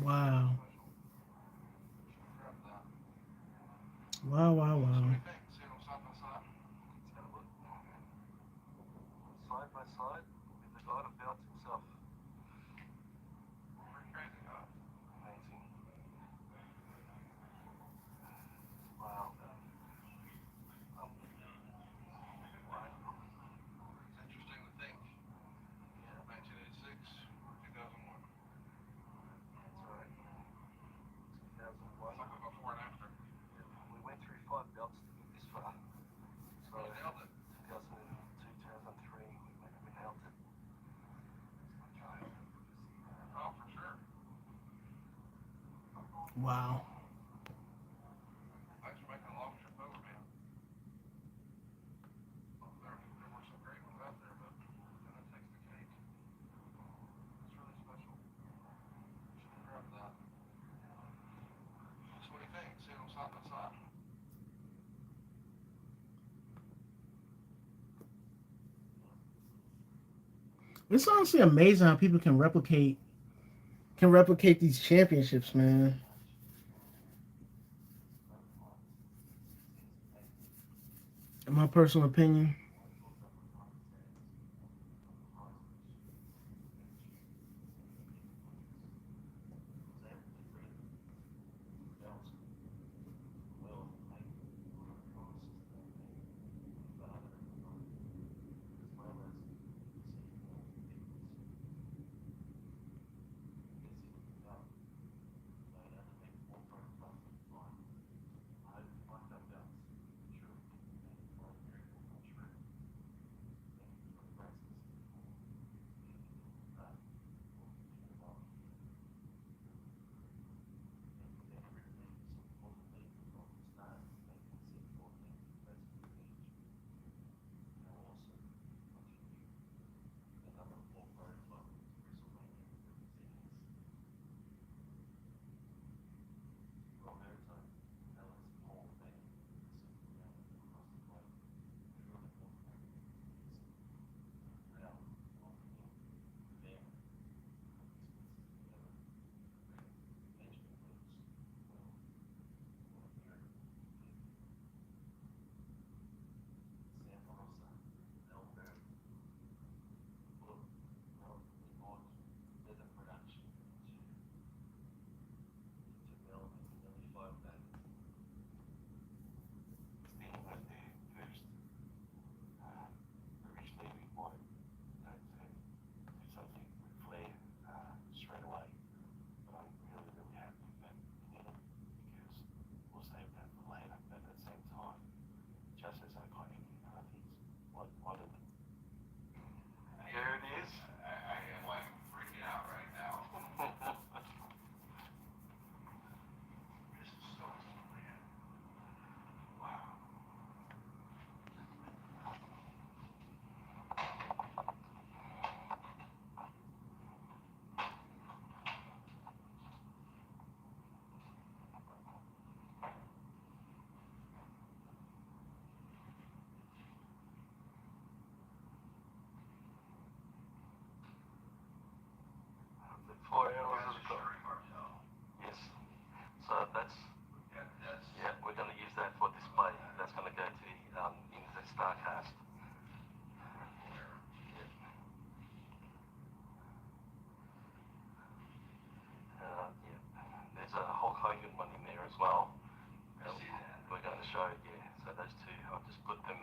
Wow. Wow, wow, wow. Side by side with the guy that belts himself. Amazing. Wow. Wow. Yeah, that's right. 2001. Yeah. We went through 5 belts to get this far. So 2002, 2003, we nailed it. Wow. It's honestly amazing how people can replicate these championships, man. In my personal opinion. Originally, we wanted to do something with Flair straight away, but I'm really, really happy that we did it because we'll save that for later. But at the same time, just as iconic, I think it's one of the. There it is. Wow. The 4 hours of gold. Yes. So that's, yeah, we're going to use that for display. That's going to go to into the Starcast. Yeah. Yeah. There's a Hulk Hogan one in there as well. We're going to show, yeah. So those two, I'll just put them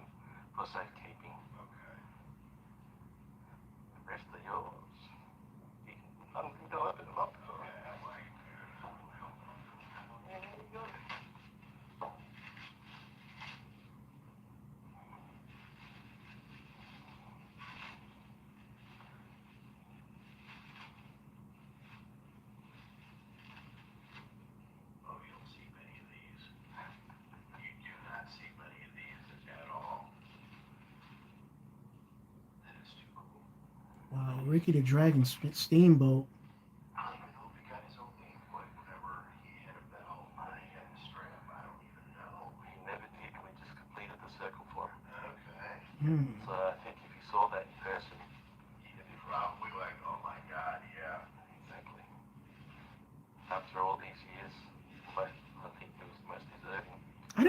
for safekeeping. The rest are yours. You can go open them up. Yeah, you got it. Wow. Ricky the Dragon Steamboat. He never did. We just completed the circle for him. Hmm. So I think if you saw that in person, exactly.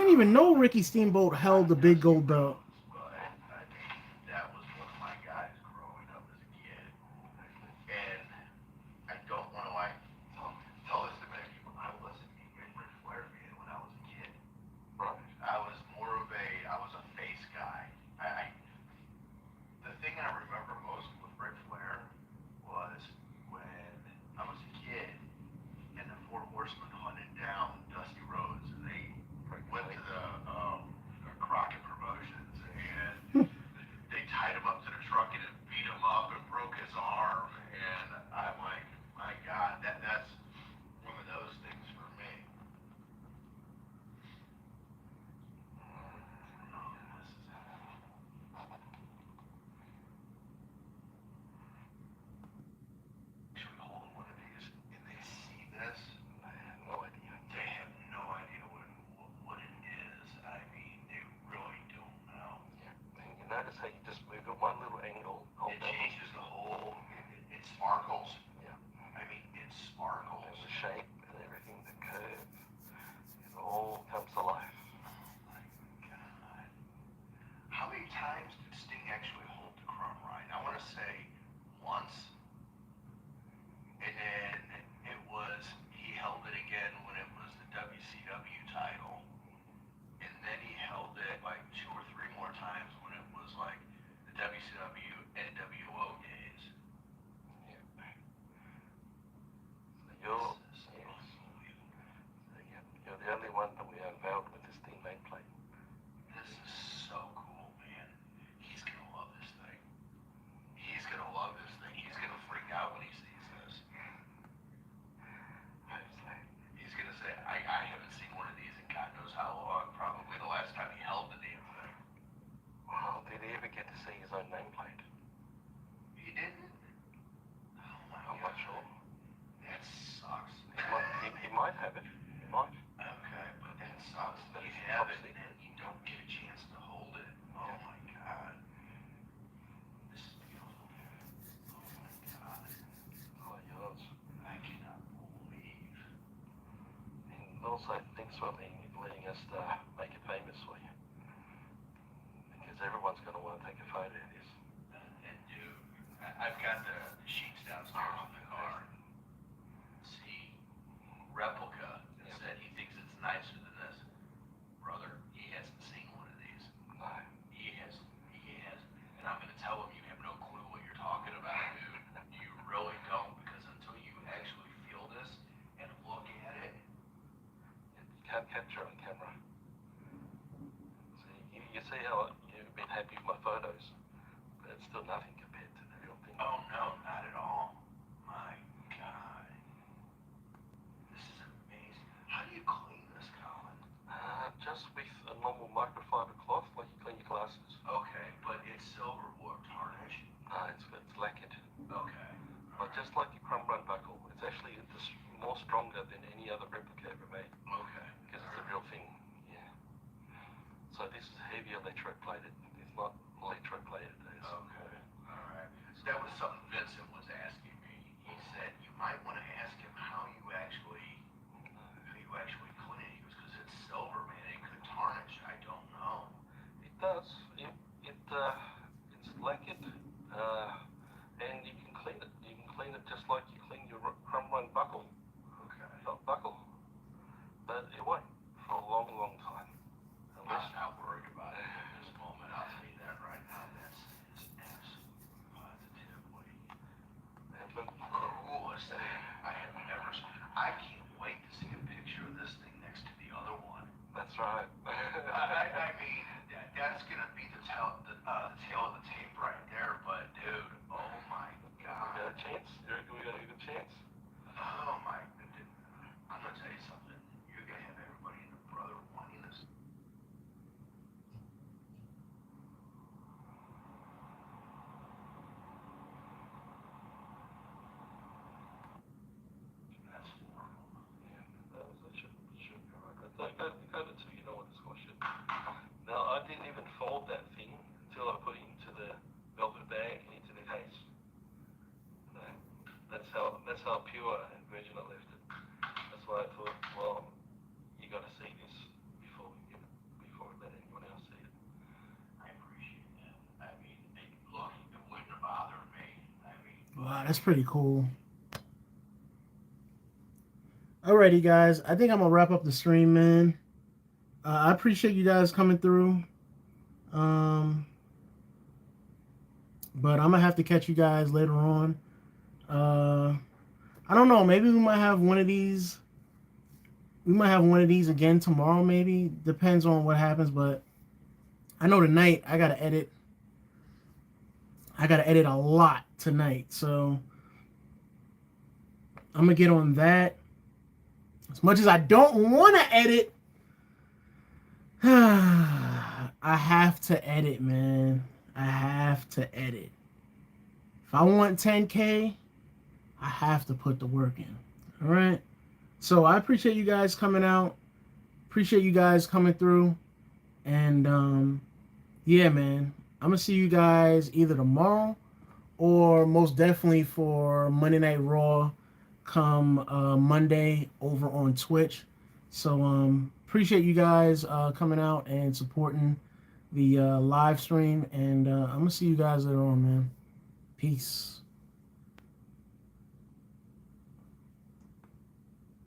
didn't even know Ricky Steamboat held the big gold belt. But I mean, that was one of my guys growing up as a kid, and I don't want to like tell this to many people. I wasn't a big Ric Flair fan when I was a kid. Right. I was a face guy. The thing I remember most with Ric Flair was when I was a kid and the Four Horsemen hunted down Dusty Rhodes. And they went to the Crockett Promotions and they tied him up to the truck and beat him up and broke his arm. And I'm like, my God, that's one of those things for me. Oh, this is actually holding one of these and they see this. I have no idea. They have no idea what it is. I mean, they really don't know. And you notice how you just move it one little angle. It changes the whole. It sparkles. Yeah. I mean, it sparkles. And the shape and everything, the curve, it all comes to life. Oh my God! How many times did Sting actually hold the Crumb Ride? I want to say once, and then he held it again when it was the WCW title, and then he held it like 2 or 3 more times when it was like the WCW NWO days. Yeah. So you're, This is yes. unbelievable. So you're the only one that we are involved with this Steam nameplate. This is so cool, man. He's gonna love this thing. He's gonna love this thing. He's gonna freak out when he sees this. He's gonna say, I haven't seen one of these in God knows how long. Probably the last time he held the damn thing. Wow, did he ever get to see his own nameplate? He didn't? Oh my I'm God. not sure. That sucks. He might have it. He might. Okay, but that sucks. But You it's have top it secret. and you don't get a chance to hold it. Oh Yeah. my God. This is beautiful. Oh my God. Oh, yours. I cannot believe. And also, thanks for letting us make it famous for you. Because everyone's going to want to take a photo of this. And dude, I've got the sheets downstairs in the car. See, replica said he thinks it's nicer than this. Brother, he hasn't seen one of these. No. He has. And I'm going to tell him you have no clue what you're talking about, dude. You really don't, because until you actually feel this and look at it, You can't capture on camera. See, you see how you've been happy with my photos, but it's still nothing compared to the real thing. oh no, not at all. My God. This is amazing. How do you clean this, Colin? Just with a normal microfiber cloth, like you clean your glasses. Okay, but it's silver wood tarnish. It's lacquered. Okay. But just like your crumb run buckle, it's actually more stronger than any other replica ever made. Okay. Because it's the real thing. Yeah. So this is heavy electroplated. It's not electroplated. It's, Okay. All right. So that was something Vincent was asking me. He said you might want to ask him how you actually clean it. He goes, because it's silver, man. It could tarnish. I don't know. It does. It's lacquered, and you can clean it. You can clean it just like you clean your crumb run buckle. Okay. Not buckle. But it won't for a long, long time. I'm not worried about it at this moment. I'll tell you that right now. That's absolutely positively But coolest thing I have ever seen. I can't wait to see a picture of this thing next to the other one. that's right. I mean, that's gonna be the tail of the tape right there. But dude, oh my We got God, a chance. You reckon we got a good chance? oh my, I'm gonna tell you something. You're gonna have everybody and their brother wanting this. That's horrible. Yeah, that was a should be alright. Go to two, you know what the score should be. Now, I didn't even fold that thing until I put it into the velvet bag and into the case. No, that's how pure and virgin I left it. That's why I thought, well, you got to see this before we get it. Wow, that's pretty cool. Alrighty, guys. I think I'm gonna wrap up the stream, man. I appreciate you guys coming through. But I'm gonna have to catch you guys later on. I don't know. Maybe we might have one of these. We might have one of these again tomorrow. Maybe depends on what happens. But I know tonight I gotta edit. I gotta edit a lot tonight, so I'm gonna get on that. As much as I don't want to edit, I have to edit, man. I have to edit. If I want 10K, I have to put the work in. All right. So I appreciate you guys coming out. Appreciate you guys coming through. And yeah, man. I'm gonna see you guys either tomorrow or most definitely for Monday Night Raw come Monday over on Twitch. So appreciate you guys coming out and supporting the live stream. And I'm gonna see you guys later on, man. Peace.